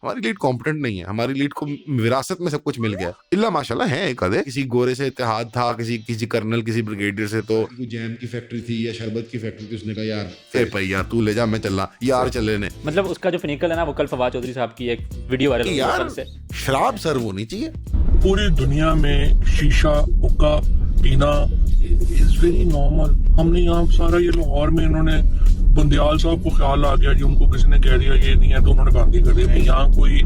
ہماری lead competent نہیں ہے, ہماری لیڈ کو وراثت میں سب کچھ مل گیا. اللہ ماشاءاللہ ہے ایک آدھے, کسی گورے سے اتحاد تھا, کسی کرنل, کسی بریگیڈیئر سے, تو جیم کی فیکٹری تھی یا شربت کی فیکٹری تھی, اس نے کہا یار اے بھائی یار تو لے جا, میں چل رہا یار چلے نے. مطلب اس کا جو فنیکل ہے نا وہ کل فواد چودھری صاحب کی ایک ویڈیو وائرل ہوئی یار سے. شراب سر وہ نہیں چاہیے. پوری دنیا میں شیشہ حقہ پینا از ویری نارمل. ہم نے یہاں سارا یہ لاہور میں انہوں نے بندیال صاحب کو خیال آ گیا جی, ان کو کسی نے کہہ دیا یہ نہیں ہے تو انہوں نے بند ہی کر دیا. یہاں کوئی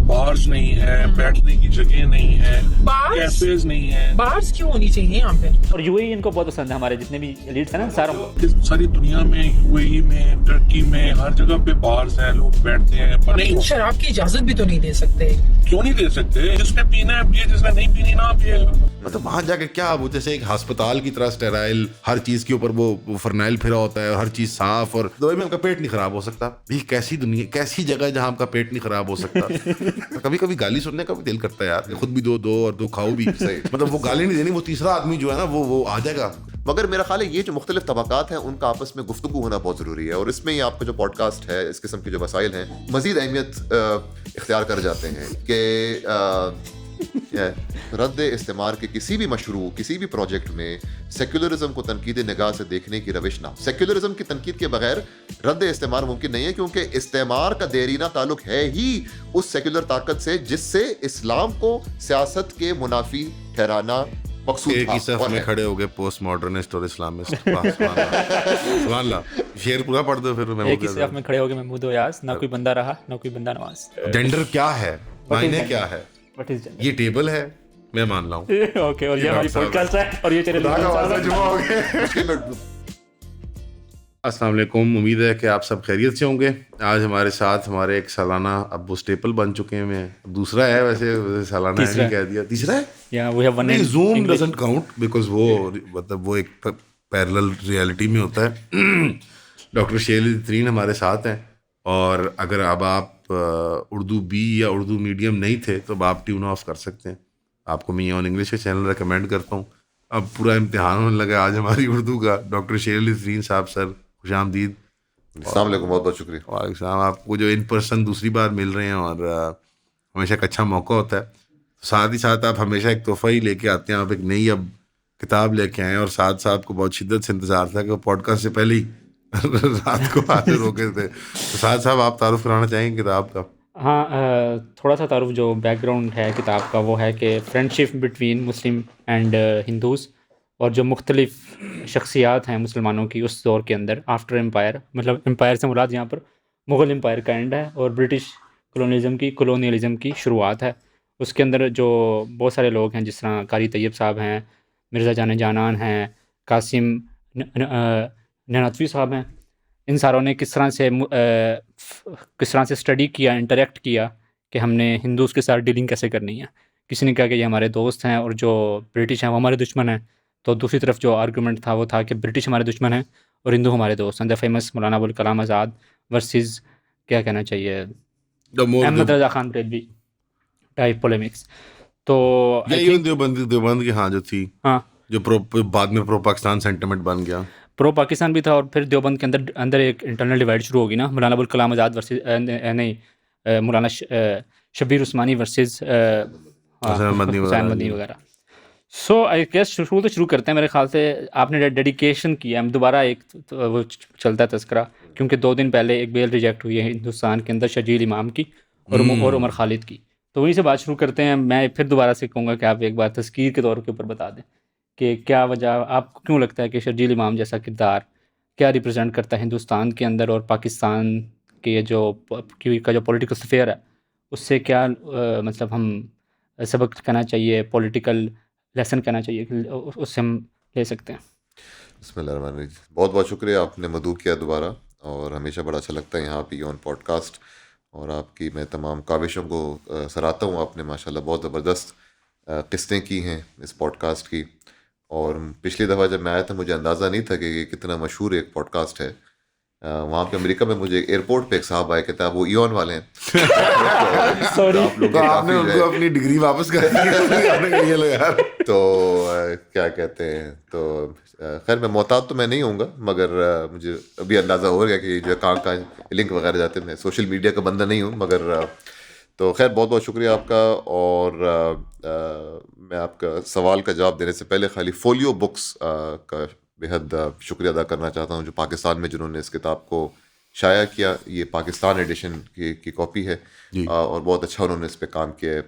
بارز نہیں ہے, بیٹھنے کی جگہ نہیں ہے, کیفیز نہیں ہے. بارز کیوں ہونی چاہیے یہاں پہ؟ اور یو اے ای ان کو بہت پسند ہے, ہمارے جتنے بھی لیڈس ہیں نا ساروں. ساری دنیا میں یو اے ای میں, ترکی میں, ہر جگہ پہ بارز ہیں, لوگ بیٹھتے ہیں. پر لیکن شراب کی اجازت بھی تو نہیں دے سکتے. کیوں نہیں دے سکتے؟ جس نے پینا ہے پیے, جس نے نہیں پینی نہ پیے. مطلب وہاں جا کے کیا, وہ جیسے ایک ہسپتال کی طرح اسٹیرائل, ہر چیز کے اوپر وہ فرنائل پھرا ہوتا ہے, ہر چیز صاف, اور دوائی میں آپ کا پیٹ نہیں خراب ہو سکتا. یہ کیسی دنیا, کیسی جگہ ہے جہاں آپ کا پیٹ نہیں خراب ہو سکتا. کبھی کبھی گالی سننے کا بھی دل کرتا ہے یار, خود بھی دو اور دو کھاؤ بھی. مطلب وہ گالی نہیں دینی, وہ تیسرا آدمی جو ہے نا وہ آ جائے گا. مگر میرا خیال ہے یہ جو مختلف طبقات ہیں ان کا آپس میں گفتگو ہونا بہت ضروری ہے, اور اس میں ہی آپ کا جو پوڈ کاسٹ ہے, اس قسم کے جو وسائل ہیں مزید اہمیت اختیار کر جاتے ہیں کہ رد استعمار کے کسی بھی مشروع, کسی بھی پروجیکٹ میں سیکولرزم کو تنقید نگاہ سے دیکھنے کی روش نہ. سیکولرزم کی تنقید کے بغیر رد استعمار ممکن نہیں ہے, کیونکہ استعمار کا دیرینہ تعلق ہے ہی اس سیکولر طاقت سے جس سے اسلام کو سیاست کے منافی ٹھہرانا مقصود ایک ہی تھا. صف میں کھڑے ہو گئے پوسٹ ماڈرنسٹ اور اسلامسٹ. سبحان اللہ, شعر پورا پڑھ دو پھر. ایک ہی صف میں کھڑے ہو گئے محمود و یاس, نہ کوئی بندہ رہا نہ کوئی بندہ نواز. جینڈر کیا ہے, معنی کیا ہے, یہ ٹیبل ہے, میں مان لا ہوں. اوکے, اور یہ ہماری پوڈ کاسٹ ہے, اور یہ چینل. السلام علیکم, امید ہے کہ آپ سب خیریت سے ہوں گے. آج ہمارے ساتھ ہمارے ایک سالانہ اب وہ اسٹیپل بن چکے ہیں. دوسرا ہے ویسے سالانہ ہے, کہہ دیا تیسرا ہے. زوم ڈزنٹ کاؤنٹ بیکاز وہ مطلب وہ ایک پیرلل ریئلٹی میں ہوتا ہے. ڈاکٹر شیل ترین ہمارے ساتھ ہیں, اور اگر اب آپ اردو بی یا اردو میڈیم نہیں تھے تو اب آپ ٹیون آف کر سکتے ہیں. آپ کو میں آن انگلش کے چینل ریکمینڈ کرتا ہوں. اب پورا امتحان ہونے لگا آج ہماری اردو کا. ڈاکٹر شیل ترین صاحب, سر خوش آمدید. السلام علیکم, بہت بہت شکریہ. وعلیکم السلام. آپ کو جو ان پرسن دوسری بار مل رہے ہیں, اور ہمیشہ ایک اچھا موقع ہوتا ہے. ساتھ ہی ساتھ آپ ہمیشہ ایک تحفہ ہی لے کے آتے ہیں. آپ ایک نئی اب کتاب لے کے آئے ہیں, اور ساتھ صاحب کو بہت شدت سے انتظار تھا کہ وہ پوڈ کاسٹ سے پہلے ہی رات کو حاضر ہو گئے تھے. تو ساتھ صاحب آپ تعارف کرانا چاہیں گے کتاب کا؟ ہاں, تھوڑا سا تعارف جو بیک گراؤنڈ ہے کتاب کا وہ ہے کہ friend ship between Muslim and Hindus, اور جو مختلف شخصیات ہیں مسلمانوں کی اس دور کے اندر آفٹر امپائر. مطلب امپائر سے مراد یہاں پر مغل امپائر کا اینڈ ہے, اور برٹش کولونیلزم کی شروعات ہے. اس کے اندر جو بہت سارے لوگ ہیں, جس طرح قاری طیب صاحب ہیں, مرزا جان جانان ہیں, قاسم نانوتوی صاحب ہیں, ان ساروں نے کس طرح سے اسٹڈی کیا, انٹریکٹ کیا کہ ہم نے ہندوز کے ساتھ ڈیلنگ کیسے کرنی ہے. کسی نے کہا کہ یہ ہمارے دوست ہیں, اور جو برٹش ہیں وہ ہمارے دشمن ہیں. تو دوسری طرف جو آرگومنٹ تھا وہ تھا کہ برٹش ہمارے دشمن ہیں اور ہندو ہمارے دوست ہیں. The famous Maulana Abul Kalam Azad versus کیا کہنا چاہیے احمد رضا خان بریلوی ٹائپ پولیمکس. تو دیوبند کی ہاں جو تھی, ہاں, جو بعد میں پرو پاکستان سینٹیمنٹ بن گیا, پرو پاکستان بھی تھا. اور پھر دیوبند کے اندر ایک انٹرنل ڈیوائڈ شروع ہوگی نا, مولانا ابوالکلام آزاد ورسز نہیں مولانا شبیر عثمانی ورسز حسین مدنی وغیرہ. سو آئی گیس شروع کرتے ہیں. میرے خیال سے آپ نے ڈیڈیکیشن کیا, ہم دوبارہ ایک وہ چلتا ہے تذکرہ, کیونکہ 2 دن پہلے ایک بیل ریجیکٹ ہوئی ہے ہندوستان کے اندر شرجیل امام کی اور عمر خالد کی. تو وہیں سے بات شروع کرتے ہیں. میں پھر دوبارہ سے کہوں گا کہ آپ ایک بار تذکیر کے طور کے اوپر بتا دیں کہ کیا وجہ, آپ کو کیوں لگتا ہے کہ شرجیل امام جیسا کردار کیا ریپرزینٹ کرتا ہے ہندوستان کے اندر, اور پاکستان کے جو پولیٹیکل سفیئر ہے اس سے کیا مطلب ہم سبق کہنا چاہیے, پولیٹیکل لیسن کہنا چاہیے, اس سے ہم لے سکتے ہیں. بسم اللہ الرحمن الرحیم. بہت بہت شکریہ, آپ نے مدعو کیا دوبارہ, اور ہمیشہ بڑا اچھا لگتا ہے یہاں پہ آن پوڈ کاسٹ, اور آپ کی میں تمام کاوشوں کو سراہتا ہوں. آپ نے ماشاءاللہ بہت زبردست قسطیں کی ہیں اس پوڈ کاسٹ کی, اور پچھلی دفعہ جب میں آیا تھا مجھے اندازہ نہیں تھا کہ یہ کتنا مشہور ایک پوڈ کاسٹ ہے. وہاں پہ امریکہ میں مجھے ایئرپورٹ پہ ایک صاحب آئے, کہتے ہیں وہ ایون والے ہیں. آپ نے ان کو اپنی ڈگری واپس کر دی. تو کیا کہتے ہیں, تو خیر میں محتاط تو میں نہیں ہوں گا, مگر مجھے ابھی اندازہ ہو گیا کہ جو کہاں لنک وغیرہ جاتے ہیں. میں سوشل میڈیا کا بندہ نہیں ہوں, مگر تو خیر بہت بہت شکریہ آپ کا. اور میں آپ کا سوال کا جواب دینے سے پہلے خالی فولیو بکس کا بےحد شکریہ ادا کرنا چاہتا ہوں، جو پاکستان میں جنہوں نے اس کتاب کو شائع کیا. یہ پاکستان ایڈیشن کی کاپی ہے اور بہت اچھا انہوں نے اس پہ کام کیا ہے،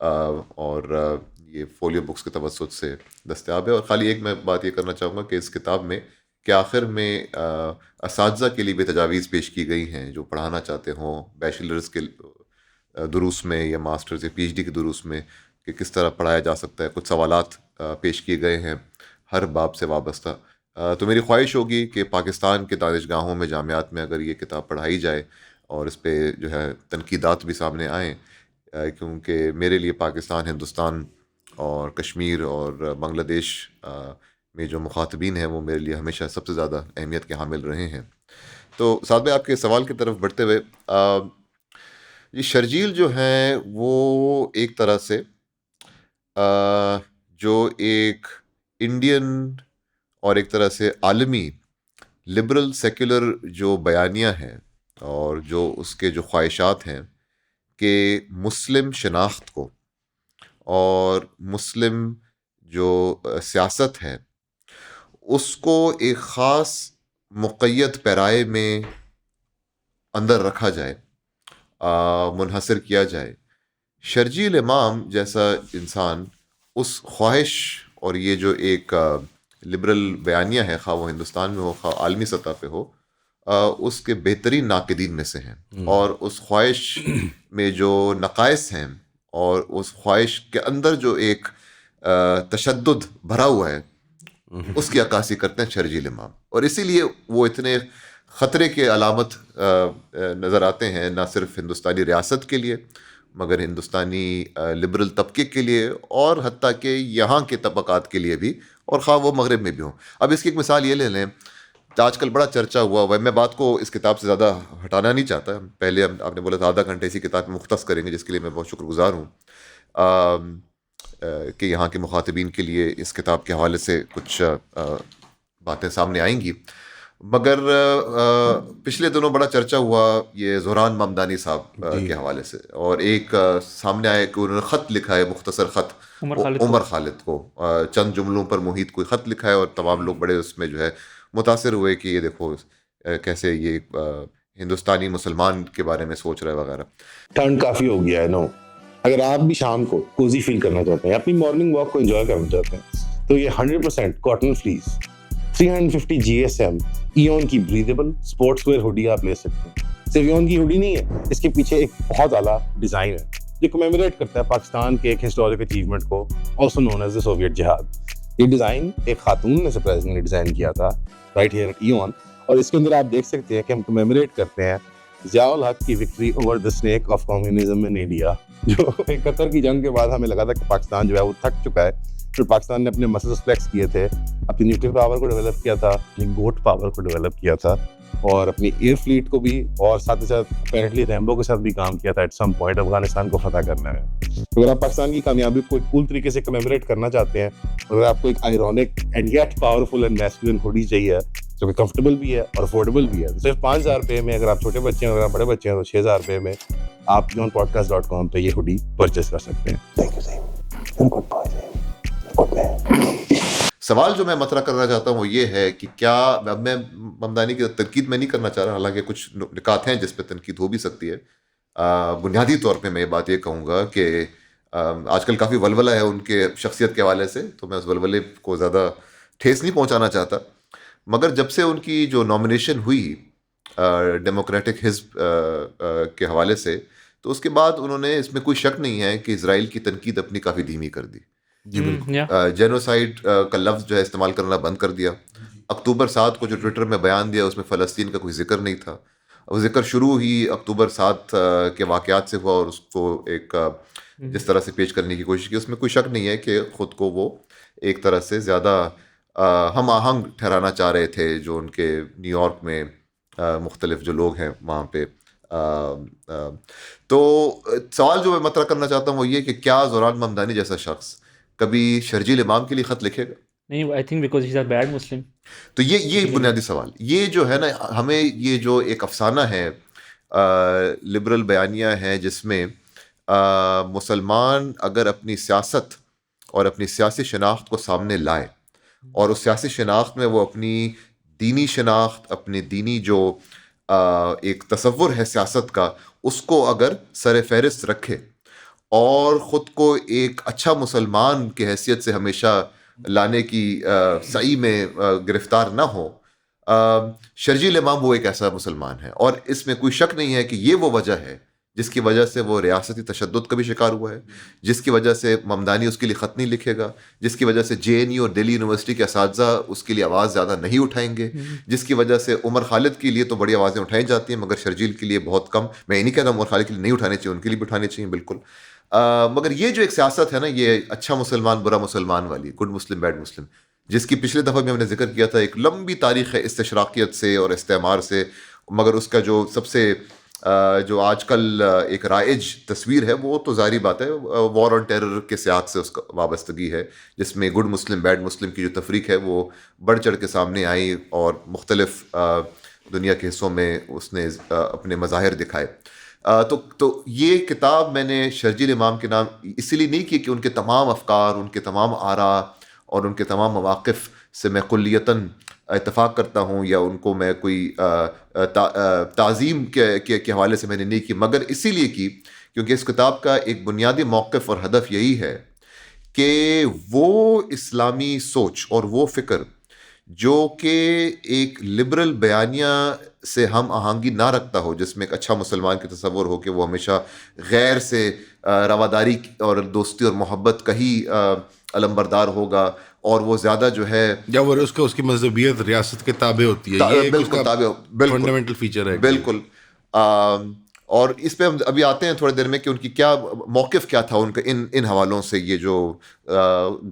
اور یہ فولیو بکس کے توسط سے دستیاب ہے. اور خالی ایک میں بات یہ کرنا چاہوں گا کہ اس کتاب میں کہ آخر میں اساتذہ کے لیے بھی تجاویز پیش کی گئی ہیں جو پڑھانا چاہتے ہوں بیچلرز کے دروس میں یا ماسٹرز یا پی ایچ ڈی کے دروس میں، کہ کس طرح پڑھایا جا سکتا ہے. کچھ سوالات پیش کیے گئے ہیں ہر باب سے وابستہ. تو میری خواہش ہوگی کہ پاکستان کے دانشگاہوں میں، جامعات میں اگر یہ کتاب پڑھائی جائے اور اس پہ جو ہے تنقیدات بھی سامنے آئیں، کیونکہ میرے لیے پاکستان، ہندوستان اور کشمیر اور بنگلہ دیش میں جو مخاطبین ہیں وہ میرے لیے ہمیشہ سب سے زیادہ اہمیت کے حامل رہے ہیں. تو سعد بھائی آپ کے سوال کی طرف بڑھتے ہوئے، یہ شرجیل جو ہیں وہ ایک طرح سے جو ایک انڈین اور ایک طرح سے عالمی لبرل سیکولر جو بیانیہ ہے اور جو اس کے جو خواہشات ہیں کہ مسلم شناخت کو اور مسلم جو سیاست ہے اس کو ایک خاص مقید پیرائے میں اندر رکھا جائے، منحصر کیا جائے. شرجیل امام جیسا انسان اس خواہش اور یہ جو ایک لبرل بیانیہ ہے، خواہ وہ ہندوستان میں ہو خواہ عالمی سطح پہ ہو، اس کے بہترین ناقدین میں سے ہیں. اور اس خواہش میں جو نقائص ہیں اور اس خواہش کے اندر جو ایک تشدد بھرا ہوا ہے اس کی عکاسی کرتے ہیں شرجیل امام. اور اسی لیے وہ اتنے خطرے کے علامت نظر آتے ہیں، نہ صرف ہندوستانی ریاست کے لیے مگر ہندوستانی لبرل طبقے کے لیے اور حتیٰ کہ یہاں کے طبقات کے لیے بھی، اور خواہ وہ مغرب میں بھی ہوں. اب اس کی ایک مثال یہ لے لیں، آج کل بڑا چرچا ہوا ہے، میں بات کو اس کتاب سے زیادہ ہٹانا نہیں چاہتا. پہلے آپ نے بولا تھا آدھا گھنٹے اسی کتاب میں مختص کریں گے، جس کے لیے میں بہت شکر گزار ہوں کہ یہاں کے مخاطبین کے لیے اس کتاب کے حوالے سے کچھ باتیں سامنے آئیں گی. مگر پچھلے دنوں بڑا چرچا ہوا یہ زہران ممدانی صاحب کے حوالے سے، اور ایک سامنے آیا کہ انہوں نے خط لکھا ہے، مختصر خط عمر خالد کو، چند جملوں پر محیط کوئی خط لکھا ہے، اور تمام لوگ بڑے اس میں جو ہے متاثر ہوئے کہ یہ دیکھو کیسے یہ ہندوستانی مسلمان کے بارے میں سوچ رہا ہے وغیرہ. ٹھنڈ کافی ہو گیا ہے نو، اگر آپ بھی شام کو کوزی فیل کرنا چاہتے ہیں، اپنی مارننگ واک کو انجوائے کرنا چاہتے ہیں، تو یہ 100% کاٹن فلیس 350 GSM ایون کی بریدیبل اسپورٹس ویئر ہوڈی آپ لے سکتے ہیں. صرف ایون کی ہوڈی نہیں ہے، اس کے پیچھے ایک بہت اعلیٰ ڈیزائن ہے جو کمیموریٹ کرتا ہے پاکستان کے ایک ہسٹورک اچیومنٹ کو، also known as the Soviet جہاد. یہ ڈیزائن ایک خاتون نے سرپرائزنگلی ڈیزائن کیا تھا رائٹ ہیئر ایٹ ایون، اور اس کے اندر آپ دیکھ سکتے ہیں کہ ہم کمیموریٹ کرتے ہیں ضیاء الحق کی victory over the snake of communism in India. جو 71 کی جنگ کے بعد ہمیں لگا تھا کہ پاکستان جو ہے وہ تھک چکا ہے، پھر پاکستان نے اپنے مسلز فلیکس کیے تھے، اپنی نیوکلیر پاور کو ڈیولپ کیا تھا، اپنی گوٹ پاور کو ڈیولپ کیا تھا، اور اپنی ایئر فلیٹ کو بھی، اور ساتھ ہی ساتھ اپیرنٹلی ریمبو کے ساتھ بھی کام کیا تھا ایٹ سم پوائنٹ افغانستان کو فتح کرنے میں. اگر آپ پاکستان کی کامیابی کو ایک کول طریقے سے کمیموریٹ کرنا چاہتے ہیں، اگر آپ کو ایک ironic and yet powerful and masculine hoodie چاہیے جو کہ کمفرٹیبل بھی ہے اور افورڈیبل بھی ہے، تو صرف 5000 روپے میں، اگر آپ چھوٹے بچے ہیں، اگر آپ بڑے بچے ہیں تو 6000 روپے میں آپ johnpodcast.com پہ یہ ہوڈی پرچیز کر سکتے ہیں. Thank you. سوال جو میں مطرح کرنا چاہتا ہوں وہ یہ ہے کہ کیا، اب میں ممدانی کی تنقید میں نہیں کرنا چاہ رہا، حالانکہ کچھ نکات ہیں جس پہ تنقید ہو بھی سکتی ہے. بنیادی طور پہ میں بات یہ کہوں گا کہ آج کل کافی ولولہ ہے ان کے شخصیت کے حوالے سے، تو میں اس ولولے کو زیادہ ٹھیس نہیں پہنچانا چاہتا. مگر جب سے ان کی جو نامینیشن ہوئی ڈیموکریٹک حزب کے حوالے سے، تو اس کے بعد انہوں نے، اس میں کوئی شک نہیں ہے کہ اسرائیل کی تنقید اپنی کافی دھیمی کر دی. جی بالکل. جینوسائڈ کا لفظ جو ہے استعمال کرنا بند کر دیا. اکتوبر 7 کو جو ٹویٹر میں بیان دیا اس میں فلسطین کا کوئی ذکر نہیں تھا. وہ ذکر شروع ہی اکتوبر 7 کے واقعات سے ہوا، اور اس کو ایک جس طرح سے پیش کرنے کی کوشش کی، اس میں کوئی شک نہیں ہے کہ خود کو وہ ایک طرح سے زیادہ ہم آہنگ ٹھہرانا چاہ رہے تھے جو ان کے نیو یارک میں مختلف جو لوگ ہیں وہاں پہ. تو سوال جو میں مطرح کرنا چاہتا ہوں وہ یہ کہ کیا زہران ممدانی جیسا شخص کبھی شرجیل امام کے لیے خط لکھے گا؟ نہیں، I think because he is a bad Muslim. تو یہ بنیادی سوال، یہ جو ہے نا، ہمیں یہ جو ایک افسانہ ہے، لبرل بیانیہ ہے جس میں مسلمان اگر اپنی سیاست اور اپنی سیاسی شناخت کو سامنے لائے اور اس سیاسی شناخت میں وہ اپنی دینی شناخت، اپنی دینی جو ایک تصور ہے سیاست کا، اس کو اگر سر فہرست رکھے اور خود کو ایک اچھا مسلمان کی حیثیت سے ہمیشہ لانے کی سعی میں گرفتار نہ ہو، شرجیل امام وہ ایک ایسا مسلمان ہے، اور اس میں کوئی شک نہیں ہے کہ یہ وہ وجہ ہے جس کی وجہ سے وہ ریاستی تشدد کا بھی شکار ہوا ہے، جس کی وجہ سے ممدانی اس کے لیے خط نہیں لکھے گا، جس کی وجہ سے JNU اور دہلی یونیورسٹی کے اساتذہ اس کے لیے آواز زیادہ نہیں اٹھائیں گے، جس کی وجہ سے عمر خالد کے لیے تو بڑی آوازیں اٹھائی جاتی ہیں مگر شرجیل کے لیے بہت کم. میں یہ نہیں کہتا عمر خالد کے لیے نہیں اٹھانے چاہیے، ان کے لیے بھی اٹھانے چاہیے بالکل. مگر یہ جو ایک سیاست ہے نا، یہ اچھا مسلمان برا مسلمان والی، گڈ مسلم بیڈ مسلم، جس کی پچھلے دفعہ میں ہم نے ذکر کیا تھا، ایک لمبی تاریخ ہے استشراقیت سے اور استعمار سے، مگر اس کا جو سب سے جو آج کل ایک رائج تصویر ہے وہ تو ظاہری بات ہے وار آن ٹیرر کے سیاق سے اس کا وابستگی ہے، جس میں گڈ مسلم بیڈ مسلم کی جو تفریق ہے وہ بڑھ چڑھ کے سامنے آئی اور مختلف دنیا کے حصوں میں اس نے اپنے مظاہر دکھائے. تو یہ کتاب میں نے شرجیل امام کے نام اسی لیے نہیں کی کہ ان کے تمام افکار، ان کے تمام آراء اور ان کے تمام مواقف سے میں کلیتاً اتفاق کرتا ہوں یا ان کو میں کوئی تعظیم کے حوالے سے میں نے نہیں کی، مگر اسی لیے کی کیونکہ اس کتاب کا ایک بنیادی موقف اور ہدف یہی ہے کہ وہ اسلامی سوچ اور وہ فکر جو کہ ایک لبرل بیانیہ سے ہم آہنگی نہ رکھتا ہو، جس میں ایک اچھا مسلمان کی تصور ہو کہ وہ ہمیشہ غیر سے رواداری اور دوستی اور محبت کا ہی علمبردار ہوگا، اور وہ زیادہ جو ہے یا وہ اس کی مذہبیت ریاست کے تابع ہوتی ہے، یہ بالکل تابع، فنڈامنٹل فیچر ہے بالکل. اور اس پہ ہم ابھی آتے ہیں تھوڑی دیر میں کہ ان کی کیا موقف کیا تھا ان کا ان حوالوں سے، یہ جو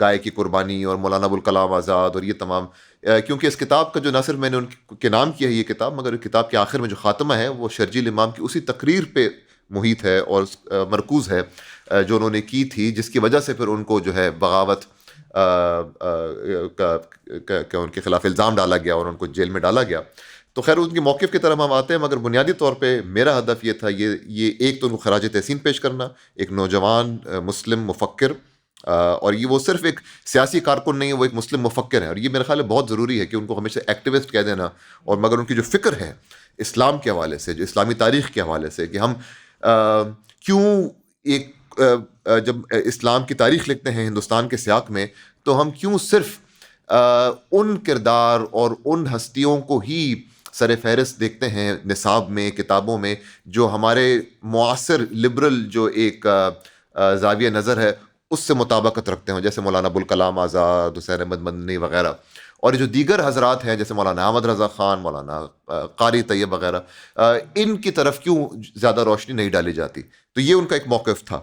گائے کی قربانی اور مولانا ابوالکلام آزاد اور یہ تمام، کیونکہ اس کتاب کا جو نہ صرف میں نے ان کے نام کیا ہے یہ کتاب، مگر کتاب کے آخر میں جو خاتمہ ہے وہ شرجیل امام کی اسی تقریر پہ محیط ہے اور مرکوز ہے جو انہوں نے کی تھی، جس کی وجہ سے پھر ان کو جو ہے بغاوت کا ان کے خلاف الزام ڈالا گیا اور ان کو جیل میں ڈالا گیا. تو خیر ان کے موقف کی طرف ہم آتے ہیں، مگر بنیادی طور پہ میرا ہدف یہ تھا یہ ایک تو ان کو خراج تحسین پیش کرنا، ایک نوجوان مسلم مفکر، اور یہ وہ صرف ایک سیاسی کارکن نہیں ہے، وہ ایک مسلم مفکر ہے، اور یہ میرا خیال ہے بہت ضروری ہے کہ ان کو ہمیشہ ایکٹیوسٹ کہہ دینا، اور مگر ان کی جو فکر ہے اسلام کے حوالے سے، جو اسلامی تاریخ کے حوالے سے، کہ ہم کیوں ایک جب اسلام کی تاریخ لکھتے ہیں ہندوستان کے سیاق میں، تو ہم کیوں صرف ان کردار اور ان ہستیوں کو ہی سر فہرست دیکھتے ہیں نصاب میں، کتابوں میں، جو ہمارے معاصر لبرل جو ایک زاویہ نظر ہے اس سے مطابقت رکھتے ہیں، جیسے مولانا ابوالکلام آزاد، حسین احمد مدنی وغیرہ، اور جو دیگر حضرات ہیں جیسے مولانا احمد رضا خان، مولانا قاری طیب وغیرہ، ان کی طرف کیوں زیادہ روشنی نہیں ڈالی جاتی. تو یہ ان کا ایک موقف تھا.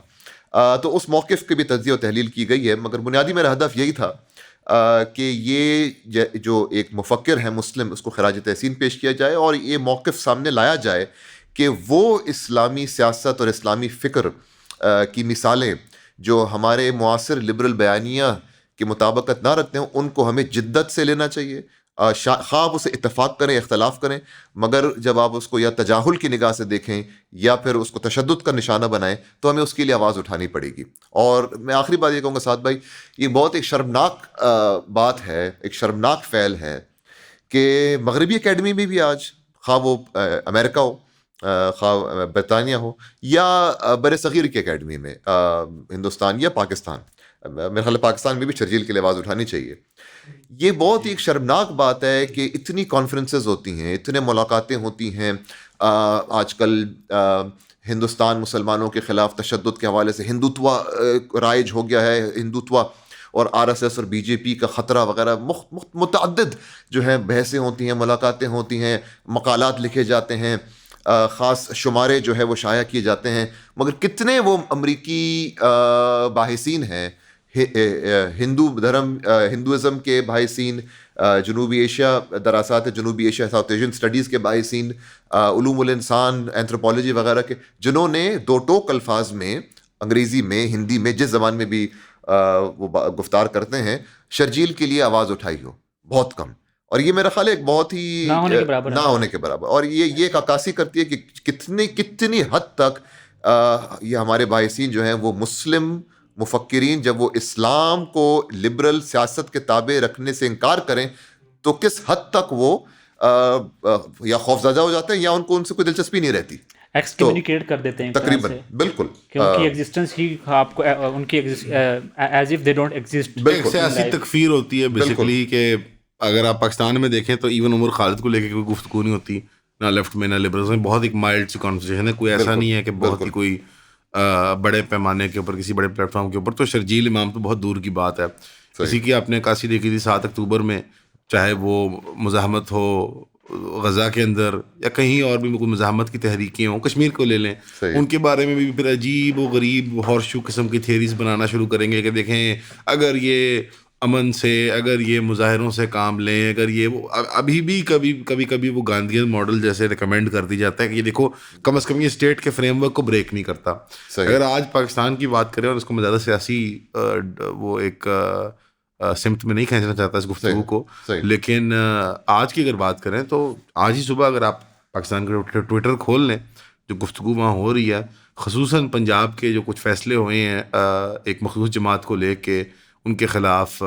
تو اس موقف کی بھی تجزیہ و تحلیل کی گئی ہے، مگر بنیادی میرا ہدف یہی تھا کہ یہ جو ایک مفکر ہے مسلم، اس کو خراج تحسین پیش کیا جائے اور یہ موقف سامنے لایا جائے کہ وہ اسلامی سیاست اور اسلامی فکر کی مثالیں جو ہمارے معاصر لبرل بیانیہ کی مطابقت نہ رکھتے ہیں، ان کو ہمیں جدت سے لینا چاہیے، خواہ آپ اسے اتفاق کریں اختلاف کریں، مگر جب آپ اس کو یا تجاہل کی نگاہ سے دیکھیں یا پھر اس کو تشدد کا نشانہ بنائیں تو ہمیں اس کے لیے آواز اٹھانی پڑے گی. اور میں آخری بات یہ کہوں گا سعد بھائی، یہ بہت ایک شرمناک بات ہے، ایک شرمناک فعل ہے کہ مغربی اکیڈمی میں بھی آج، خواہ وہ امریکہ ہو، خواہ برطانیہ ہو، یا بر صغیر کی اکیڈمی میں ہندوستان یا پاکستان، میرے خیال پاکستان میں بھی شرجیل کے لیے آواز اٹھانی چاہیے. یہ بہت ایک شرمناک بات ہے کہ اتنی کانفرنسز ہوتی ہیں، اتنے ملاقاتیں ہوتی ہیں آج کل ہندوستان مسلمانوں کے خلاف تشدد کے حوالے سے، ہندوتوا رائج ہو گیا ہے، ہندوتوا اور RSS اور BJP کا خطرہ وغیرہ، متعدد جو ہے بحثیں ہوتی ہیں، ملاقاتیں ہوتی ہیں، مقالات لکھے جاتے ہیں، خاص شمارے جو ہے وہ شائع کیے جاتے ہیں، مگر کتنے وہ امریکی باحثین ہیں، ہندوازم کے باحثین، جنوبی ایشیا دراسات جنوبی ایشیا ساؤتھ ایشین اسٹڈیز کے باحثین، علوم الانسان اینتھروپولوجی وغیرہ کے، جنہوں نے دو ٹوک الفاظ میں، انگریزی میں، ہندی میں، جس زبان میں بھی وہ گفتار کرتے ہیں، شرجیل کے لیے آواز اٹھائی ہو، بہت کم. اور یہ میرا خیال ہے ایک بہت ہی نہ ہونے کے برابر، اور یہ ایک عکاسی کرتی ہے کہ کتنی حد تک یہ ہمارے باعثین جو ہیں وہ مسلم مفکرین جب وہ اسلام کو لبرل سیاست کے تابع رکھنے سے انکار کریں تو کس حد تک وہ یا خوفزدہ ہو جاتے ہیں یا ان سے کوئی دلچسپی نہیں رہتی, ایکسکمیونیکیٹ کر دیتے ہیں تقریباً. بالکل کہ ان کی ایگزسٹنس ہی آپ کو ان کی as if they don't exist. ایک سیاسی تکفیر ہوتی ہے بیسیکلی کہ اگر آپ پاکستان میں دیکھیں تو ایون عمر خالد کو لے کے کوئی گفتگو نہیں ہوتی, نہ لیفٹ میں نہ لبرلز میں. بہت ایک مائلڈ سی کانورسیشن ہے, کوئی ایسا نہیں ہے کہ بہت ہی کوئی بڑے پیمانے کے اوپر کسی بڑے پلیٹ فارم کے اوپر. تو شرجیل امام تو بہت دور کی بات ہے. اسی کی آپ نے عکاسی دیکھی تھی 7 اکتوبر میں, چاہے وہ مزاحمت ہو غزہ کے اندر یا کہیں اور بھی کوئی مزاحمت کی تحریکیں ہوں, کشمیر کو لے لیں, ان کے بارے میں بھی پھر عجیب و غریب ہارس شو قسم کی تھیریز بنانا شروع کریں گے کہ دیکھیں اگر یہ امن سے, اگر یہ مظاہروں سے کام لیں, اگر یہ وہ ابھی بھی کبھی وہ گاندھیان ماڈل جیسے ریکمینڈ کر دی جاتا ہے کہ یہ دیکھو کم از کم یہ اسٹیٹ کے فریم ورک کو بریک نہیں کرتا. اگر آج پاکستان کی بات کریں, اور اس کو میں زیادہ سیاسی وہ ایک سمت میں نہیں کھینچنا چاہتا اس گفتگو کو, لیکن آج کی اگر بات کریں تو آج ہی صبح اگر آپ پاکستان کا ٹویٹر کھول لیں, جو گفتگو وہاں ہو رہی ہے, خصوصاً پنجاب کے جو کچھ فیصلے ہوئے ہیں ایک مخصوص جماعت کو لے کے, ان کے خلاف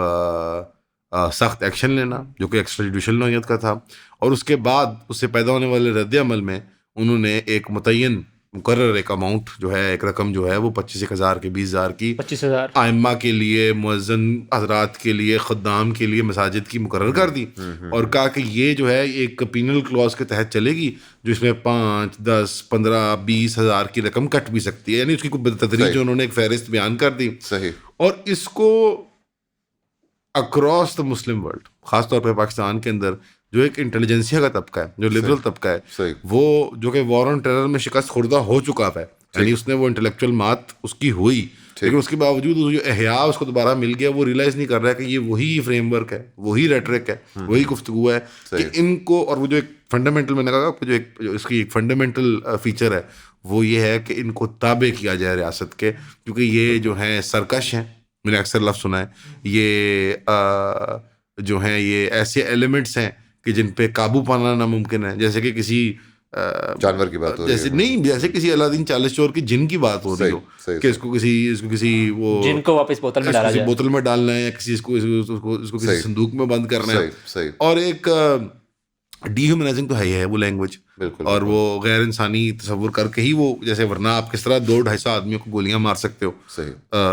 سخت ایکشن لینا جو کہ ایکسٹرا جوڈیشل نوعیت کا تھا, اور اس کے بعد اس سے پیدا ہونے والے رد عمل میں انہوں نے ایک متعین مقرر ایک اماؤنٹ جو ہے, ایک رقم جو ہے وہ 25,000 کی 20,000 کی 25,000 ائمہ کے لیے, مؤذن حضرات کے لیے, خدام کے لیے مساجد کی مقرر کر دی, اور کہا کہ یہ جو ہے ایک پینل کلوز کے تحت چلے گی جو اس میں 5, 10, 15, 20,000 کی رقم کٹ بھی سکتی ہے. یعنی اس کی کوئی تدریج انہوں نے ایک فہرست بیان کر دی. اور اس کو اکراس دا مسلم ورلڈ, خاص طور پہ پاکستان کے اندر جو ایک انٹیلیجنسیا کا طبقہ ہے, جو لبرل طبقہ ہے, وہ جو کہ وار آن ٹیرر میں شکست خوردہ ہو چکا ہے, یعنی اس نے وہ انٹلیکچوئل مات اس کی ہوئی, لیکن اس کے باوجود جو احیاء اس کو دوبارہ مل گیا, وہ ریلائز نہیں کر رہا ہے کہ یہ وہی فریم ورک ہے, وہی ریٹرک ہے, وہی گفتگو ہے کہ ان کو. اور وہ جو ایک فنڈامنٹل میں نے کہا جو اس کی ایک فنڈامنٹل فیچر ہے وہ یہ ہے کہ ان کو تابع کیا جائے ریاست کے, کیونکہ یہ جو ہیں سرکش ہیں, میں نے اکثر لفظ سنا ہے, یہ جو ہیں یہ ایسے ایلیمنٹس ہیں کہ جن پہ قابو پانا ناممکن ہے, جیسے کہ کسی جانور کی بات ہو رہی ہے, نہیں جیسے کسی علادین چالس چور کی جن کی بات ہو رہی ہو کہ اس کو کسی وہ جن کو واپس بوتل میں ڈالا جائے, بوتل میں ڈالنا ہے, یا کسی اس کو کسی صندوق میں بند کرنا ہے. اور ایک ڈی ہیومنائزنگ تو ہے ہی ہے وہ لینگویج, اور وہ غیر انسانی تصور کر کے ہی وہ, جیسے ورنہ آپ کس طرح 200-250 آدمیوں کو گولیاں مار سکتے ہو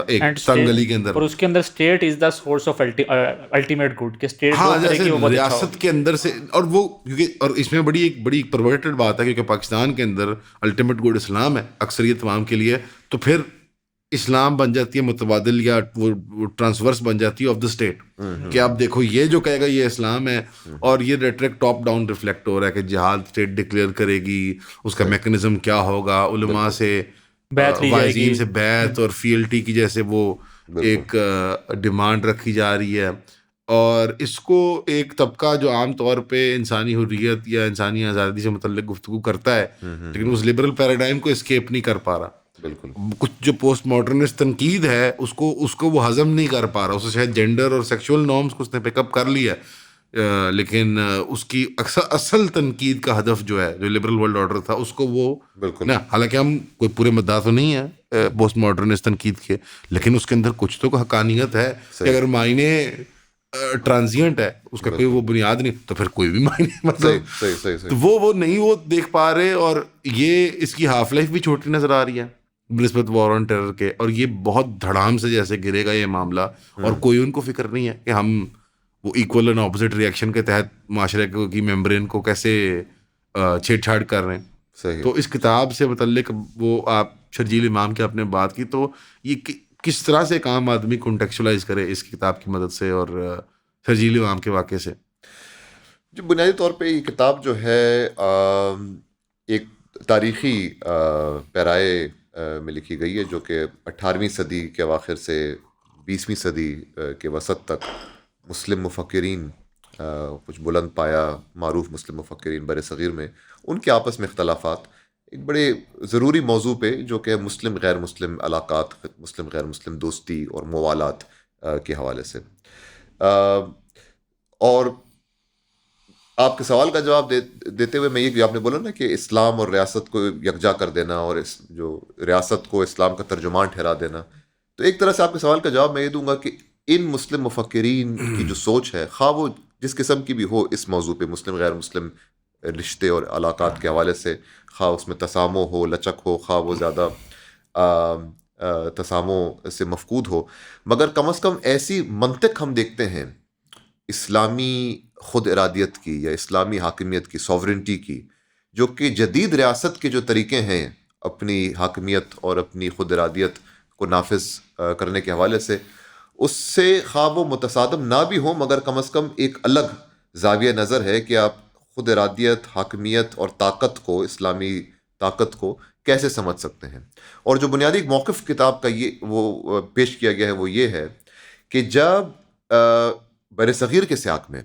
ایک تنگ گلی کے اندر. اور اس کے اندر state is the source of ultimate good, کہ اسٹیٹ ریاست کے اندر سے, اور وہ کیونکہ اور اس میں بڑی پرورٹڈ بات ہے کیونکہ پاکستان کے اندر الٹیمیٹ گڈ اسلام ہے اکثریت تمام کے لیے, تو پھر اسلام بن جاتی ہے متبادل, یا وہ ٹرانسورس بن جاتی ہے آف دا اسٹیٹ, کہ آپ دیکھو یہ جو کہے گا یہ اسلام ہے, اور یہ ریٹرک ٹاپ ڈاؤن ریفلیکٹ ہو رہا ہے کہ جہاد اسٹیٹ ڈکلیئر کرے گی, اس کا میکنزم کیا ہوگا, علماء سے وائزین سے بیعت اور فیلٹی کی جیسے وہ ایک ڈیمانڈ رکھی جا رہی ہے. اور اس کو ایک طبقہ جو عام طور پہ انسانی حریت یا انسانی آزادی سے متعلق گفتگو کرتا ہے, لیکن اس لبرل پیراڈائم کو اسکیپ نہیں کر پا رہا. بالکل کچھ جو پوسٹ ماڈرنسٹ تنقید ہے اس کو وہ ہضم نہیں کر پا رہا. اسے شاید جینڈر اور سیکشول نارمس کو اس نے پک اپ کر لیا, لیکن اس کی اصل تنقید کا ہدف جو ہے, جو لبرل ورلڈ آرڈر تھا, اس کو وہ بالکل, حالانکہ ہم کوئی پورے مدعا تو نہیں ہے پوسٹ ماڈرنسٹ تنقید کے, لیکن اس کے اندر کچھ تو حقانیت ہے کہ اگر معنی ٹرانزینٹ ہے, اس کا کوئی وہ بنیاد نہیں, تو پھر کوئی بھی معنی مطلب تو وہ نہیں وہ دیکھ پا رہے. اور یہ اس کی ہاف لائف بھی چھوٹی نظر آ رہی ہے بنسبت وار آن ٹیرر کے, اور یہ بہت دھڑام سے جیسے گرے گا یہ معاملہ, اور کوئی ان کو فکر نہیں ہے کہ ہم وہ ایکول اینڈ اپوزٹ ریئیکشن کے تحت معاشرے کی ممبرین کو کیسے چھیڑ چھاڑ کر رہے ہیں. تو اس کتاب سے متعلق وہ آپ شرجیل امام کی آپ نے بات کی, تو یہ کس طرح سے ایک عام آدمی کنٹیکچولائز کرے اس کتاب کی مدد سے اور شرجیل امام کے واقعے سے؟ جو بنیادی طور پہ یہ کتاب جو ہے ایک تاریخی پیرائے میں لکھی گئی ہے, جو کہ 18ویں صدی کے اواخر سے 20ویں صدی کے وسط تک مسلم مفکرین, کچھ بلند پایا معروف مسلم مفکرین بر صغیر میں, ان کے آپس میں اختلافات ایک بڑے ضروری موضوع پہ, جو کہ مسلم غیر مسلم علاقات, مسلم غیر مسلم دوستی اور موالات کے حوالے سے. اور آپ کے سوال کا جواب دیتے ہوئے میں یہ کہ آپ نے بولا نا کہ اسلام اور ریاست کو یکجا کر دینا اور جو ریاست کو اسلام کا ترجمان ٹھہرا دینا، تو ایک طرح سے آپ کے سوال کا جواب میں یہ دوں گا کہ ان مسلم مفکرین کی جو سوچ ہے، خواہ وہ جس قسم کی بھی ہو اس موضوع پہ، مسلم غیر مسلم رشتے اور علاقات کے حوالے سے، خواہ اس میں تسامح ہو، لچک ہو، خواہ وہ زیادہ تسامح سے مفقود ہو، مگر کم از کم ایسی منطق ہم دیکھتے ہیں اسلامی خود ارادیت کی یا اسلامی حاکمیت کی، سوورنٹی کی، جو کہ جدید ریاست کے جو طریقے ہیں اپنی حاکمیت اور اپنی خود ارادیت کو نافذ کرنے کے حوالے سے، اس سے خواہ وہ متصادم نہ بھی ہوں، مگر کم از کم ایک الگ زاویہ نظر ہے کہ آپ خود ارادیت، حاکمیت اور طاقت کو، اسلامی طاقت کو کیسے سمجھ سکتے ہیں۔ اور جو بنیادی موقف کتاب کا یہ وہ پیش کیا گیا ہے وہ یہ ہے کہ جب بر صغیر کے سیاق میں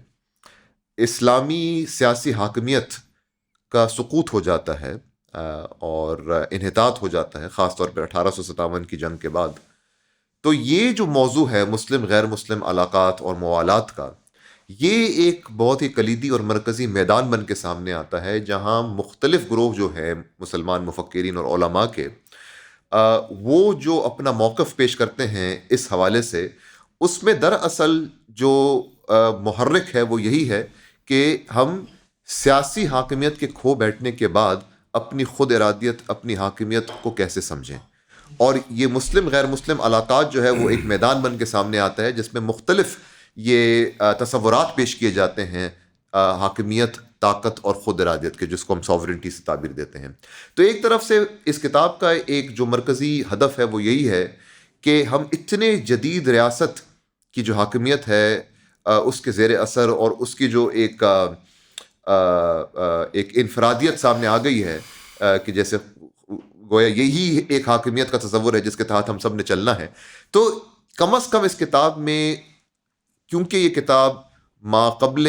اسلامی سیاسی حاکمیت کا سقوط ہو جاتا ہے اور انحطاط ہو جاتا ہے، خاص طور پر 1857 کی جنگ کے بعد، تو یہ جو موضوع ہے مسلم غیر مسلم علاقات اور موالات کا، یہ ایک بہت ہی کلیدی اور مرکزی میدان بن کے سامنے آتا ہے، جہاں مختلف گروہ جو ہیں مسلمان مفکرین اور علماء کے، وہ جو اپنا موقف پیش کرتے ہیں اس حوالے سے، اس میں دراصل جو محرک ہے وہ یہی ہے کہ ہم سیاسی حاکمیت کے کھو بیٹھنے کے بعد اپنی خود ارادیت، اپنی حاکمیت کو کیسے سمجھیں۔ اور یہ مسلم غیر مسلم علاقات جو ہے وہ ایک میدان بن کے سامنے آتا ہے جس میں مختلف یہ تصورات پیش کیے جاتے ہیں حاکمیت، طاقت اور خود ارادیت کے، جس کو ہم سوورنٹی سے تعبیر دیتے ہیں۔ تو ایک طرف سے اس کتاب کا ایک جو مرکزی ہدف ہے وہ یہی ہے کہ ہم اتنے جدید ریاست کی جو حاکمیت ہے اس کے زیر اثر اور اس کی جو ایک انفرادیت سامنے آ گئی ہے کہ جیسے گویا یہی ایک حاکمیت کا تصور ہے جس کے تحت ہم سب نے چلنا ہے، تو کم از کم اس کتاب میں، کیونکہ یہ کتاب ما قبل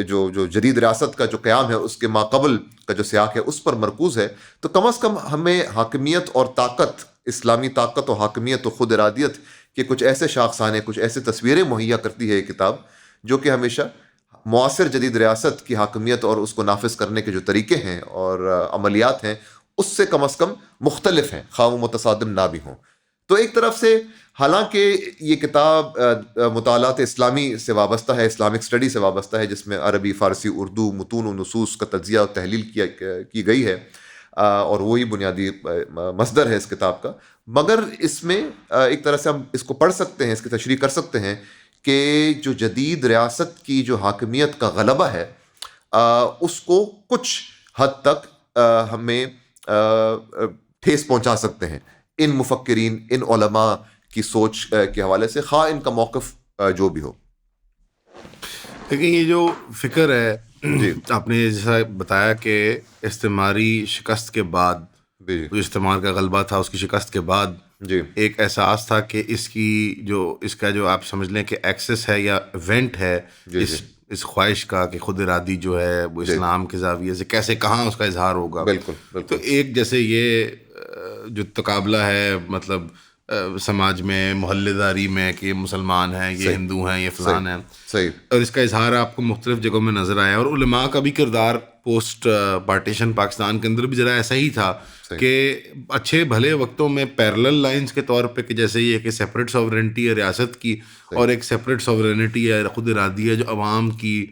جو جدید ریاست کا جو قیام ہے اس کے ما قبل کا جو سیاق ہے اس پر مرکوز ہے، تو کم از کم ہمیں حاکمیت اور طاقت، اسلامی طاقت و حاکمیت و خود ارادیت کے کچھ ایسے شاخسانے، کچھ ایسے تصویریں مہیا کرتی ہے یہ کتاب، جو کہ ہمیشہ معاصر جدید ریاست کی حاکمیت اور اس کو نافذ کرنے کے جو طریقے ہیں اور عملیات ہیں اس سے کم از کم مختلف ہیں، خواہ وہ متصادم نہ بھی ہوں۔ تو ایک طرف سے حالانکہ یہ کتاب مطالعات اسلامی سے وابستہ ہے، اسلامک اسٹڈی سے وابستہ ہے، جس میں عربی، فارسی، اردو متون و نصوص کا تجزیہ و تحلیل کی گئی ہے، اور وہی بنیادی مصدر ہے اس کتاب کا، مگر اس میں ایک طرح سے ہم اس کو پڑھ سکتے ہیں، اس کی تشریح کر سکتے ہیں کہ جو جدید ریاست کی جو حاکمیت کا غلبہ ہے اس کو کچھ حد تک ہمیں ٹھیس پہنچا سکتے ہیں ان مفکرین، ان علماء کی سوچ کے حوالے سے، خواہ ان کا موقف جو بھی ہو۔ لیکن یہ جو فکر ہے، جی آپ نے جیسا بتایا کہ استعماری شکست کے بعد، جو استعمار کا غلبہ تھا اس کی شکست کے بعد، جی ایک احساس تھا کہ اس کا جو آپ سمجھ لیں کہ ایکسس ہے یا ایونٹ ہے اس خواہش کا کہ خود ارادی جو ہے وہ اسلام کے زاویے سے کیسے، کہاں اس کا اظہار ہوگا۔ بالکل۔ تو ایک جیسے یہ جو تقابلہ ہے مطلب سماج میں، محلے داری میں، کہ یہ مسلمان ہیں، یہ ہندو ہیں، یہ فلان ہیں، صحیح، اور اس کا اظہار آپ کو مختلف جگہوں میں نظر آیا، اور علماء کا بھی کردار پوسٹ پارٹیشن پاکستان کے اندر بھی ذرا ایسا ہی تھا کہ اچھے بھلے وقتوں میں پیرلل لائنز کے طور پہ، کہ جیسے یہ کہ سیپریٹ سوورنٹی ہے ریاست کی اور ایک سیپریٹ سوورنٹی ہے خود ارادی ہے جو عوام کی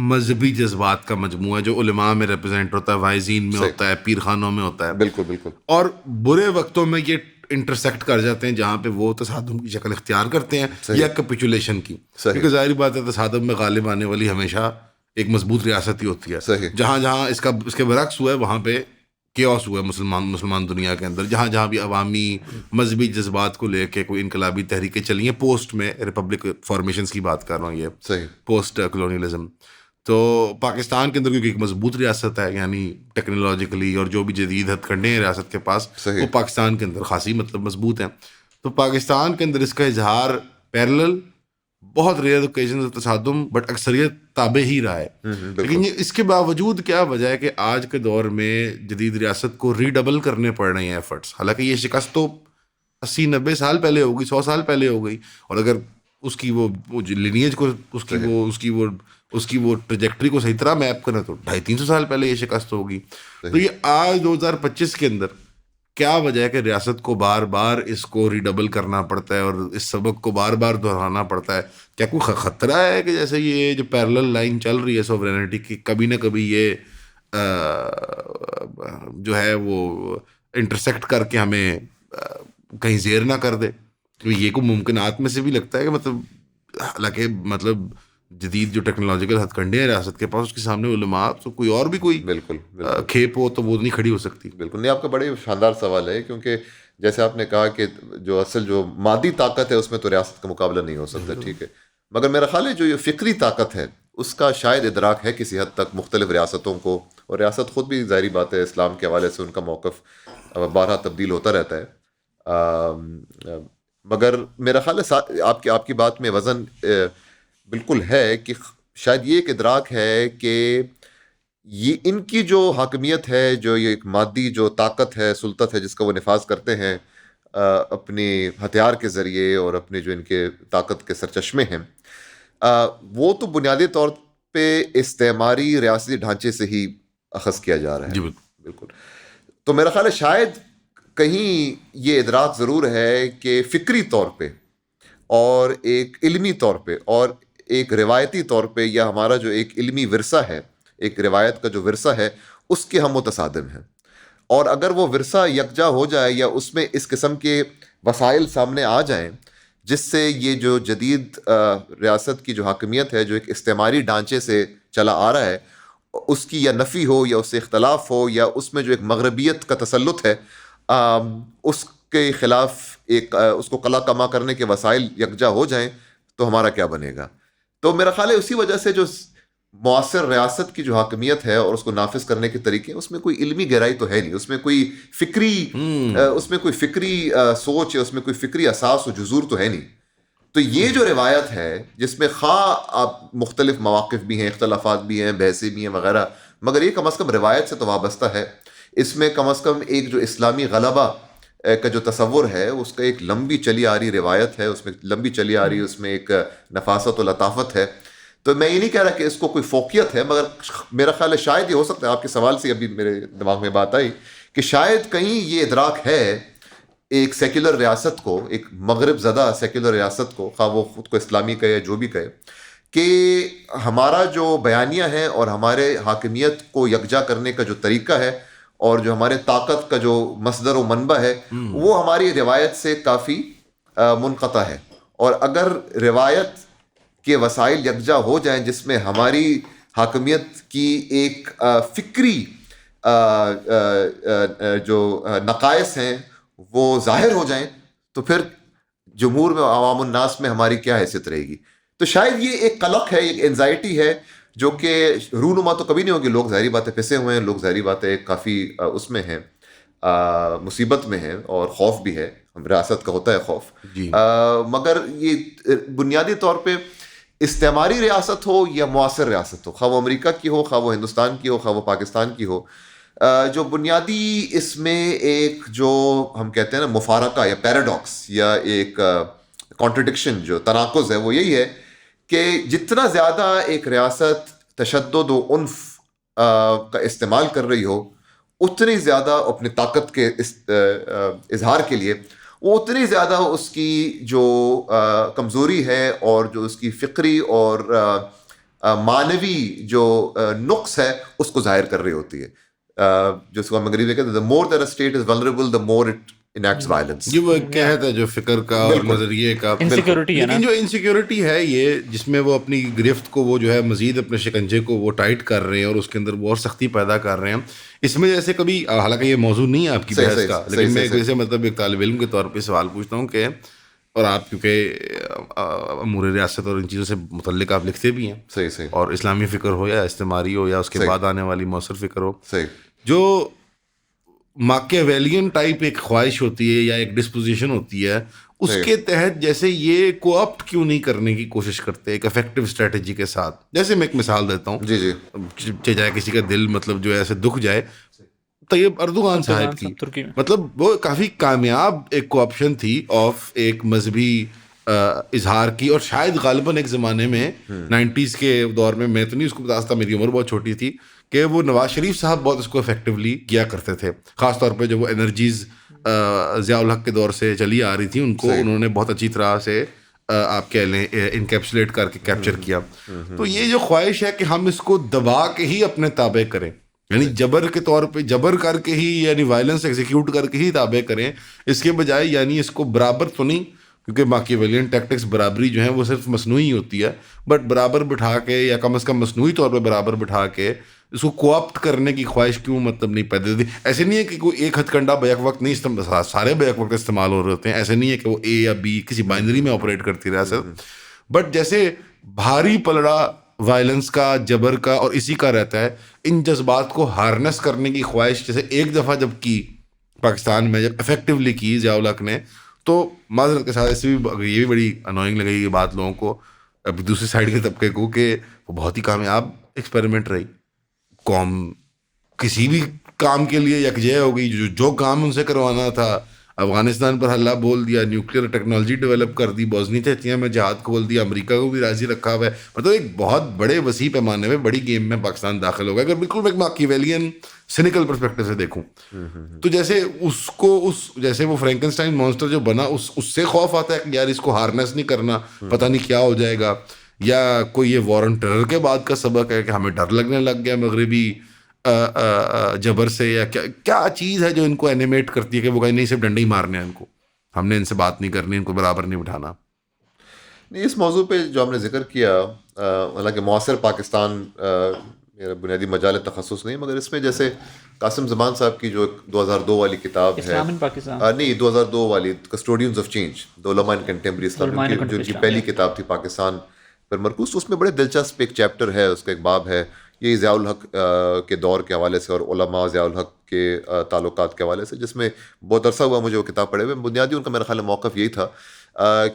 مذہبی جذبات کا مجموعہ ہے، جو علماء میں ریپرزینٹ ہوتا ہے، وائزین میں ہوتا ہے، پیر خانوں میں ہوتا ہے۔ بالکل۔ اور برے وقتوں میں یہ انٹرسیکٹ کر جاتے ہیں جہاں پہ وہ تصادم کی شکل اختیار کرتے ہیں یا کیپیچولیشن کی، کیونکہ ظاہری بات ہے تصادم میں غالب آنے والی ہمیشہ ایک مضبوط ریاست ہی ہوتی ہے۔ جہاں اس کے برعکس ہوا ہے وہاں پہ کیوس ہوا ہے مسلمان دنیا کے اندر، جہاں بھی عوامی مذہبی جذبات کو لے کے کوئی انقلابی تحریکیں چلی ہیں، پوسٹ میں ریپبلک فارمیشنز کی بات کر رہا ہوں، یہ پوسٹ کلونیلزم۔ تو پاکستان کے اندر کیونکہ ایک مضبوط ریاست ہے، یعنی ٹیکنالوجیکلی اور جو بھی جدید ہتھ کنڈے ہیں ریاست کے پاس، وہ پاکستان کے اندر خاصی مضبوط ہیں، تو پاکستان کے اندر اس کا اظہار پیرلل، بہت ریئر اوکیزن تصادم، بٹ اکثریت تابع ہی رہا ہے۔ لیکن اس کے باوجود کیا وجہ ہے کہ آج کے دور میں جدید ریاست کو ری ڈبل کرنے پڑ رہے ہیں ایفرٹس، حالانکہ یہ شکست تو 80-90 سال پہلے ہو گئی، 100 سال پہلے ہو گئی، اور اگر اس کی وہ لینیج کو اس کی وہ ٹریجیکٹری کو صحیح طرح میپ کرنا تو 250-300 سال پہلے یہ شکست ہوگی. تو یہ آج 2025 کے اندر کیا وجہ ہے کہ ریاست کو بار بار اس کو ریڈبل کرنا پڑتا ہے اور اس سبق کو بار بار دہرانا پڑتا ہے؟ کیا کوئی خطرہ ہے کہ جیسے یہ جو پیرلل لائن چل رہی ہے سوورینٹی کی، کبھی نہ کبھی یہ جو ہے وہ انٹرسیکٹ کر کے ہمیں کہیں زیر نہ کر دے؟ یہ کو ممکنات میں سے بھی لگتا ہے کہ مطلب حالانکہ مطلب جدید جو ٹیکنالوجیکل ہتھ کنڈے ہیں ریاست کے پاس، اس کے سامنے علماء تو کوئی اور بھی کوئی بالکل کھیپ ہو تو وہ نہیں کھڑی ہو سکتی. بالکل نہیں، آپ کا بڑے شاندار سوال ہے، کیونکہ جیسے آپ نے کہا کہ جو اصل جو مادی طاقت ہے اس میں تو ریاست کا مقابلہ نہیں ہو سکتا، ٹھیک ہے، مگر میرا خیال ہے جو یہ فکری طاقت ہے اس کا شاید ادراک ہے کسی حد تک مختلف ریاستوں کو، اور ریاست خود بھی ظاہری بات ہے اسلام کے حوالے سے ان کا موقف بارہا تبدیل ہوتا رہتا ہے. مگر میرا خیال ہے آپ کی بات میں وزن بالکل ہے کہ شاید یہ ایک ادراک ہے کہ یہ ان کی جو حاکمیت ہے، جو یہ ایک مادی جو طاقت ہے، سلطت ہے جس کا وہ نفاذ کرتے ہیں اپنی ہتھیار کے ذریعے اور اپنے جو ان کے طاقت کے سرچشمے ہیں، وہ تو بنیادی طور پہ استعماری ریاستی ڈھانچے سے ہی اخذ کیا جا رہا ہے. جی بالکل. تو میرا خیال ہے شاید کہیں یہ ادراک ضرور ہے کہ فکری طور پہ اور ایک علمی طور پہ اور ایک روایتی طور پہ، یا ہمارا جو ایک علمی ورثہ ہے، ایک روایت کا جو ورثہ ہے، اس کے ہم متصادم ہیں. اور اگر وہ ورثہ یکجا ہو جائے یا اس میں اس قسم کے وسائل سامنے آ جائیں جس سے یہ جو جدید ریاست کی جو حاکمیت ہے، جو ایک استعماری ڈھانچے سے چلا آ رہا ہے، اس کی یا نفی ہو یا اس سے اختلاف ہو یا اس میں جو ایک مغربیت کا تسلط ہے، اس کے خلاف ایک اس کو قلع کما کرنے کے وسائل یکجا ہو جائیں تو ہمارا کیا بنے گا؟ تو میرا خیال ہے اسی وجہ سے جو معاصر ریاست کی جو حاکمیت ہے اور اس کو نافذ کرنے کے طریقے، اس میں کوئی علمی گہرائی تو ہے نہیں، اس میں کوئی فکری سوچ ہے، اس میں کوئی فکری اساس و جذور تو ہے نہیں. تو یہ جو روایت ہے جس میں خواہ آپ مختلف مواقف بھی ہیں، اختلافات بھی ہیں، بحثیں بھی ہیں وغیرہ، مگر یہ کم از کم روایت سے تو وابستہ ہے. اس میں کم از کم ایک جو اسلامی غلبہ کا جو تصور ہے اس کا ایک لمبی چلی آ رہی روایت ہے، اس میں لمبی چلی آ رہی اس میں ایک نفاست و لطافت ہے. تو میں یہ نہیں کہہ رہا کہ اس کو کوئی فوقیت ہے، مگر میرا خیال ہے شاید یہ ہو سکتا ہے، آپ کے سوال سے ابھی میرے دماغ میں بات آئی کہ شاید کہیں یہ ادراک ہے ایک سیکولر ریاست کو، ایک مغرب زدہ سیکولر ریاست کو، خواہ وہ خود کو اسلامی کہے یا جو بھی کہے، کہ ہمارا جو بیانیہ ہے اور ہمارے حاکمیت کو یکجا کرنے کا جو طریقہ ہے اور جو ہمارے طاقت کا جو مصدر و منبع ہے وہ ہماری روایت سے کافی منقطع ہے. اور اگر روایت کے وسائل یکجا ہو جائیں جس میں ہماری حاکمیت کی ایک فکری جو نقائص ہیں وہ ظاہر ہو جائیں، تو پھر جمہور میں، عوام الناس میں ہماری کیا حیثیت رہے گی؟ تو شاید یہ ایک قلق ہے، ایک انزائٹی ہے جو کہ رونما تو کبھی نہیں ہوگی. لوگ ظاہری باتیں پھنسے ہوئے ہیں، لوگ ظاہری باتیں کافی اس میں ہیں، مصیبت میں ہیں، اور خوف بھی ہے، ریاست کا ہوتا ہے خوف. مگر یہ بنیادی طور پہ استعماری ریاست ہو یا معاصر ریاست ہو، خواہ وہ امریکہ کی ہو، خواہ وہ ہندوستان کی ہو، خواہ وہ پاکستان کی ہو، جو بنیادی اس میں ایک جو ہم کہتے ہیں نا مفارقہ یا پیراڈاکس یا ایک کانٹرڈکشن، جو تناقض ہے، وہ یہی ہے کہ جتنا زیادہ ایک ریاست تشدد و عنف کا استعمال کر رہی ہو، اتنی زیادہ اپنی طاقت کے اظہار کے لیے وہ اتنی زیادہ اس کی جو کمزوری ہے اور جو اس کی فکری اور معنوی جو نقص ہے اس کو ظاہر کر رہی ہوتی ہے. جو اس کو ہم انگریزی میں کہتے ہیں the more that a state is vulnerable the more it enacts violence. یہ وہ قحط ہے جو فکر کا اور نظریے کا، انسیکیورٹی ہے نا، لیکن جو انسیکیورٹی ہے یہ جس میں وہ اپنی گرفت کو وہ جو ہے مزید اپنے شکنجے کو وہ ٹائٹ کر رہے ہیں اور اس کے اندر وہ اور سختی پیدا کر رہے ہیں. اس میں جیسے کبھی، حالانکہ یہ موضوع نہیں ہے آپ کی بحث کا، لیکن میں جیسے مطلب ایک طالب علم کے طور پہ سوال پوچھتا ہوں کہ، اور آپ کیونکہ امور ریاست اور ان چیزوں سے متعلق آپ لکھتے بھی ہیں، صحیح اور اسلامی فکر ہو یا استعماری ہو یا اس کے بعد آنے والی معاصر فکر ہو، جو ماکیاویلین ٹائپ ایک خواہش ہوتی ہے یا ایک ڈسپوزیشن ہوتی ہے، اس کے تحت جیسے یہ کوآپٹ کیوں نہیں کرنے کی کوشش کرتے ایک افیکٹو اسٹریٹجی کے ساتھ؟ جیسے میں ایک مثال دیتا ہوں، چاہے کسی کا دل مطلب جو ہے ایسے دکھ جائے، طیب اردوغان صاحب کی مطلب وہ کافی کامیاب ایک کوآپشن تھی آف ایک مذہبی اظہار کی. اور شاید غالباً ایک زمانے میں 90s کے دور میں تو نہیں اس کو بتا سکتا, میری عمر بہت چھوٹی تھی, کہ وہ نواز شریف صاحب بہت اس کو افیکٹولی کیا کرتے تھے, خاص طور پہ جو وہ انرجیز ضیاء الحق کے دور سے چلی آ رہی تھی, ان کو انہوں نے بہت اچھی طرح سے آپ کہہ لیں انکیپسولیٹ کر کے کیپچر کیا. تو یہ جو خواہش ہے کہ ہم اس کو دبا کے ہی اپنے تابع کریں, یعنی جبر کے طور پہ جبر کر کے ہی, یعنی وائلنس ایگزیکیوٹ کر کے ہی تابع کریں, اس کے بجائے یعنی اس کو برابر تو نہیں, کیونکہ ماکیویلین ٹیکٹکس برابری جو ہیں وہ صرف مصنوعی ہوتی ہے, بٹ برابر بٹھا کے یا کم از کم مصنوعی طور پہ برابر بٹھا کے اس کو کوآپٹ کرنے کی خواہش کیوں مطلب نہیں پیدا ہوتی. ایسے نہیں ہے کہ کوئی ایک ہتھ کنڈا بیک وقت نہیں, سارے بیک وقت استعمال ہو رہے ہوتے ہیں, ایسے نہیں ہے کہ وہ اے یا بی کسی بائنری میں آپریٹ کرتی ریاست, بٹ جیسے بھاری پلڑا وائلنس کا, جبر کا اور اسی کا رہتا ہے, ان جذبات کو ہارنس کرنے کی خواہش جیسے ایک دفعہ جب کی پاکستان میں, جب افیکٹولی کی ضیاء الحق نے, تو معذرت کے ساتھ ایسے بھی یہ بھی بڑی انوائنگ لگی یہ بات لوگوں کو, اب دوسری سائڈ کے طبقے کو, کہ وہ بہت ہی کامیاب ایکسپیریمنٹ رہی. قوم کسی بھی کام کے لیے یکجہ ہو گئی, جو کام ان سے کروانا تھا, افغانستان پر حلہ بول دیا, نیوکلیر ٹیکنالوجی ڈیولپ کر دی, بوسنی تہتیا میں جہاد کھول دیا, امریکہ کو بھی راضی رکھا ہوا ہے, مطلب ایک بہت بڑے وسیع پیمانے میں بڑی گیم میں پاکستان داخل ہو گیا. اگر بالکل میں ایک ماکیویلین سینیکل پرسپیکٹو سے دیکھوں تو جیسے اس کو جیسے وہ فرینکنسٹائن مانسٹر جو بنا اس سے خوف آتا ہے کہ یار اس کو ہارنس نہیں کرنا, پتہ نہیں کیا ہو جائے گا, یا کوئی یہ وار آن ٹیرر کے بعد کا سبق ہے کہ ہمیں ڈر لگنے لگ گیا مغربی جبر سے, یا کیا چیز ہے جو ان کو اینیمیٹ کرتی ہے کہ وہ کہیں نہیں صرف ڈنڈے ہی مارنے ہیں, ان کو ہم نے ان سے بات نہیں کرنی, ان کو برابر نہیں بٹھانا. نہیں, اس موضوع پہ جو ہم نے ذکر کیا, حالانکہ معاصر پاکستان میرا بنیادی مجال تخصص نہیں, مگر اس میں جیسے قاسم زمان صاحب کی جو 2002 والی کتاب ہے, نہیں 2002 والی کسٹوڈینز آف چینج, دی علماء ان کنٹمپریری اسلام, جو ان کی پہلی کتاب تھی پاکستان پر مرکوز, تو اس میں بڑے دلچسپ ایک چیپٹر ہے, اس کا ایک باب ہے یہ ضیاء الحق کے دور کے حوالے سے اور علماء ضیاء الحق کے تعلقات کے حوالے سے, جس میں بہت عرصہ ہوا مجھے وہ کتاب پڑھے ہوئے. بنیادی ان کا میرا خیال ہے موقف یہی تھا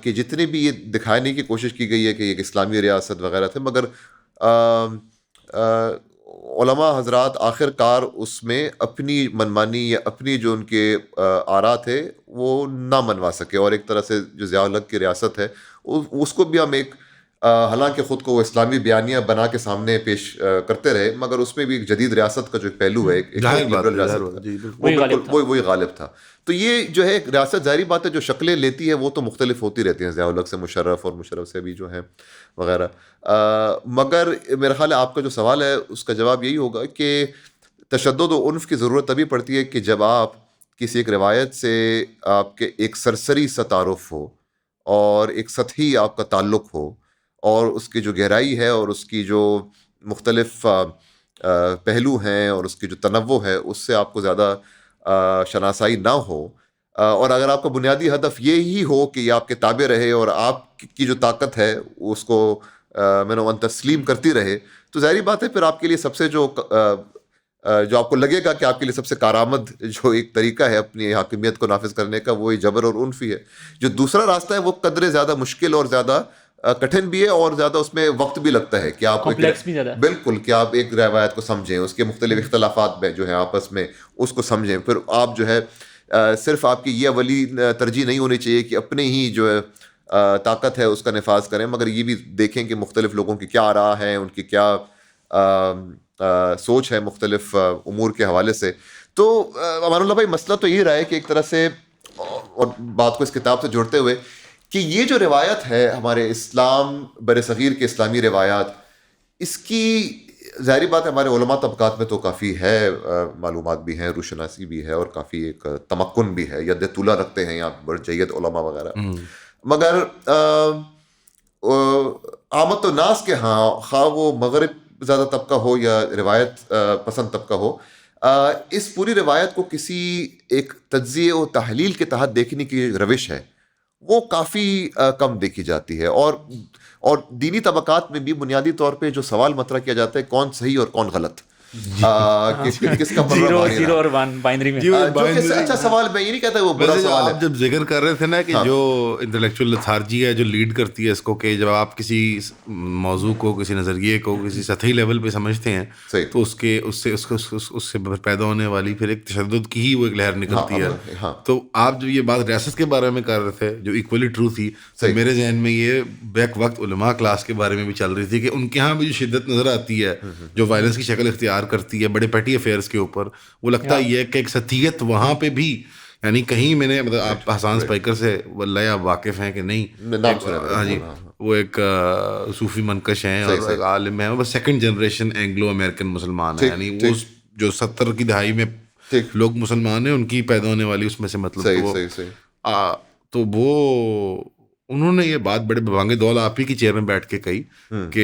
کہ جتنی بھی یہ دکھانے کی کوشش کی گئی ہے کہ ایک اسلامی ریاست وغیرہ تھے, مگر علماء حضرات آخر کار اس میں اپنی منمانی یا اپنی جو ان کے آراء تھے وہ نہ منوا سکے, اور ایک طرح سے جو ضیاء الحق کی ریاست ہے اس کو بھی ہم ایک حالانکہ خود کو وہ اسلامی بیانیہ بنا کے سامنے پیش کرتے رہے, مگر اس میں بھی ایک جدید ریاست کا جو ایک پہلو ہے, ایک لبرل ریاست, وہی غالب تھا. تو یہ جو ہے ایک ریاست, ظاہری بات ہے جو شکلیں لیتی ہے وہ تو مختلف ہوتی رہتی ہیں, ضیاء الحق سے مشرف اور مشرف سے بھی جو ہیں وغیرہ, مگر میرا خیال ہے آپ کا جو سوال ہے اس کا جواب یہی ہوگا کہ تشدد و عنف کی ضرورت تبھی پڑتی ہے کہ جب آپ کسی ایک روایت سے آپ کے ایک سرسری سا تعارف ہو اور ایک سطحی آپ کا تعلق ہو, اور اس کی جو گہرائی ہے اور اس کی جو مختلف پہلو ہیں اور اس کی جو تنوع ہے اس سے آپ کو زیادہ شناسائی نہ ہو, اور اگر آپ کا بنیادی ہدف یہی ہو کہ یہ آپ کے تابع رہے اور آپ کی جو طاقت ہے اس کو تسلیم کرتی رہے, تو ظاہری بات ہے پھر آپ کے لیے سب سے جو آپ کو لگے گا کہ آپ کے لیے سب سے کارآمد جو ایک طریقہ ہے اپنی حاکمیت کو نافذ کرنے کا, وہی جبر اور عنف ہی ہے. جو دوسرا راستہ ہے وہ قدرے زیادہ مشکل اور زیادہ کٹھن بھی ہے, اور زیادہ اس میں وقت بھی لگتا ہے کہ آپ بالکل کہ آپ ایک روایت کو سمجھیں, اس کے مختلف اختلافات میں جو ہیں آپس میں اس کو سمجھیں, پھر آپ جو ہے صرف آپ کی یہ اولی ترجیح نہیں ہونی چاہیے کہ اپنے ہی جو ہے طاقت ہے اس کا نفاذ کریں, مگر یہ بھی دیکھیں کہ مختلف لوگوں کی کیا آراء ہیں, ان کی کیا سوچ ہے مختلف امور کے حوالے سے. تو امان اللہ بھائی مسئلہ تو یہ رہا ہے کہ ایک طرح سے, اور بات کو اس کتاب سے جوڑتے ہوئے, کہ یہ جو روایت ہے ہمارے اسلام بر صغیر کے اسلامی روایات, اس کی ظاہری بات ہے ہمارے علماء طبقات میں تو کافی ہے, معلومات بھی ہیں, روشناسی بھی ہے, اور کافی ایک تمکن بھی ہے, ید طولہ رکھتے ہیں یہاں بڑے جید علماء وغیرہ, مگر عامت و ناس کے ہاں خواہ وہ مغرب زیادہ طبقہ ہو یا روایت پسند طبقہ ہو, اس پوری روایت کو کسی ایک تجزیے و تحلیل کے تحت دیکھنے کی روش ہے وہ کافی کم دیکھی جاتی ہے. اور دینی طبقات میں بھی بنیادی طور پہ جو سوال مطرح کیا جاتا ہے کون صحیح اور کون غلط, کہ کس کا پلڑا 0 بھاری 0 رہا. اور 1 بائنری میں. جی، وہ جو کہ اچھا سوال, میں یہ نہیں کہتا وہ برا ویسے سوال ہے. آپ جب ذکر کر رہے تھے نا کہ جو انٹلیکچوئل لیتھارجی ہے جو لیڈ کرتی ہے اس کو, کہ جب آپ کسی موضوع کو, کسی نظریے کو کسی سطحی لیول پہ سمجھتے ہیں تو اس سے پیدا ہونے والی پھر ایک تشدد کی ہی وہ ایک لہر نکلتی ہے. تو آپ جو یہ بات ریاست کے بارے میں کر رہے تھے جو ایکولی ٹرو تھی, میرے ذہن میں یہ بیک وقت علماء کلاس کے بارے میں بھی چل رہی تھی کہ ان کے ہاں بھی جو شدت نظر آتی ہے, جو وائلنس کی شکل اختیار کرتی ہے بڑے پیٹی افیئرس کے اوپر, وہ لگتا ہی ہے کہ ایک سطحیت وہاں پہ بھی, یعنی کہیں میں نے مطلب آپ حسان اسپائکر سے واللہ آپ واقف ہیں کہ نہیں, ہاں جی, وہ ایک صوفی منکش ہیں اور ایک عالم ہیں, بس سیکنڈ جنریشن اینگلو امریکن مسلمان ہیں, یعنی وہ جو 70 کی دہائی میں لوگ مسلمان ہیں ان کی پیدا ہونے والی اس میں سے مطلب تو وہ انہوں نے یہ بات بڑے ببانگ دول آپ ہی کی چیئر میں بیٹھ کے کہی کہ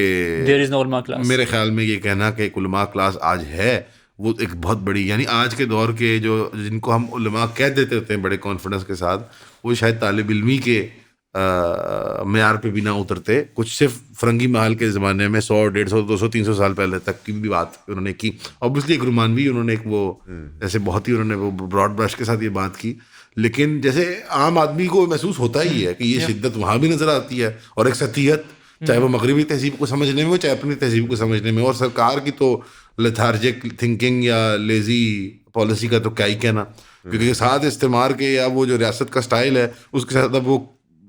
میرے خیال میں یہ کہنا کہ ایک علماء کلاس آج ہے وہ ایک بہت بڑی, یعنی آج کے دور کے جو جن کو ہم علماء کہہ دیتے ہوتے ہیں بڑے کانفیڈنس کے ساتھ, وہ شاید طالب علمی کے معیار پہ بھی نہ اترتے. کچھ صرف فرنگی محل کے زمانے میں 100 150 200 300 سال پہلے تک کی بھی بات انہوں نے کی. اوبیسلی ایک رومانوی انہوں نے ایک وہ ایسے بہت ہی انہوں نے وہ براڈ برش کے ساتھ یہ بات کی, لیکن جیسے عام آدمی کو محسوس ہوتا ہی ہے کہ یہ شدت وہاں بھی نظر آتی ہے, اور ایک سطحیت, چاہے وہ مغربی تہذیب کو سمجھنے میں ہو چاہے اپنی تہذیب کو سمجھنے میں. اور سرکار کی تو لیتھارجک تھنکنگ یا لیزی پالیسی کا تو کیا ہی کہنا, کیونکہ ساتھ استعمار کے یا وہ جو ریاست کا سٹائل ہے اس کے ساتھ اب وہ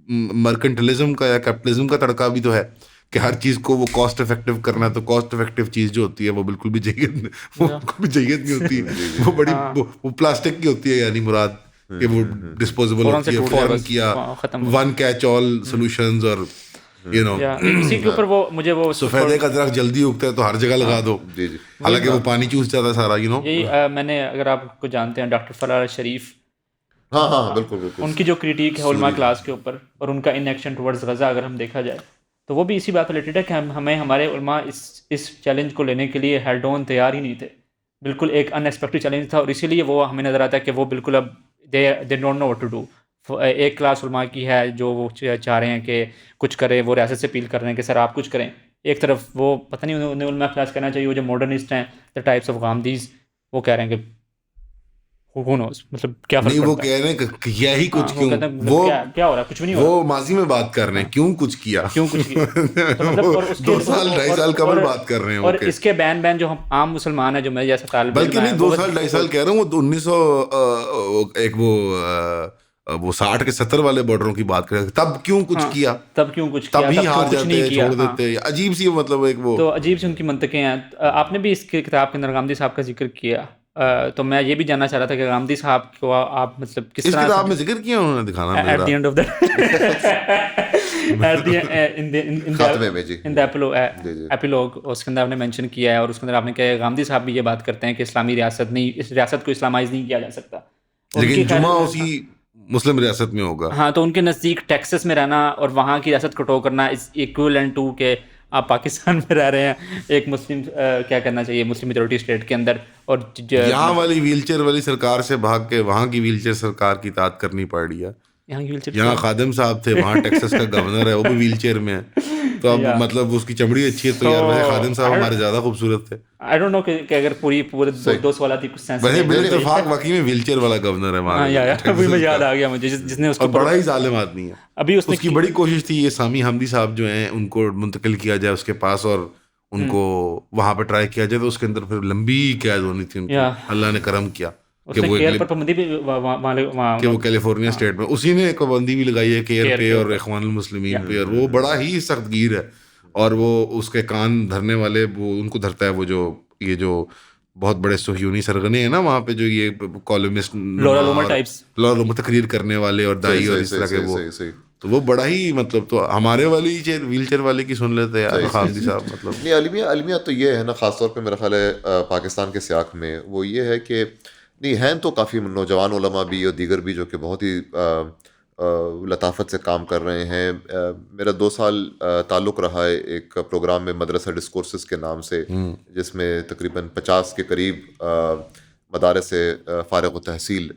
مرکنٹلزم کا یا کیپٹلزم کا تڑکا بھی تو ہے کہ ہر چیز کو وہ کاسٹ افیکٹو کرنا. تو کاسٹ افیکٹو چیز جو ہوتی ہے وہ بالکل بھی جید نہیں ہوتی, وہ بڑی وہ پلاسٹک کی ہوتی ہے, یعنی مراد کہ وہ ڈسپوزیبل ہوتی ہے, فوراً کیا ون کیچ آل سولوشنز, اور یو نو اسی کے اوپر وہ مجھے وہ سفیدے کا درخت جلدی اگتا ہے تو ہر جگہ لگا دو, حالانکہ وہ پانی چوس جاتا ہے سارا, یو نو. یہی میں نے, اگر آپ کو جانتے ہیں ڈاکٹر فلاح شریف, ہاں بالکل ان کی جو کریٹیک ہے علماء کلاس کے اوپر اور ان کا ان ایکشن ٹورڈز غزہ اگر ہم دیکھا جائے تو وہ بھی اسی بات ریلیٹڈ ہے کہ ہمیں ہمارے علماء اس چیلنج کو لینے کے لیے ہیڈ آن تیار ہی نہیں تھے. بالکل ایک ان ایکسپیکٹڈ چیلنج تھا, اور اسی لیے وہ ہمیں نظر آتا ہے کہ وہ بالکل اب they don't know what to do. ایک کلاس علماء کی ہے جو وہ چاہ رہے ہیں کہ کچھ کرے, وہ ریاست سے اپیل کر رہے ہیں کہ سر آپ کچھ کریں. ایک طرف وہ پتہ نہیں انہیں علماء کلاس کہنا چاہیے, وہ جو ماڈرنسٹ ہیں دا ٹائپس آف غامدیز, وہ کہہ رہے ہیں کہ who knows, مطلب کیا فرق نہیں, وہ کہہ رہے ہیں کہ یہی کچھ کیوں, وہ کیا ہو رہا ہے, کچھ بھی نہیں ہو رہا, وہ ماضی میں بات کر رہے ہیں کیوں کچھ کیا 2 سال 2.5 سال قبل بات کر رہے ہیں. اور اس کے بین جو ہم عام مسلمان ہیں جو میں جیسا طالب علم, بلکہ نہیں 2 سال 2.5 سال کہہ رہا ہوں, وہ 1900 ایک وہ 60 کے 70 والے بارڈروں کی بات کریں, تب کیوں کچھ کیا, تب ہی ہار جاتے ہیں, چھوڑ دیتے ہیں, عجیب سی مطلب ایک وہ تو عجیب سی ان کی منطقیں ہیں. آپ نے بھی اس کی کتاب کے اندر غامدی صاحب کا ذکر کیا, تو میں یہ بھی جاننا چاہ رہا تھا کہ غامدی صاحب کو آپ مطلب کس طرح, اس کتاب میں ذکر کیا انہوں نے, دکھانا ایٹ دی اینڈ آف ایپیلوگ اس کے اندر آپ نے مینشن کیا ہے, اور اس کے اندر آپ نے کہا غامدی صاحب بھی یہ بات کرتے ہیں کہ اسلامی ریاست نہیں, اس ریاست کو اسلامائز نہیں کیا جا سکتا, لیکن جمعہ اسی مسلم ریاست میں ہوگا. ہاں, تو ان کے نزدیک ٹیکسس میں رہنا اور وہاں کی ریاست کو ٹو کرنا از ایکویلنٹ ٹو کہ آپ پاکستان میں رہ رہے ہیں ایک مسلم کیا کرنا چاہیے مسلم میجورٹی اسٹیٹ کے اندر, اور یہاں والی ویل چیئر والی سرکار سے بھاگ کے وہاں کی ویل چیئر سرکار کی اطاعت کرنی پڑ رہی ہے. یہاں خادم صاحب تھے, وہاں ٹیکسس کا گورنر ہے, وہ بھی ویل چیئر میں ہے, تو اب مطلب اس کی چمڑی اچھی ہے, تو یار ویسے خادم صاحب ہمارے زیادہ خوبصورت تھے. آئی ڈونٹ نو کہ اگر پورے 2 سوالات کی کچھ سینس, ویسے بالاتفاق واقعی میں ویل چیئر والا گورنر ہے وہاں, ابھی مجھے یاد آ گیا مجھے, جس نے اس کو بڑا ہی ظالم آدمی ہے. ابھی اس کی بڑی کوشش تھی یہ سامی حمدی صاحب جو ہیں ان کو منتقل کیا جائے اس کے پاس, اور ان کو وہاں پہ ٹرائی کیا جائے, تو اس کے اندر پھر لمبی قید ہونی تھی ان کو, اللہ نے کرم کیا کہ وہ کیلیفورنیا اسٹیٹ میں اسی نے ایک پابندی بھی لگائی ہے کیئر پہ اور اخوان المسلمین پہ, اور وہ بڑا ہی سخت گیر ہے, اور وہ اس کے کان دھرنے والے وہ ان کو دھرتا ہے, وہ جو یہ جو بہت بڑے صہیونی سرگنے ہیں نا وہاں پہ, جو یہ کالمسٹ لورا تقریر کرنے والے اور دائی اور اس طرح کے, وہ تو وہ بڑا ہی مطلب, تو ہمارے والی ویل چیئر والے کی سن لیتے ہیں خامدی صاحب. مطلب نہیں المیہ تو یہ ہے نا, خاص طور پہ میرا خیال ہے پاکستان کے سیاق میں, وہ یہ ہے کہ نہیں ہیں تو کافی نوجوان علماء بھی اور دیگر بھی جو کہ بہت ہی لطافت سے کام کر رہے ہیں. میرا 2 سال تعلق رہا ہے ایک پروگرام میں مدرسہ ڈسکورسز کے نام سے, جس میں تقریباً 50 کے قریب مدارس سے فارغ و تحصیل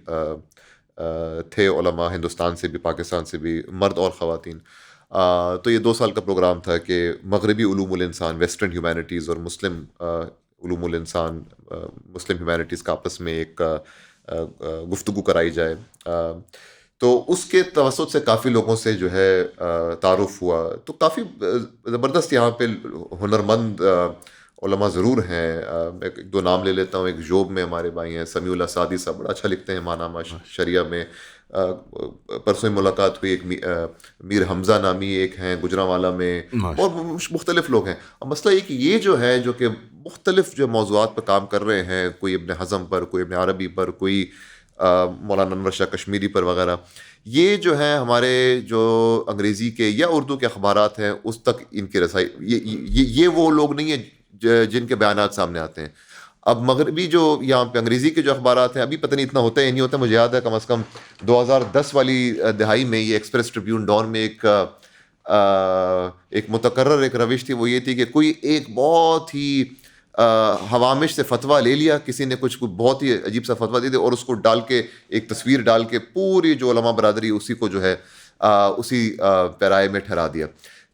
تھے علماء, ہندوستان سے بھی پاکستان سے بھی, مرد اور خواتین. تو یہ 2 سال کا پروگرام تھا کہ مغربی علوم الانسان, ویسٹرن ہیومینٹیز اور مسلم علوم الانسان مسلم ہیومینٹیز کا آپس میں ایک گفتگو کرائی جائے. تو اس کے توسط سے کافی لوگوں سے جو ہے تعارف ہوا. تو کافی زبردست یہاں پہ ہنرمند علماء ضرور ہیں. ایک دو نام لے لیتا ہوں. ایک جوب میں ہمارے بھائی ہیں سمیع اللہ سعدی صاحب, بڑا اچھا لکھتے ہیں ماہنامہ شریعہ میں. پرسوں ملاقات ہوئی. ایک میر حمزہ نامی ایک ہیں گجرانوالا میں, اور مختلف لوگ ہیں. اور مسئلہ یہ کہ یہ جو ہے جو کہ مختلف جو موضوعات پر کام کر رہے ہیں, کوئی ابن حزم پر, کوئی ابن عربی پر, کوئی مولانا انور شاہ کشمیری پر وغیرہ, یہ جو ہے ہمارے جو انگریزی کے یا اردو کے اخبارات ہیں اس تک ان کی رسائی, یہ وہ لوگ نہیں ہیں جن کے بیانات سامنے آتے ہیں. اب مغربی جو یہاں پہ انگریزی کے جو اخبارات ہیں, ابھی پتہ نہیں اتنا ہوتا ہے یا نہیں ہوتا. مجھے یاد ہے کم از کم 2010 والی دہائی میں یہ ایکسپریس ٹریبیون ڈان میں ایک متقرر ایک روش تھی. وہ یہ تھی کہ کوئی ایک بہت ہی حوامش سے فتویٰ لے لیا, کسی نے کچھ بہت ہی عجیب سا فتویٰ دے دیا, اور اس کو ڈال کے ایک تصویر ڈال کے پوری جو علماء برادری اسی کو جو ہے اسی پیرائے میں ٹھہرا دیا.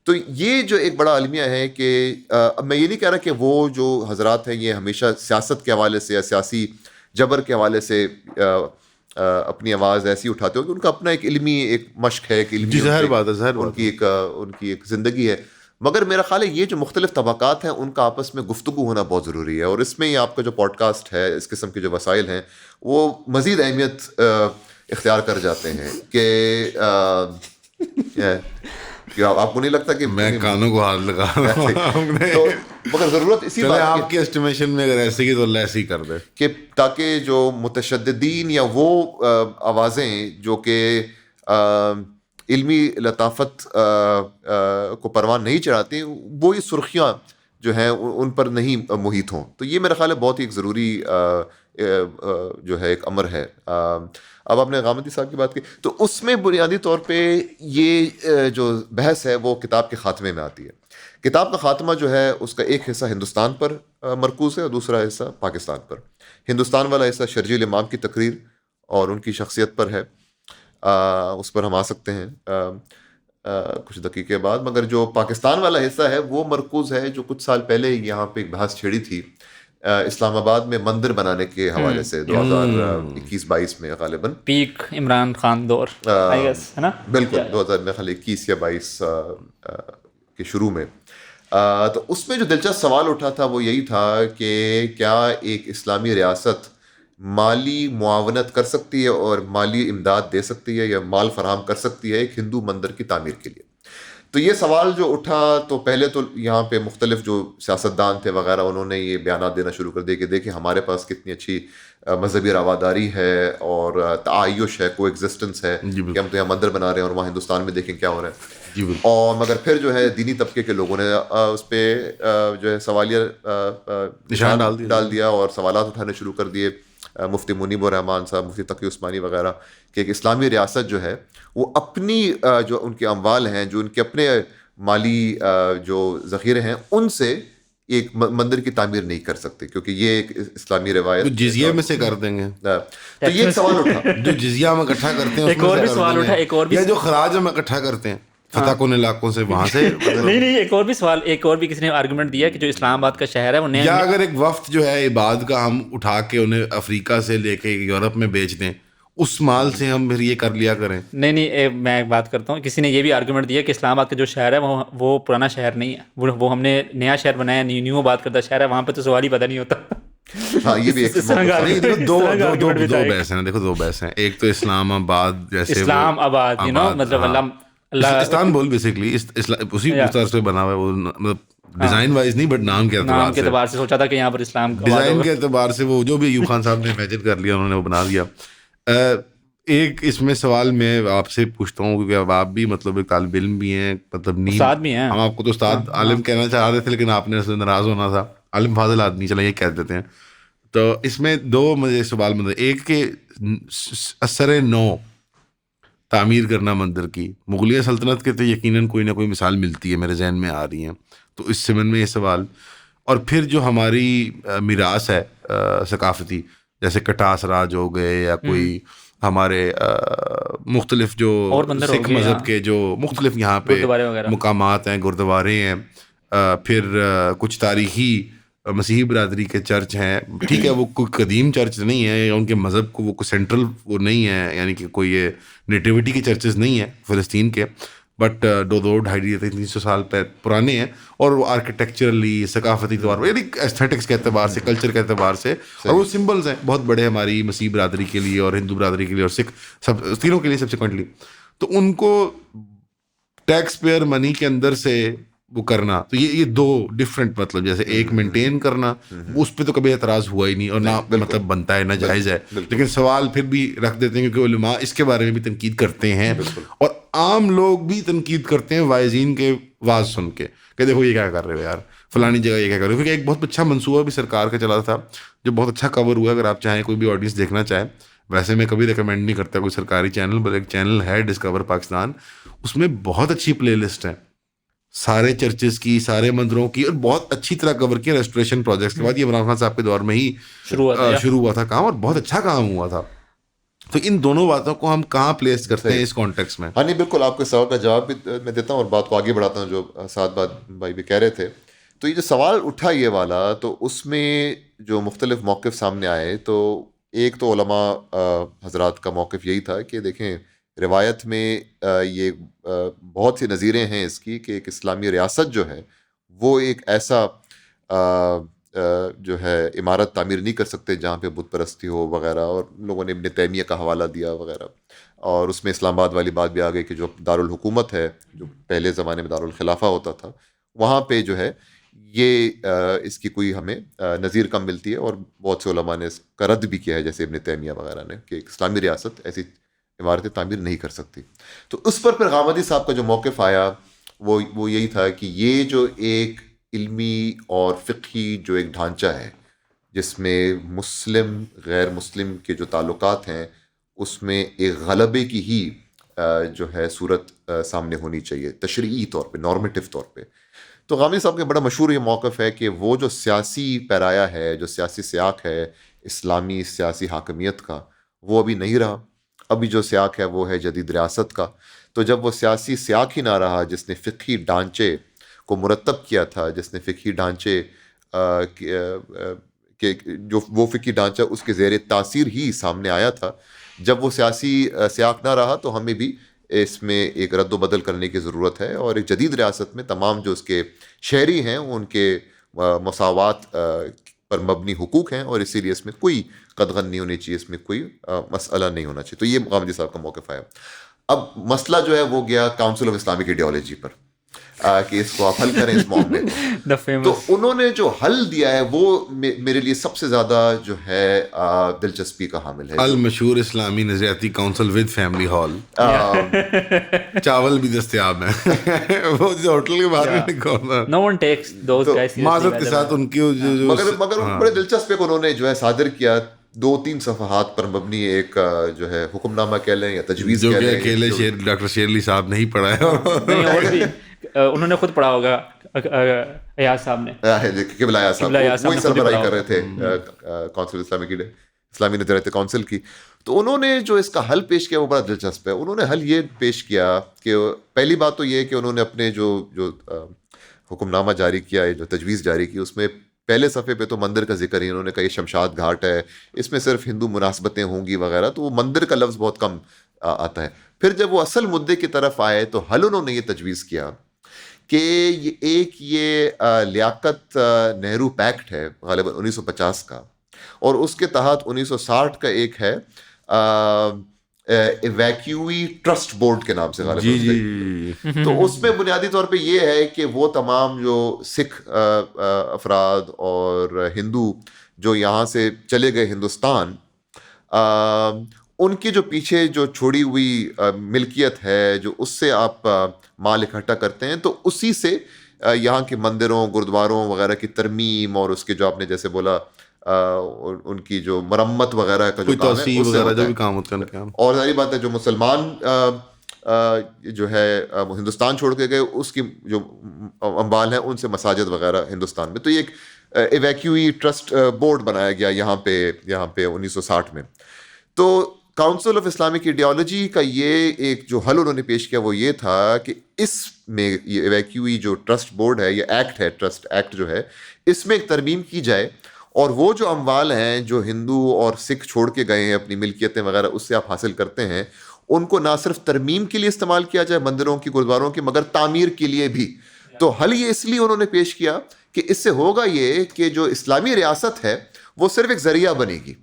تو یہ جو ایک بڑا المیہ ہے کہ میں یہ نہیں کہہ رہا کہ وہ جو حضرات ہیں یہ ہمیشہ سیاست کے حوالے سے یا سیاسی جبر کے حوالے سے اپنی آواز ایسی اٹھاتے ہو, کہ ان کا اپنا ایک علمی ایک مشق ہے, ایک علمی ان کی ایک زندگی ہے. مگر میرا خیال ہے یہ جو مختلف طبقات ہیں ان کا آپس میں گفتگو ہونا بہت ضروری ہے. اور اس میں یہ آپ کا جو پوڈ کاسٹ ہے, اس قسم کے جو وسائل ہیں, وہ مزید اہمیت اختیار کر جاتے ہیں. کہ آپ کو نہیں لگتا کہ میں کانوں کو ہاتھ لگا رہا ہوں, مگر ضرورت اسی بات آپ کی اسٹیمیشن میں اگر ایسے کی تو اللہ ایسے ہی کر دے, کہ تاکہ جو متشددین یا وہ آوازیں جو کہ علمی لطافت کو پروان نہیں چڑھاتی, وہی سرخیاں جو ہیں ان پر نہیں محیط ہوں. تو یہ میرا خیال ہے بہت ہی ایک ضروری جو ہے ایک امر ہے. اب آپ نے غامدی صاحب کی بات کی, تو اس میں بنیادی طور پہ یہ جو بحث ہے وہ کتاب کے خاتمے میں آتی ہے. کتاب کا خاتمہ جو ہے اس کا ایک حصہ ہندوستان پر مرکوز ہے اور دوسرا حصہ پاکستان پر. ہندوستان والا حصہ شرجیل امام کی تقریر اور ان کی شخصیت پر ہے, اس پر ہم آ سکتے ہیں کچھ دقیقے بعد. مگر جو پاکستان والا حصہ ہے وہ مرکوز ہے جو کچھ سال پہلے یہاں پہ ایک بحث چھڑی تھی اسلام آباد میں مندر بنانے کے حوالے سے 2021-22 میں غالباً پیک عمران خان دور ہے نا, بالکل 2021 یا 22 کے شروع میں. تو اس میں جو دلچسپ سوال اٹھا تھا وہ یہی تھا کہ کیا ایک اسلامی ریاست مالی معاونت کر سکتی ہے اور مالی امداد دے سکتی ہے یا مال فراہم کر سکتی ہے ایک ہندو مندر کی تعمیر کے لیے. تو یہ سوال جو اٹھا تو پہلے تو یہاں پہ مختلف جو سیاستدان تھے وغیرہ انہوں نے یہ بیانات دینا شروع کر دیے کہ دیکھیں ہمارے پاس کتنی اچھی مذہبی رواداری ہے اور تعایش ہے, کو ایگزسٹنس ہے, کہ ہم تو یہاں مندر بنا رہے ہیں اور وہاں ہندوستان میں دیکھیں کیا ہو رہا ہے. اور مگر پھر جو ہے دینی طبقے کے لوگوں نے اس پہ جو ہے سوالیہ نشان ڈال دیا اور سوالات اٹھانے شروع کر دیے. مفتی منیب الرحمان صاحب, مفتی تقی عثمانی وغیرہ, کہ ایک اسلامی ریاست جو ہے وہ اپنی جو ان کے اموال ہیں, جو ان کے اپنے مالی جو ذخیرے ہیں, ان سے ایک مندر کی تعمیر نہیں کر سکتے, کیونکہ یہ ایک اسلامی روایت جزیے میں سے کر دیں گے. تو یہ ایک سوال اٹھا جو جزیہ ہم اکٹھا کرتے ہیں, ایک اور بھی سوال اٹھا, ایک اور بھی جو خراج ہم اکٹھا کرتے ہیں فتح کن علاقوں سے, وہاں سے نہیں ایک اور بھی سوال, ایک اور بھی کسی نے آرگومنٹ دیا کہ جو اسلام آباد کا شہر ہے وہ یا اگر ایک وفد جو ہے عباد کا ہم اٹھا کے انہیں افریقہ سے لے کے یورپ میں بیچ دیں, اس مال سے ہم پھر یہ کر لیا کریں. نہیں میں ایک بات کرتا ہوں, کسی نے یہ بھی آرگومنٹ دیا کہ اسلام آباد کا جو شہر ہے وہ پرانا شہر نہیں ہے, وہ ہم نے نیا شہر بنایا, نیو آباد کردہ شہر ہے, وہاں پہ تو سوال ہی پتہ نہیں ہوتا. ہاں یہ بھی دو بحث ہیں, دیکھو دو بحث ہیں. ایک تو اسلام آباد جیسے اسلام آباد مطلب استانبول بیسکلی اسی طرح سے بنا ہوا ہے, وہ مطلب ڈیزائن وائز نہیں بٹ نام کے اعتبار سے سوچا تھا کہ یہاں پر اسلام ڈیزائن کے اعتبار سے وہ جو بھی ایوب خان صاحب نے امیجن کر لیا انہوں نے وہ بنا دیا. ایک اس میں سوال میں آپ سے پوچھتا ہوں کیونکہ اب آپ بھی مطلب ایک طالب علم بھی ہیں, مطلب نہیں استاد بھی ہیں, ہم آپ کو تو استاد عالم کہنا چاہ رہے تھے لیکن آپ نے ناراض ہونا تھا, عالم فاضل آدمی, چلا یہ کہہ دیتے ہیں. تو اس میں دو مجھے سوال مطلب, ایک کہ اثر نو تعمیر کرنا مندر کی, مغلیہ سلطنت کے تو یقیناً کوئی نہ کوئی مثال ملتی ہے, میرے ذہن میں آ رہی ہیں, تو اس سمن میں یہ سوال. اور پھر جو ہماری میراث ہے ثقافتی, جیسے کٹاس راج ہو گئے یا کوئی ہمارے مختلف جو سکھ مذہب کے جو مختلف یہاں پہ مقامات ہیں, گردوارے ہیں, پھر کچھ تاریخی مسیحی برادری کے چرچ ہیں, ٹھیک ہے وہ کوئی قدیم چرچ نہیں ہے, یا ان کے مذہب کو وہ کوئی سینٹرل وہ نہیں ہے, یعنی کہ کوئی یہ نیٹیوٹی کے چرچز نہیں ہیں فلسطین کے, بٹ 200-250-300 سال پرانے ہیں, اور وہ آرکیٹیکچرلی, ثقافتی طور پر, یعنی ایستھیٹکس کے اعتبار سے, کلچر کے اعتبار سے, اور وہ سمبلز ہیں بہت بڑے ہماری مسیحی برادری کے لیے اور ہندو برادری کے لیے اور سکھ سب تینوں کے لیے سبسیکوینٹلی. تو ان کو ٹیکس پیئر منی کے اندر سے وہ کرنا, تو یہ دو ڈفرینٹ, مطلب جیسے ایک مینٹین کرنا, اس پہ تو کبھی اعتراض ہوا ہی نہیں, اور نہ مطلب بنتا ہے نہ جائز ہے, لیکن سوال پھر بھی رکھ دیتے ہیں کیونکہ علماء اس کے بارے میں بھی تنقید کرتے ہیں, اور عام لوگ بھی تنقید کرتے ہیں وائزین کے واز سن کے کہ دیکھو یہ کیا کر رہے ہو یار, فلانی جگہ یہ کیا کر رہے ہو. کیونکہ ایک بہت اچھا منصوبہ بھی سرکار کا چلا تھا جو بہت اچھا کور ہوا, اگر آپ چاہیں کوئی بھی آڈینس دیکھنا چاہے, ویسے میں کبھی ریکمینڈ نہیں کرتا کوئی سرکاری چینل, بلکہ ایک چینل ہے ڈسکور پاکستان, اس میں بہت اچھی پلے لسٹ ہے سارے چرچز کی, سارے مندروں کی, اور بہت اچھی طرح کور کیا ریسٹوریشن پروجیکٹس کے بعد. یہ عمران خان صاحب کے دور میں ہی شروع ہوا تھا کام, اور بہت اچھا کام ہوا تھا. تو ان دونوں باتوں کو ہم کہاں پلیس کرتے ہیں اس کانٹیکس میں؟ ہاں نہیں بالکل, آپ کے سوال کا جواب بھی میں دیتا ہوں اور بات کو آگے بڑھاتا ہوں جو سعد بھائی بھی کہہ رہے تھے. تو یہ جو سوال اٹھا یہ والا, تو اس میں جو مختلف موقف سامنے آئے, تو ایک تو علماء حضرات کا موقف یہی تھا کہ دیکھیں روایت میں یہ بہت سی نظیریں ہیں اس کی کہ ایک اسلامی ریاست جو ہے وہ ایک ایسا جو ہے عمارت تعمیر نہیں کر سکتے جہاں پہ بت پرستی ہو وغیرہ, اور لوگوں نے ابن تیمیہ کا حوالہ دیا وغیرہ, اور اس میں اسلام آباد والی بات بھی آ گئی کہ جو دارالحکومت ہے, جو پہلے زمانے میں دارالخلافہ ہوتا تھا, وہاں پہ جو ہے یہ اس کی کوئی ہمیں نظیر کم ملتی ہے, اور بہت سے علماء نے اس کا رد بھی کیا ہے جیسے ابن تیمیہ وغیرہ نے, کہ ایک اسلامی ریاست ایسی عمارتیں تعمیر نہیں کر سکتی. تو اس پر پھر غامدی صاحب کا جو موقف آیا وہ یہی تھا کہ یہ جو ایک علمی اور فقہی جو ایک ڈھانچہ ہے جس میں مسلم غیر مسلم کے جو تعلقات ہیں اس میں ایک غلبے کی ہی جو ہے صورت سامنے ہونی چاہیے تشریعی طور پہ, نارمیٹیو طور پہ. تو غامدی صاحب کا بڑا مشہور یہ موقف ہے کہ وہ جو سیاسی پیرایا ہے, جو سیاسی سیاق ہے اسلامی سیاسی حاکمیت کا, وہ ابھی نہیں رہا. ابھی جو سیاق ہے وہ ہے جدید ریاست کا. تو جب وہ سیاسی سیاق ہی نہ رہا جس نے فقہی ڈھانچے کو مرتب کیا تھا, جس نے فقہی ڈھانچے کہ جو وہ فقہی ڈھانچہ اس کے زیر تاثیر ہی سامنے آیا تھا, جب وہ سیاسی سیاق نہ رہا تو ہمیں بھی اس میں ایک رد و بدل کرنے کی ضرورت ہے. اور ایک جدید ریاست میں تمام جو اس کے شہری ہیں ان کے مساوات پر مبنی حقوق ہیں, اور اسی لیے اس میں کوئی قدغن نہیں ہونی چاہیے, اس میں کوئی مسئلہ نہیں ہونا چاہیے. تو یہ غامدی صاحب کا موقف آیا. اب مسئلہ جو ہے وہ گیا کاؤنسل آف اسلامک ایڈیالوجی پر کہ اس کو آپ حل کریں اس معاملے کو. تو انہوں نے جو حل دیا ہے وہ میرے لیے سب سے زیادہ جو ہے دلچسپی کا حامل ہے. المشہور اسلامی نظریاتی کاؤنسل ود فیملی ہال, چاول بھی دستیاب ہیں وہ ہوٹل کے باہر, no one takes those guys معذرت کے ساتھ ان کی مگر بڑے دلچسپ ہے کہ انہوں نے جو ہے صادر کیا 2-3 صفحات پر مبنی ایک جو ہے حکم نامہ کہہ لیں یا تجویز جو کہہ کہ لیں, اکیلے ڈاکٹر شیرلی صاحب نے ہی پڑھا ہے, انہوں نے خود پڑھا ہوگا ایاز صاحب نے, قبلہ ایاز صاحب وہی سربراہی کر رہے تھے کونسل اسلامی نظریاتی کونسل کی. تو انہوں نے جو اس کا حل پیش کیا وہ بڑا دلچسپ ہے. انہوں نے حل یہ پیش کیا کہ پہلی بات تو یہ کہ انہوں نے اپنے جو حکم نامہ جاری کیا, جو تجویز جاری کی, اس میں پہلے صفحے پہ تو مندر کا ذکر ہی, انہوں نے کہا یہ شمشاد گھاٹ ہے, اس میں صرف ہندو مناسبتیں ہوں گی وغیرہ, تو وہ مندر کا لفظ بہت کم آتا ہے. پھر جب وہ اصل مدعے کی طرف آئے تو حل انہوں نے یہ تجویز کیا کہ یہ لیاقت نہرو پیکٹ ہے غالباً 1950 کا, اور اس کے تحت 1960 کا ایک ہے ایویکیوی ٹرسٹ بورڈ کے نام سے غالباً. تو اس میں بنیادی طور پہ یہ ہے کہ وہ تمام جو سکھ افراد اور ہندو جو یہاں سے چلے گئے ہندوستان, ان کی جو پیچھے جو چھوڑی ہوئی ملکیت ہے, جو اس سے آپ مال اکٹھا کرتے ہیں, تو اسی سے یہاں کے مندروں گرودواروں وغیرہ کی ترمیم اور اس کے جو آپ نے جیسے بولا ان کی جو مرمت وغیرہ کا جو کام ہے, اور ظاہری بات ہے جو مسلمان جو ہے ہندوستان چھوڑ کے گئے اس کی جو اموال ہیں ان سے مساجد وغیرہ ہندوستان میں. تو یہ ایک ایویکیوی ٹرسٹ بورڈ بنایا گیا یہاں پہ 1960 میں. تو کاؤنسل آف اسلامک ایڈیالوجی کا یہ ایک جو حل انہوں نے پیش کیا وہ یہ تھا کہ اس میں یہ ایویکیوئی جو ٹرسٹ بورڈ ہے، یہ ایکٹ ہے، ٹرسٹ ایکٹ جو ہے، اس میں ایک ترمیم کی جائے اور وہ جو اموال ہیں جو ہندو اور سکھ چھوڑ کے گئے ہیں اپنی ملکیتیں وغیرہ اس سے آپ حاصل کرتے ہیں، ان کو نہ صرف ترمیم کے لیے استعمال کیا جائے مندروں کی، گرودواروں کی، مگر تعمیر کے لیے بھی. تو حل یہ اس لیے انہوں نے پیش کیا کہ اس سے ہوگا یہ کہ جو اسلامی ریاست ہے وہ صرف ایک ذریعہ بنے گی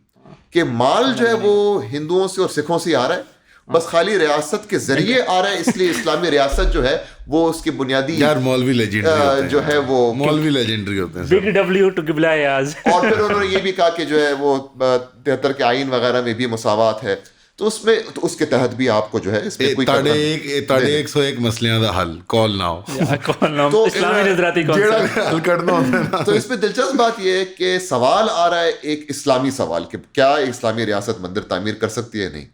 کہ مال جو ہے وہ ہندوؤں سے اور سکھوں سے آ رہا ہے، بس خالی ریاست کے ذریعے آ رہا ہے، اس لیے اسلامی ریاست جو ہے وہ اس کی بنیادی یار مولوی لیجنڈری جو ہے وہ مولوی لیجنڈری ہوتے ہیں. بگ ڈبلیو ٹو قبلہ ایاز. اور پھر انہوں نے یہ بھی کہا کہ جو ہے وہ 73 کے آئین وغیرہ میں بھی مساوات ہے، تو اس میں تو اس کے تحت بھی آپ کو جو ہے اس میں کوئی 101 مسئلے دا حل کال ناؤ تو اسلامی نظراتی کونسل حل کرنا ہوتا ہے نا. تو اس میں دلچسپ بات یہ ہے کہ سوال آ رہا ہے ایک اسلامی سوال کہ کیا اسلامی ریاست مندر تعمیر کر سکتی ہے؟ نہیں.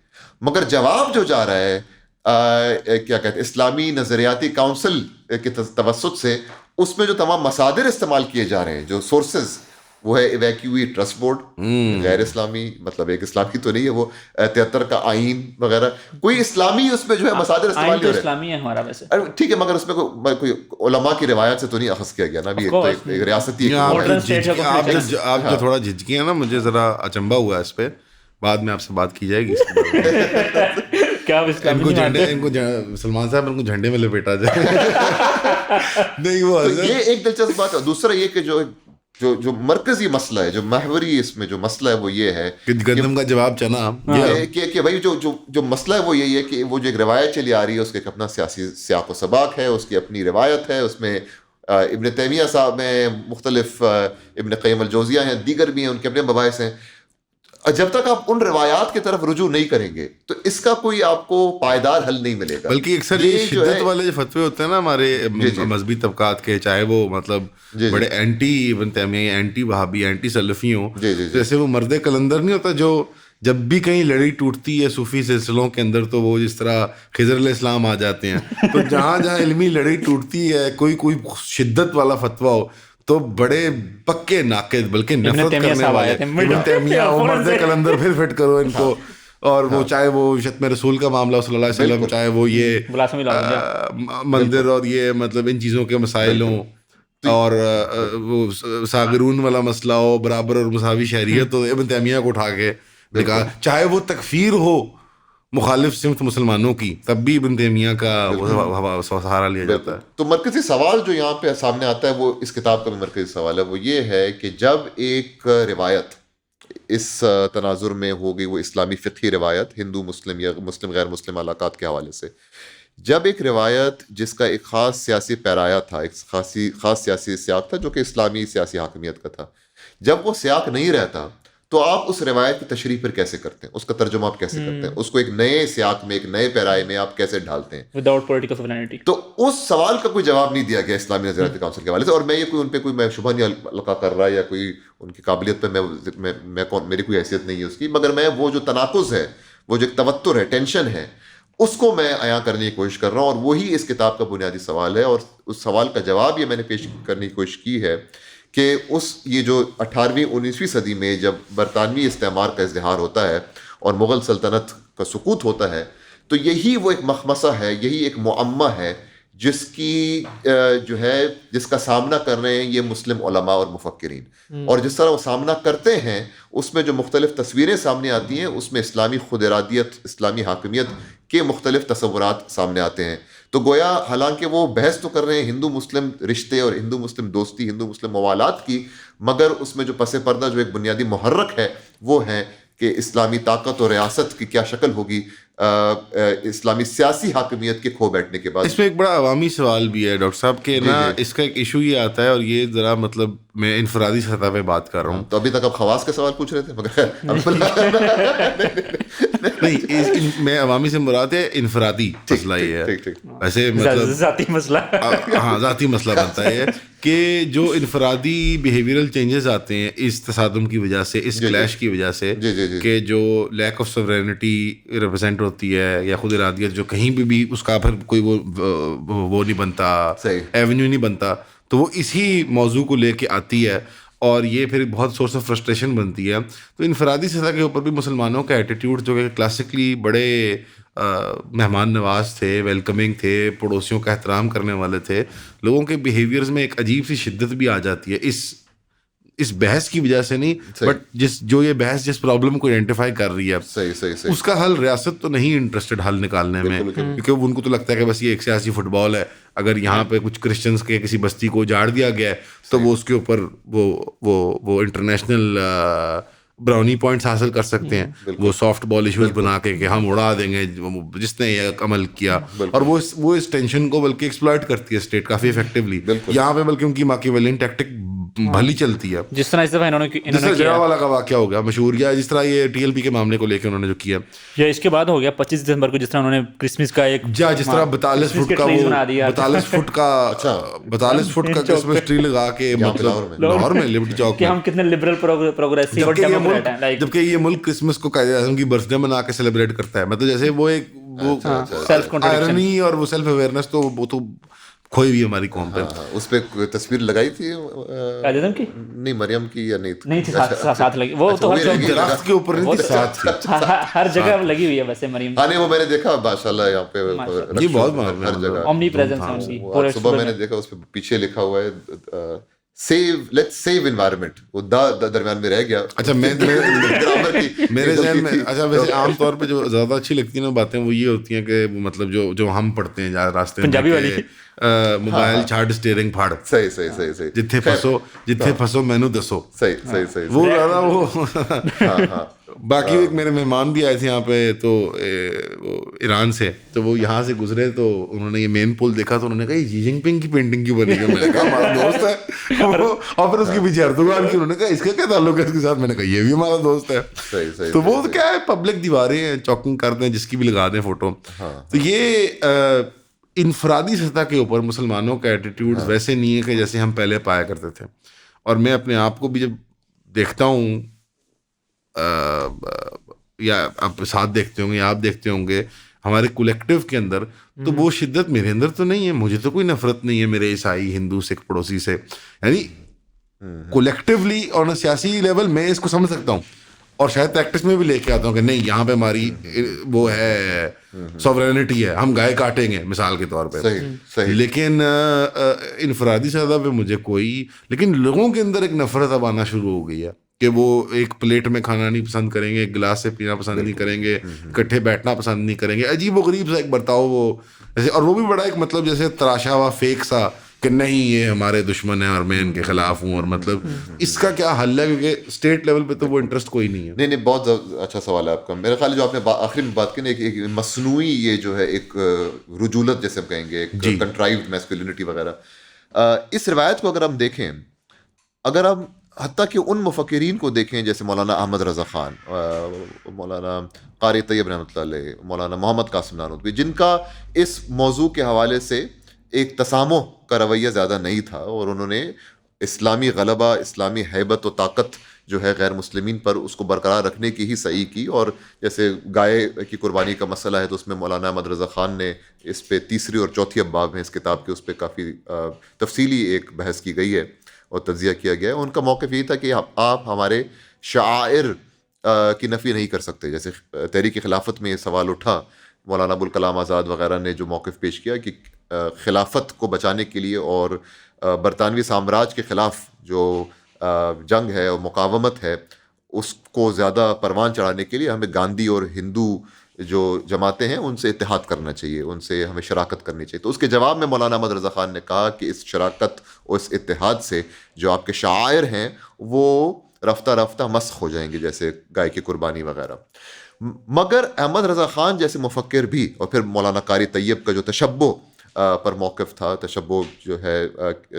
مگر جواب جو جا رہا ہے کیا کہتے ہیں اسلامی نظریاتی کونسل کے توسط سے، اس میں جو تمام مصادر استعمال کیے جا رہے ہیں، جو سورسز، وہ ہے ایویکیوئی ٹرسٹ بورڈ، غیر اسلامی، مطلب ایک اسلامی تو نہیں ہے وہ، 73 کا آئین وغیرہ، کوئی اسلامی اس میں جو ہے مصادر استعمال نہیں ہو رہے. اسلامی ہے ہمارا ویسے ٹھیک ہے، مگر اس میں کوئی علماء کی روایت سے تو نہیں اخذ کیا گیا نا. ابھی ایک ریاستی آپ جو تھوڑا جھجکی ہیں نا، مجھے ذرا اچنبھا ہوا ہے اس پہ، بعد میں آپ سے بات کی جائے گی. ان کو سلمان صاحب ان کو جھنڈے میں لپیٹا جائے. نہیں وہ یہ ایک دلچسپ بات ہے. دوسرا یہ کہ جو مرکزی مسئلہ ہے، جو محوری اس میں جو مسئلہ ہے وہ یہ ہے کہ گندم کا جواب چنا کہ بھائی جو مسئلہ ہے وہ یہی ہے کہ وہ جو ایک روایت چلی آ رہی ہے اس کا ایک اپنا سیاسی سیاق و سباق ہے، اس کی اپنی روایت ہے، اس میں ابن تیمیہ صاحب ہیں، مختلف ابن قیم الجوزیہ ہیں، دیگر بھی ہیں، ان کے اپنے مباحث ہیں. جب تک آپ ان روایات کی طرف رجوع نہیں کریں گے تو اس کا کوئی آپ کو پائیدار حل نہیں ملے گا. بلکہ اکثر یہ شدت والے جو فتوے ہوتے ہیں نا ہمارے مذہبی طبقات کے، چاہے وہ مطلب بڑے اینٹی ابن تیمیہ، اینٹی وہابی، اینٹی سلفی ہوں، جیسے وہ مرد کلندر نہیں ہوتا جو جب بھی کہیں لڑائی ٹوٹتی ہے صوفی سلسلوں کے اندر تو وہ جس طرح خضر علیہ السلام آ جاتے ہیں، تو جہاں جہاں علمی لڑائی ٹوٹتی ہے، کوئی شدت والا فتویٰ ہو تو بڑے پکے ناقد بلکہ نفرت کرنے والے ابن تیمیہ اور مرد کلندر پھر فٹ کرو ان کو. اور وہ چاہے وہ شتم رسول کا معاملہ صلی اللہ علیہ وسلم، چاہے وہ یہ مندر اور یہ مطلب ان چیزوں کے مسائل ہوں، اور وہ ساغرون والا مسئلہ ہو، برابر اور مساوی شہریت، تو ابن تیمیہ کو اٹھا کے دکھا، چاہے وہ تکفیر ہو مخالف سمت مسلمانوں کی، تب بھی ابن تیمیہ کا سہارا لیا جاتا ہے. تو مرکزی سوال جو یہاں پہ سامنے آتا ہے، وہ اس کتاب کا بھی مرکزی سوال ہے، وہ یہ ہے کہ جب ایک روایت اس تناظر میں ہوگی، وہ اسلامی فقہی روایت ہندو مسلم یا مسلم غیر مسلم علاقات کے حوالے سے، جب ایک روایت جس کا ایک خاص سیاسی پیرایا تھا، ایک خاص سیاسی سیاق تھا جو کہ اسلامی سیاسی حاکمیت کا تھا، جب وہ سیاق نہیں رہتا تو آپ اس روایت کی تشریح پھر کیسے کرتے ہیں، اس کا ترجمہ آپ کیسے کرتے ہیں، اس کو ایک نئے سیاق میں، ایک نئے پیرائے میں آپ کیسے ڈالتے ہیں وداؤٹ پولیٹیکل سوورینٹی. تو اس سوال کا کوئی جواب نہیں دیا گیا اسلامی نظریاتی کونسل کے حوالے سے. اور میں یہ ان پہ کوئی میں شبہ نہیں القا کر رہا یا کوئی ان کی قابلیت پہ میری کوئی حیثیت نہیں ہے اس کی، مگر میں وہ جو تناقض ہے، وہ جو ایک توتر ہے، ٹینشن ہے، اس کو میں عیاں کرنے کی کوشش کر رہا ہوں. اور وہی اس کتاب کا بنیادی سوال ہے، اور اس سوال کا جواب یہ میں نے پیش کرنے کی کوشش کی ہے کہ یہ جو 18ویں 19ویں صدی میں جب برطانوی استعمار کا ازدہار ہوتا ہے اور مغل سلطنت کا سقوط ہوتا ہے، تو یہی وہ ایک مخمصہ ہے، یہی ایک معمہ ہے جس کی جو ہے جس کا سامنا کر رہے ہیں یہ مسلم علماء اور مفکرین. اور جس طرح وہ سامنا کرتے ہیں اس میں جو مختلف تصویریں سامنے آتی ہیں، اس میں اسلامی خود ارادیت، اسلامی حاکمیت کے مختلف تصورات سامنے آتے ہیں. تو گویا حالانکہ وہ بحث تو کر رہے ہیں ہندو مسلم رشتے اور ہندو مسلم دوستی، ہندو مسلم موالات کی، مگر اس میں جو پس پردہ جو ایک بنیادی محرک ہے وہ ہے کہ اسلامی طاقت اور ریاست کی کیا شکل ہوگی اسلامی سیاسی حاکمیت کے کھو بیٹھنے کے بعد. اس میں ایک بڑا عوامی سوال بھی ہے ڈاکٹر صاحب کہ نا اس کا ایک ایشو یہ آتا ہے، اور یہ ذرا مطلب میں انفرادی سطح پہ بات کر رہا ہوں. تو ابھی تک آپ خواص کے سوال پوچھ رہے تھے مگر نہیں، میں عوامی سے مراد ہے انفرادی مسئلہ یہ ہے. ویسے مطلب ذاتی مسئلہ، ہاں ذاتی مسئلہ بنتا ہے کہ جو انفرادی بیہیویئرل چینجز آتے ہیں اس تصادم کی وجہ سے، اس کلیش کی وجہ سے، کہ جو لیک آف سوورینٹی ریپرزینٹ ہوتی ہے یا خود ارادیت جو کہیں بھی اس کا پھر کوئی وہ نہیں بنتا، ایونیو نہیں بنتا، تو وہ اسی موضوع کو لے کے آتی ہے. اور یہ پھر بہت سورس آف فرسٹریشن بنتی ہے. تو انفرادی سطح کے اوپر بھی مسلمانوں کا ایٹیٹیوڈ جو کہ کلاسیکلی بڑے مہمان نواز تھے, ویلکمنگ تھے, پڑوسیوں کا احترام کرنے والے تھے, لوگوں کے بیہیویئرز میں ایک عجیب سی شدت بھی آ جاتی ہے اس بحث کی وجہ سے نہیں, بٹ جو یہ بحث جس پرابلم کو آئیڈینٹیفائی کر رہی ہے صحیح اس کا حل ریاست تو نہیں انٹرسٹڈ حل نکالنے میں, کیونکہ ان کو تو لگتا ہے کہ بس یہ ایک سیاسی فٹ بال ہے. اگر یہاں پہ کچھ کرسچنس کے کسی بستی کو اجاڑ دیا گیا ہے تو وہ اس کے اوپر وہ انٹرنیشنل براؤنی پوائنٹس حاصل کر سکتے ہیں, وہ سافٹ بال ایشوز بنا کے کہ ہم اڑا دیں گے جس نے یہ عمل کیا, اور وہ اس ٹینشن کو بلکہ ایکسپلائٹ کرتی ہے اسٹیٹ کافی افیکٹولی. یہاں پہ بلکہ ان کی ماکیویلین ٹیکٹک بھلی چلتی ہے, جس طرح اس دفعہ انہوں نے جڑا والا کا واقعہ ہو گیا مشہور, یا جس طرح یہ ٹی ایل پی کے معاملے کو لے کے انہوں نے جو کیا, یا اس کے بعد ہو گیا 25 دسمبر کو جس طرح انہوں نے کرسمس کا ایک جس طرح 42 فٹ کا کرسمس ٹری لگا کے مطلب لاہور میں لبرٹی چوک کہ ہم کتنے لبرل پروگریسو اور ڈیموکریٹ ہیں, جبکہ یہ ملک کرسمس کو قائد اعظم کی برتھ ڈے منا کے سیلیبریٹ کرتا ہے. مطلب جیسے وہ ایک سیلف آئرنی اور وہ سیلف اویئرنیس تو وہ تو کھوئی ہوئی ہماری قوم پہ. اس پہ تصویر لگائی تھی کی نہیں, مریم کی یا نہیں تھی, ساتھ لگی, وہ تو درخت کے اوپر نہیں تھی, ساتھ ہر جگہ لگی ہوئی ہے ویسے مریم. ہاں نہیں, وہ میں نے دیکھا ماشاءاللہ یہاں پہ یہ بہت ہر جگہ اومنی پریزنس ہے ان کی. صبح میں نے دیکھا اس پہ پیچھے لکھا ہوا ہے لیٹس سیو انوائرمنٹ, وہ درمیان میں رہ گیا. اچھا میرے ذہن میں اچھا ویسے عام طور پہ جو زیادہ اچھی لگتی ہیں نا باتیں وہ یہ ہوتی ہیں کہ مطلب جو ہم پڑھتے ہیں راستے میں, موبائل چھاڑ اسٹیئرنگ پھاڑ, صحیح جتھے پھسو مینو دسو, صحیح وہ زیادہ وہ. باقی ایک میرے مہمان بھی آئے تھے یہاں پہ, تو ایران سے, تو وہ یہاں سے گزرے تو انہوں نے یہ مین پول دیکھا تو انہوں نے کہا یہ جی جن پنگ کی پینٹنگ کیوں بنی ہے. میں نے کہا ہمارا دوست ہے, اور پھر اس کے پیچھے اردوغان کی, انہوں نے کہا اس کا کیا تعلق ہے اس کے ساتھ. میں نے کہا یہ بھی ہمارا دوست ہے. تو وہ کیا ہے, پبلک دیواریں ہیں, چاکنگ کر دیں جس کی بھی لگا دیں فوٹو. تو یہ انفرادی سطح کے اوپر مسلمانوں کا ایٹیٹیوڈ ویسے نہیں ہے کہ جیسے ہم پہلے پایا کرتے تھے. اور میں اپنے آپ کو بھی جب دیکھتا ہوں, یا آپ ساتھ دیکھتے ہوں گے یا آپ دیکھتے ہوں گے ہمارے کولیکٹیو کے اندر, تو وہ شدت میرے اندر تو نہیں ہے. مجھے تو کوئی نفرت نہیں ہے میرے عیسائی ہندو سکھ پڑوسی سے, یعنی کولیکٹیولی اور سیاسی لیول میں اس کو سمجھ سکتا ہوں, اور شاید پریکٹس میں بھی لے کے آتا ہوں کہ نہیں یہاں پہ ہماری وہ ہے سوورینٹی ہے, ہم گائے کاٹیں گے مثال کے طور پہ. لیکن انفرادی سطح پہ مجھے کوئی, لیکن لوگوں کے اندر ایک نفرت اب آنا شروع ہو گئی ہے کہ وہ ایک پلیٹ میں کھانا نہیں پسند کریں گے, ایک گلاس سے پینا پسند نہیں کریں گے, اکٹھے بیٹھنا پسند نہیں کریں گے. عجیب و غریب سا ایک برتاؤ وہ جیسے, اور وہ بھی بڑا ایک مطلب جیسے تراشا ہوا فیک سا کہ نہیں یہ ہمارے دشمن ہیں اور میں ان کے خلاف ہوں. اور مطلب اس کا کیا حل ہے, کیونکہ اسٹیٹ لیول پہ تو وہ انٹرسٹ کوئی نہیں ہے. نہیں بہت اچھا سوال ہے آپ کا. میرا خیال ہے جو آپ نے آخری میں بات کی نا, ایک مصنوعی یہ جو ہے ایک رجولت جیسے ہم کہیں گے, ایک کنٹرائیوڈ میسکولینٹی وغیرہ, اس روایت کو اگر ہم دیکھیں, اگر ہم حتیٰ کہ ان مفکرین کو دیکھیں جیسے مولانا احمد رضا خان, مولانا قاری طیب رحمۃ اللہ علیہ, مولانا محمد قاسم نانوتوی, جن کا اس موضوع کے حوالے سے ایک تسامح کا رویہ زیادہ نہیں تھا, اور انہوں نے اسلامی غلبہ, اسلامی ہیبت و طاقت جو ہے غیر مسلمین پر اس کو برقرار رکھنے کی ہی صحیح کی. اور جیسے گائے کی قربانی کا مسئلہ ہے تو اس میں مولانا احمد رضا خان نے اس پہ تیسری اور چوتھی ابواب میں اس کتاب کے, اس پہ کافی تفصیلی ایک بحث کی گئی ہے اور تجزیہ کیا گیا ہے. ان کا موقف یہ تھا کہ آپ ہمارے شعائر کی نفی نہیں کر سکتے. جیسے تحریک خلافت میں یہ سوال اٹھا, مولانا ابوالکلام آزاد وغیرہ نے جو موقف پیش کیا کہ خلافت کو بچانے کے لیے اور برطانوی سامراج کے خلاف جو جنگ ہے اور مقاومت ہے اس کو زیادہ پروان چڑھانے کے لیے ہمیں گاندھی اور ہندو جو جماعتیں ہیں ان سے اتحاد کرنا چاہیے, ان سے ہمیں شراکت کرنی چاہیے. تو اس کے جواب میں مولانا احمد رضا خان نے کہا کہ اس شراکت اور اس اتحاد سے جو آپ کے شعائر ہیں وہ رفتہ رفتہ مسخ ہو جائیں گے, جیسے گائے کی قربانی وغیرہ. مگر احمد رضا خان جیسے مفکر بھی, اور پھر مولانا قاری طیب کا جو تشبہ پر موقف تھا, تشبہ جو ہے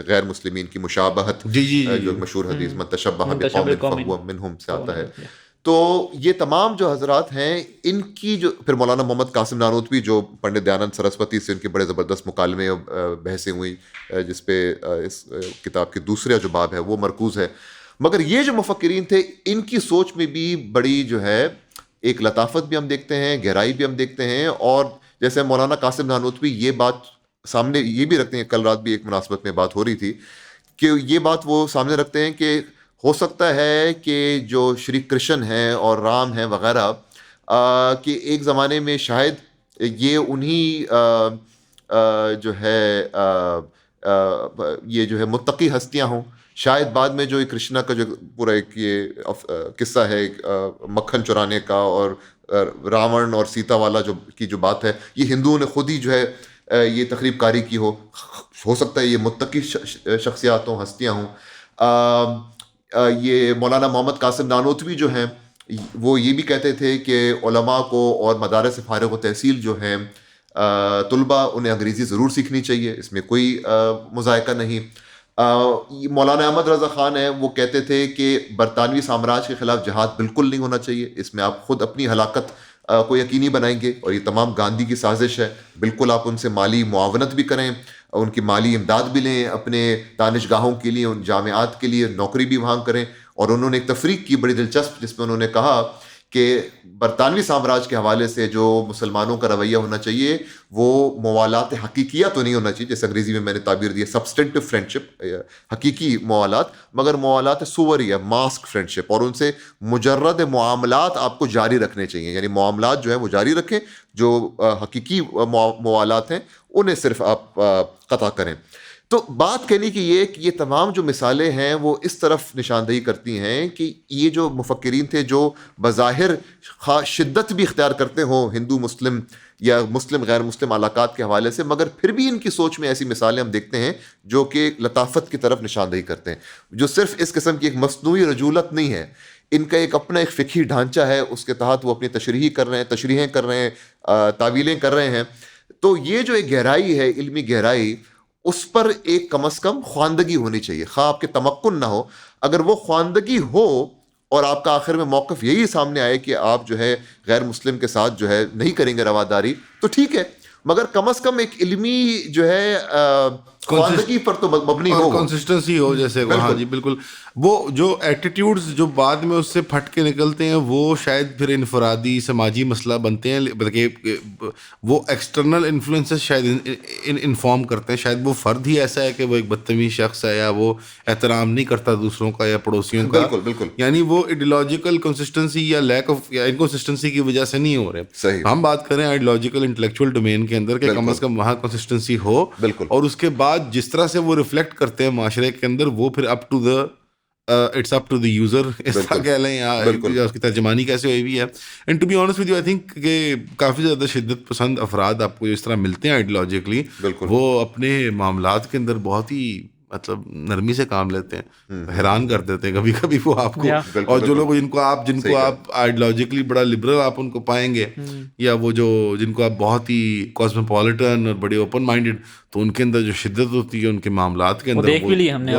غیر مسلمین کی مشابہت, جو مشہور حدیث من تشبہ بقوم فہو منہم سے آتا ہے. تو یہ تمام جو حضرات ہیں ان کی جو, پھر مولانا محمد قاسم نانوتوی جو پنڈت دیانند سرسوتی سے ان کے بڑے زبردست مکالمے اور بحثیں ہوئی جس پہ اس کتاب کے دوسرا جو باب ہے وہ مرکوز ہے. مگر یہ جو مفکرین تھے ان کی سوچ میں بھی بڑی جو ہے ایک لطافت بھی ہم دیکھتے ہیں, گہرائی بھی ہم دیکھتے ہیں. اور جیسے مولانا قاسم نانوتوی یہ بات سامنے یہ بھی رکھتے ہیں, کل رات بھی ایک مناسبت میں بات ہو رہی تھی کہ یہ بات وہ سامنے رکھتے ہیں کہ ہو سکتا ہے کہ جو شری کرشن ہیں اور رام ہیں وغیرہ کہ ایک زمانے میں شاید یہ انہی جو ہے یہ جو ہے متقی ہستیاں ہوں. شاید بعد میں جو کرشنا کا جو پورا ایک یہ قصہ ہے مکھن چرانے کا اور راون اور سیتا والا جو بات ہے, یہ ہندوؤں نے خود ہی جو ہے یہ تخریب کاری کی ہو سکتا ہے یہ متقی شخصیات ہوں, ہستیاں ہوں. یہ مولانا محمد قاسم نانوتوی جو ہیں وہ یہ بھی کہتے تھے کہ علماء کو اور مدارس فارغ و تحصیل جو ہیں طلباء انہیں انگریزی ضرور سیکھنی چاہیے, اس میں کوئی مذائقہ نہیں. مولانا احمد رضا خان ہیں, وہ کہتے تھے کہ برطانوی سامراج کے خلاف جہاد بالکل نہیں ہونا چاہیے, اس میں آپ خود اپنی ہلاکت کو یقینی بنائیں گے, اور یہ تمام گاندھی کی سازش ہے. بالکل آپ ان سے مالی معاونت بھی کریں, ان کی مالی امداد بھی لیں, اپنے دانشگاہوں کے لیے, ان جامعات کے لیے نوکری بھی وہاں کریں. اور انہوں نے ایک تفریق کی بڑی دلچسپ, جس میں انہوں نے کہا کہ برطانوی سامراج کے حوالے سے جو مسلمانوں کا رویہ ہونا چاہیے وہ موالات حقیقیہ تو نہیں ہونا چاہیے, جیسے انگریزی میں نے تعبیر دی سبسٹینٹو فرینڈشپ, حقیقی موالات, مگر موالات صوری, ماسک فرینڈشپ, اور ان سے مجرد معاملات آپ کو جاری رکھنے چاہیے. یعنی معاملات جو ہیں وہ جاری رکھیں, جو حقیقی موالات ہیں انہیں صرف آپ قطع کریں. تو بات کہنے کی یہ تمام جو مثالیں ہیں وہ اس طرف نشاندہی کرتی ہیں کہ یہ جو مفکرین تھے جو بظاہر شدت بھی اختیار کرتے ہوں ہندو مسلم یا مسلم غیر مسلم علاقات کے حوالے سے, مگر پھر بھی ان کی سوچ میں ایسی مثالیں ہم دیکھتے ہیں جو کہ لطافت کی طرف نشاندہی کرتے ہیں, جو صرف اس قسم کی ایک مصنوعی رجولت نہیں ہے. ان کا ایک اپنا ایک فقہی ڈھانچہ ہے, اس کے تحت وہ اپنی تشریحیں کر رہے ہیں, تعویلیں کر رہے ہیں. تو یہ جو ایک گہرائی ہے, علمی گہرائی, اس پر ایک کم از کم خواندگی ہونی چاہیے, خواہ آپ کے تمکن نہ ہو. اگر وہ خواندگی ہو اور آپ کا آخر میں موقف یہی سامنے آئے کہ آپ جو ہے غیر مسلم کے ساتھ جو ہے نہیں کریں گے رواداری, تو ٹھیک ہے, مگر کم از کم ایک علمی جو ہے خواندگی پر تو مبنی ہو, کنسسٹنسی ہو. جیسے ہاں جی بالکل, وہ جو ایٹیٹیوڈز جو بعد میں اس سے پھٹ کے نکلتے ہیں وہ شاید پھر انفرادی سماجی مسئلہ بنتے ہیں, بلکہ وہ ایکسٹرنل انفلوئنسز شاید انفارم کرتے ہیں. شاید وہ فرد ہی ایسا ہے کہ وہ ایک بدتمیز شخص ہے, یا وہ احترام نہیں کرتا دوسروں کا یا پڑوسیوں کا. بالکل بالکل, یعنی وہ ایڈیولوجیکل کنسسٹنسی یا لیک آف یا انکنسسٹنسی کی وجہ سے نہیں ہو رہے. صحیح, ہم بات کریں آئیڈیولوجیکل انٹلیکچوئل ڈومین کے اندر کہ کم از کم وہاں کنسسٹنسی ہو. بالکل, اور اس کے بعد جس طرح سے وہ ریفلیکٹ کرتے ہیں معاشرے کے اندر, وہ پھر up to the it's up to the user اس طرح کہہ لیں, یا اس کی ترجمانی کیسے ہوئی بھی ہے. And to be honest with you, I think کہ کافی زیادہ شدت پسند افراد آپ کو اس طرح ملتے ہیں آئیڈیولوجیکلی, وہ اپنے معاملات کے اندر بہت ہی مطلب نرمی سے کام لیتے ہیں, حیران کر دیتے ہیں کبھی کبھی وہ آپ کو. اور جو لوگ جن کو آپ آئیڈیولوجیکلی بڑا لبرل آپ ان کو پائیں گے, یا وہ جن کو آپ بہت ہی کاسموپولیٹن اور بڑے اوپن مائنڈیڈ, تو ان کے اندر جو شدت ہوتی ہے ان کے معاملات کے اندر, دیکھ بھی لی ہم نے,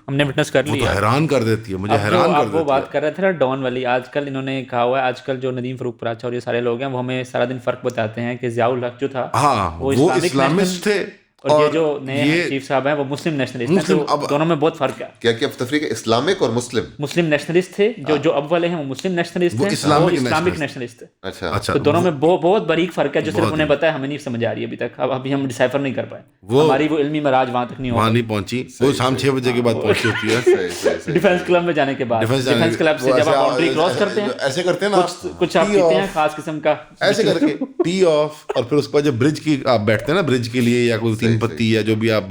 ہم نے وٹنس کر لی, حیران کر دیتی ہے مجھے, حیران کر دیتی ہے. وہ بات کر رہے تھے نا ڈان والی, آج کل انہوں نے کہا ہوا ہے, آج کل جو ندیم فروغ پراچا اور یہ سارے لوگ ہیں وہ ہمیں سارا دن فرق بتاتے ہیں کہ ضیاء الحق جو تھا ہاں وہ اسلامسٹ تھے, اور یہ جو نئے چیف صاحب ہیں وہ مسلم نیشنلسٹ ہیں. تو دونوں میں بہت فرق ہے. کیا تفریق ہے, اسلامک اور مسلم نیشنلسٹ تھے, جو اب والے ہیں وہ مسلم نیشنلسٹ ہیں, وہ اسلامک نیشنلسٹ ہیں. اچھا, تو دونوں میں بہت باریک فرق ہے جو صرف انہیں پتا ہے, ہمیں نہیں سمجھ آ رہی ابھی تک, ابھی ہم ڈیسائفر نہیں کر پائے, ہماری وہ علمی معراج وہاں تک نہیں پہنچی. وہ شام 6 بجے کے بعد پہنچی ہوتی ہے ڈیفینس کلب میں جانے کے بعد. ڈیفینس کلب سے جب آپ باؤنڈری کراس کرتے ہیں ایسے کرتے ہیں نا, کچھ آپ پیتے ہیں خاص قسم کا ایسے کر کے ٹی آف, اور پھر اس کے بعد جب برج کی آپ بیٹھتے ہیں نا برج کے لیے, یا کوئی 3 پتی یا جو بھی آپ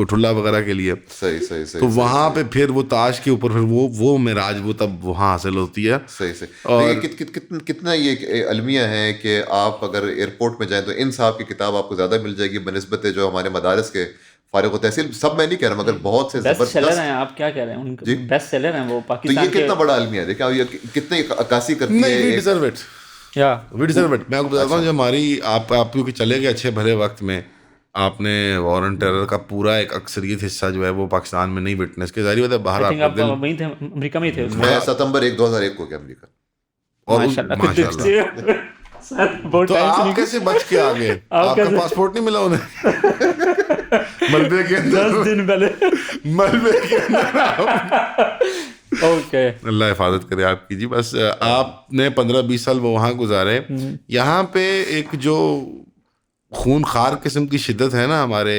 ٹھلا وغیرہ کے لیے, صحیح, تو وہاں پہ پھر وہ تاج کے اوپر پھر وہ معراج وہ تب وہاں حاصل ہوتی ہے. صحیح. اور کتنا یہ المیہ ہے کہ آپ اگر ایئرپورٹ میں جائیں تو ان صاحب کی کتاب آپ کو زیادہ مل جائے گی بنسبت جو ہمارے مدارس کے فارغ و تحصیل, سب میں نہیں کہہ رہا مگر بہت سے بیسٹ سیلر ہیں. آپ کیا کہہ رہے ہیں, ان بیسٹ سیلر ہیں وہ پاکستان کے. تو یہ کتنا بڑا المیہ ہے, دیکھیں یہ کتنی عکاسی کرتی ہے. وی ڈیزرو اٹ. میں آپ کو بتاتا ہوں, جو ہماری آپ کیونکہ چلے گئے اچھے بھلے وقت میں, آپ نے وار آن ٹیرر کا پورا ایک اکثریت حصہ جو ہے وہ پاکستان میں نہیں وٹنس کے, ظاہر بات ہے باہر آپ امریکہ میں تھے. میں ستمبر 2001 کو گیا امریکہ. ماشاءاللہ. تو آپ کیسے بچ کے آ گئے, آپ کا پاسپورٹ نہیں ملا انہیں ملبے کے اندر 10 دن پہلے, ملبے کے اندر. اوکے, اللہ حفاظت کرے آپ کی. جی بس آپ نے 15-20 سال وہ وہاں گزارے. یہاں پہ ایک جو خون خار قسم کی شدت ہے نا ہمارے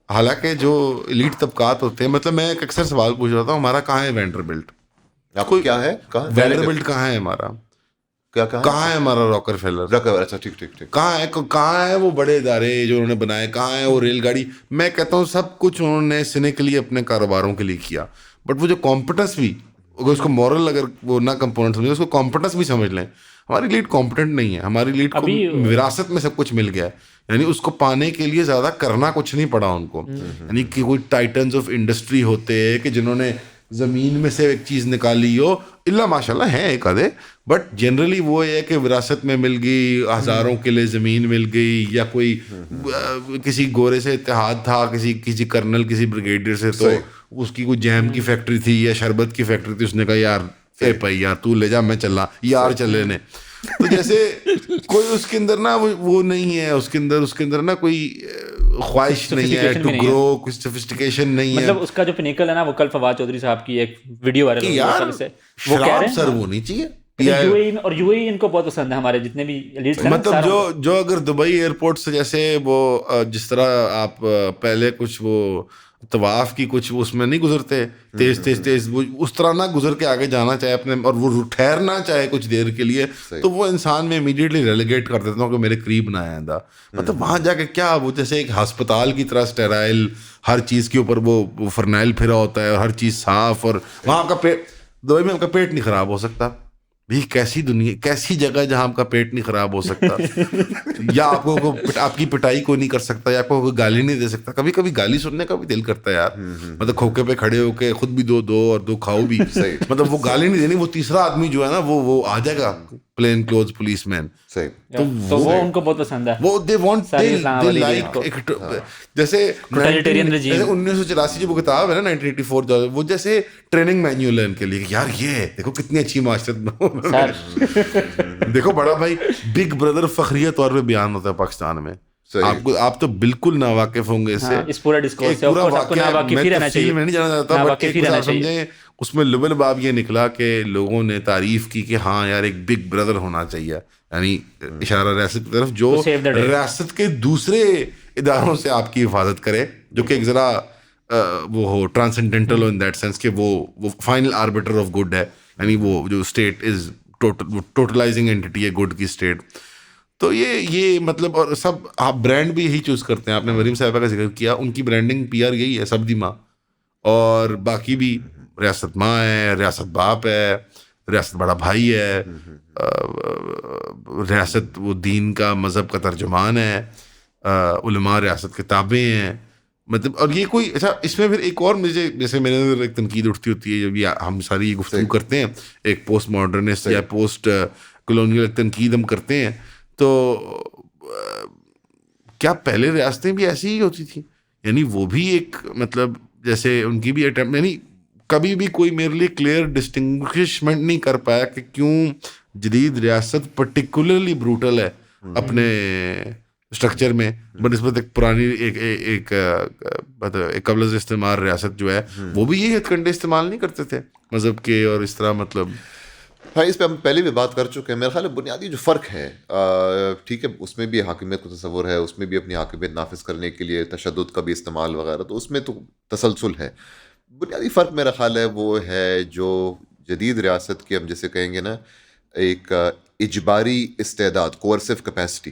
حالانکہ جو ایلیٹ طبقات ہوتے ہیں, مطلب میں ایک اکثر سوال پوچھ رہا تھا, ہمارا کہاں ہے وینڈربلٹ؟ آپ کو کیا ہے وینڈربلٹ کہاں ہے ہمارا؟ کہاں ہے ہمارا راکر فیلر؟ اچھا ٹھیک کہاں ہے وہ بڑے ادارے جو انہوں نے بنائے؟ کہاں ہے وہ ریل گاڑی؟ میں کہتا ہوں سب کچھ انہوں نے سینیکلی اپنے کاروباروں کے لیے کیا, بٹ وہ جو کمپٹنس بھی, اگر اس کو مورل اگر وہ نہ کمپوننٹ سمجھے, اس کو کمپٹنس بھی سمجھ لیں. ہماری لیڈ کمپٹنٹ نہیں ہے, ہماری لیڈ کو وراثت میں سب کچھ مل گیا ہے, یعنی اس کو پانے کے لیے زیادہ کرنا کچھ نہیں پڑا ان کو. یعنی کہ کوئی ٹائٹنز آف انڈسٹری ہوتے ہیں کہ جنہوں نے زمین میں سے ایک چیز نکالی ہو, اللہ ماشاء اللہ ہیں ایک آدھے, بٹ جنرلی وہ یہ کہ وراثت میں مل گئی, ہزاروں کے لیے زمین مل گئی, یا کوئی کسی گورے سے اتحاد تھا, کسی کرنل, کسی بریگیڈیئر سے, تو اس کی کوئی جیم کی فیکٹری تھی یا شربت کی فیکٹری تھی, اس نے کہا یار اے بھائی یار تو لے جا, میں چلا یار چلے نے. تو جیسے کوئی اس کے اندر نا وہ نہیں ہے, اس کے اندر نا کوئی خواہش نہیں ہے ٹو گرو, کچھ سوفسٹیکیشن نہیں ہے. مطلب اس کا جو پینیکل ہے نا, وہ کل فواد چودھری صاحب کی ایک ویڈیو وائرل ہوئی ہے, وہ کہہ رہے ہیں سر وہ نہیں چاہیے. اور یو اے ان کو بہت پسند ہے, ہمارے جتنے بھی لیڈرز ہیں, مطلب جو اگر دبئی ایئرپورٹ سے جیسے وہ جس طرح آپ پہلے کچھ وہ طواف کی کچھ اس میں نہیں گزرتے تیز وہ اس طرح نہ گزر کے آگے جانا چاہے اپنے, اور وہ ٹھہرنا چاہے کچھ دیر کے لیے, تو وہ انسان میں امیڈیٹلی ریلیگیٹ کر دیتا ہوں کہ میرے قریب نہ آئندہ. مطلب وہاں جا کے کیا وہ جیسے ایک ہسپتال کی طرح اسٹیرائل, ہر چیز کے اوپر وہ فرنائل پھرا ہوتا ہے, اور ہر چیز صاف, اور وہاں آپ کا پیٹ, دبئی میں آپ کا پیٹ نہیں خراب ہو سکتا. بھی کیسی دنیا, کیسی جگہ جہاں آپ کا پیٹ نہیں خراب ہو سکتا, یا آپ کو آپ کی پٹائی کوئی نہیں کر سکتا, یا آپ کو کوئی گالی نہیں دے سکتا. کبھی کبھی گالی سننے کا بھی دل کرتا ہے یار, مطلب کھوکے پہ کھڑے ہو کے خود بھی دو اور دو کھاؤ بھی. مطلب وہ گالی نہیں دینی, وہ تیسرا آدمی جو ہے نا وہ آ جائے گا پلین کلوز پولیس مین, تو وہ ان کو بہت پسند ہے. وہ دے وانٹ دے لائک جیسے 1984 جو وہ کتاب ہے نا 1984, وہ جیسے ٹریننگ مینیول ہے ان کے لیے, یار یہ دیکھو کتنی اچھی معاشرت. دیکھو بڑا بھائی, بگ بردر فخریہ طور پہ بیان ہوتا ہے پاکستان میں, آپ تو بالکل ناواقف ہوں گے اس سے, اس پورا ڈسکورس سے میں تفصیل میں نہیں جانا چاہتا, بٹ سمجھیں اس میں لبل باب یہ نکلا کہ لوگوں نے تعریف کی کہ ہاں یار ایک بگ بردر ہونا چاہیے, یعنی اشارہ ریاست کی طرف جو ریاست کے دوسرے اداروں سے آپ کی حفاظت کرے, جو کہ ایک ذرا وہ ہو ٹرانسینڈنٹل ہو ان دیٹ سینس کہ وہ فائنل آربیٹر آف گڈ ہے, یعنی وہ جو اسٹیٹ از ٹوٹلائزنگ اینٹی ہے گڈ کی اسٹیٹ. تو یہ مطلب, اور سب آپ برانڈ بھی یہی چوز کرتے ہیں. آپ نے مریم صاحبہ کا ذکر کیا, ان کی برانڈنگ پی آر یہی ہے, سبدی ماں, اور باقی بھی ریاست ماں ہے, ریاست باپ ہے, ریاست بڑا بھائی ہے, ریاست وہ دین کا مذہب کا ترجمان ہے, علماء ریاست کتابیں ہیں. مطلب اور یہ کوئی اچھا, اس میں پھر ایک اور مجھے جیسے میرے اندر ایک تنقید اٹھتی ہوتی ہے جب یہ ہم ساری یہ گفتگو کرتے ہیں, ایک پوسٹ ماڈرنسٹ یا پوسٹ کولونیل تنقید ہم کرتے ہیں, تو کیا پہلے ریاستیں بھی ایسی ہی ہوتی تھیں؟ یعنی وہ بھی ایک مطلب جیسے ان کی بھی اٹیمپٹ, یعنی کبھی بھی کوئی میرے لیے کلیئر ڈسٹنگوشمنٹ نہیں کر پایا کہ کیوں جدید ریاست پرٹیکولرلی بروٹل ہے اپنے اسٹرکچر میں بنسبت ایک پرانی ایک قبل از استعمار ریاست جو ہے, وہ بھی یہی ہتھ کنڈے استعمال نہیں کرتے تھے مذہب کے, اور اس طرح مطلب ہاں اس پہ ہم پہلے بھی بات کر چکے ہیں. میرا خیال ہے بنیادی جو فرق ہے, ٹھیک ہے, اس میں بھی حاکمیت کو تصور ہے, اس میں بھی اپنی حاکمیت نافذ کرنے کے لیے تشدد کا بھی استعمال وغیرہ, تو اس میں تو تسلسل ہے. بنیادی فرق میرا خیال ہے وہ ہے جو جدید ریاست کی ہم جیسے کہیں گے نا ایک اجباری استعداد, کوئرسو کیپیسٹی,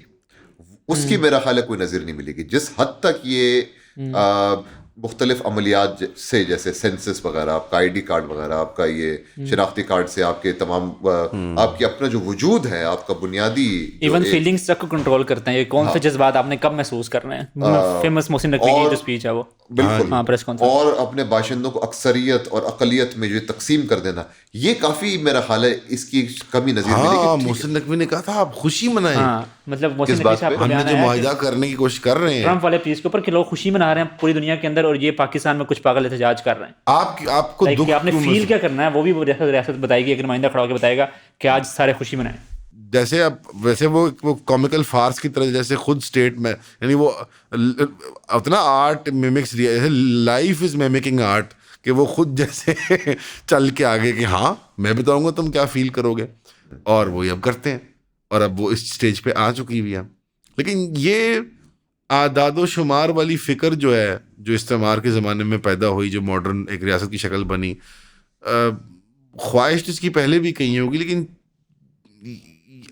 اس کی میرا خیال ہے کوئی نظیر نہیں ملے گی. جس حد تک یہ مختلف عملیات سے جیسے سینسس وغیرہ, آپ کا آئی ڈی کارڈ وغیرہ, آپ کا یہ شناختی کارڈ سے آپ کے تمام آپ کی اپنا جو وجود ہے, آپ کا بنیادی ایون فیلنگز تک کو کنٹرول کرتے ہیں. یہ کون سے جذبات آپ نے کب محسوس کرنے ہیں, فیمس محسن نقوی کی جو اسپیچ ہے وہ بالکل, اور اپنے باشندوں کو اکثریت اور اقلیت میں جو تقسیم کر دینا, یہ کافی میرا خیال ہے اس کی کمی نظیر ملے گی. محسن نقوی نے کہا تھا آپ خوشی منائیں, مطلب محسن نقوی صاحب ہم نے جو معاہدہ کرنے کی کوشش کر رہے ہیں ٹرمپ والے پیس کے اوپر کہ لوگ خوشی منا رہے ہیں پوری دنیا کے اندر, اور یہ پاکستان میں کچھ پاگل احتجاج کر رہے ہیں. آپ کو آپ نے فیل کیا کرنا ہے, وہ بھی ریاست بتائے گی, ایک نمائندہ کھڑا ہو کے بتائے گا کہ آج سارے خوشی منائیں. جیسے اب ویسے وہ کامیکل فارس کی طرح, جیسے خود اسٹیٹ میں, یعنی وہ اتنا آرٹ میمکس لیا, جیسے لائف از میمکنگ آرٹ, کہ وہ خود جیسے چل کے آگے کہ ہاں میں بتاؤں گا تم کیا فیل کرو گے, اور وہی اب کرتے ہیں, اور اب وہ اس اسٹیج پہ آ چکی ہوئی ہے. لیکن یہ اعداد و شمار والی فکر جو ہے جو استعمار کے زمانے میں پیدا ہوئی, جو ماڈرن ایک ریاست کی شکل بنی, خواہش اس کی پہلے بھی کہی ہوگی, لیکن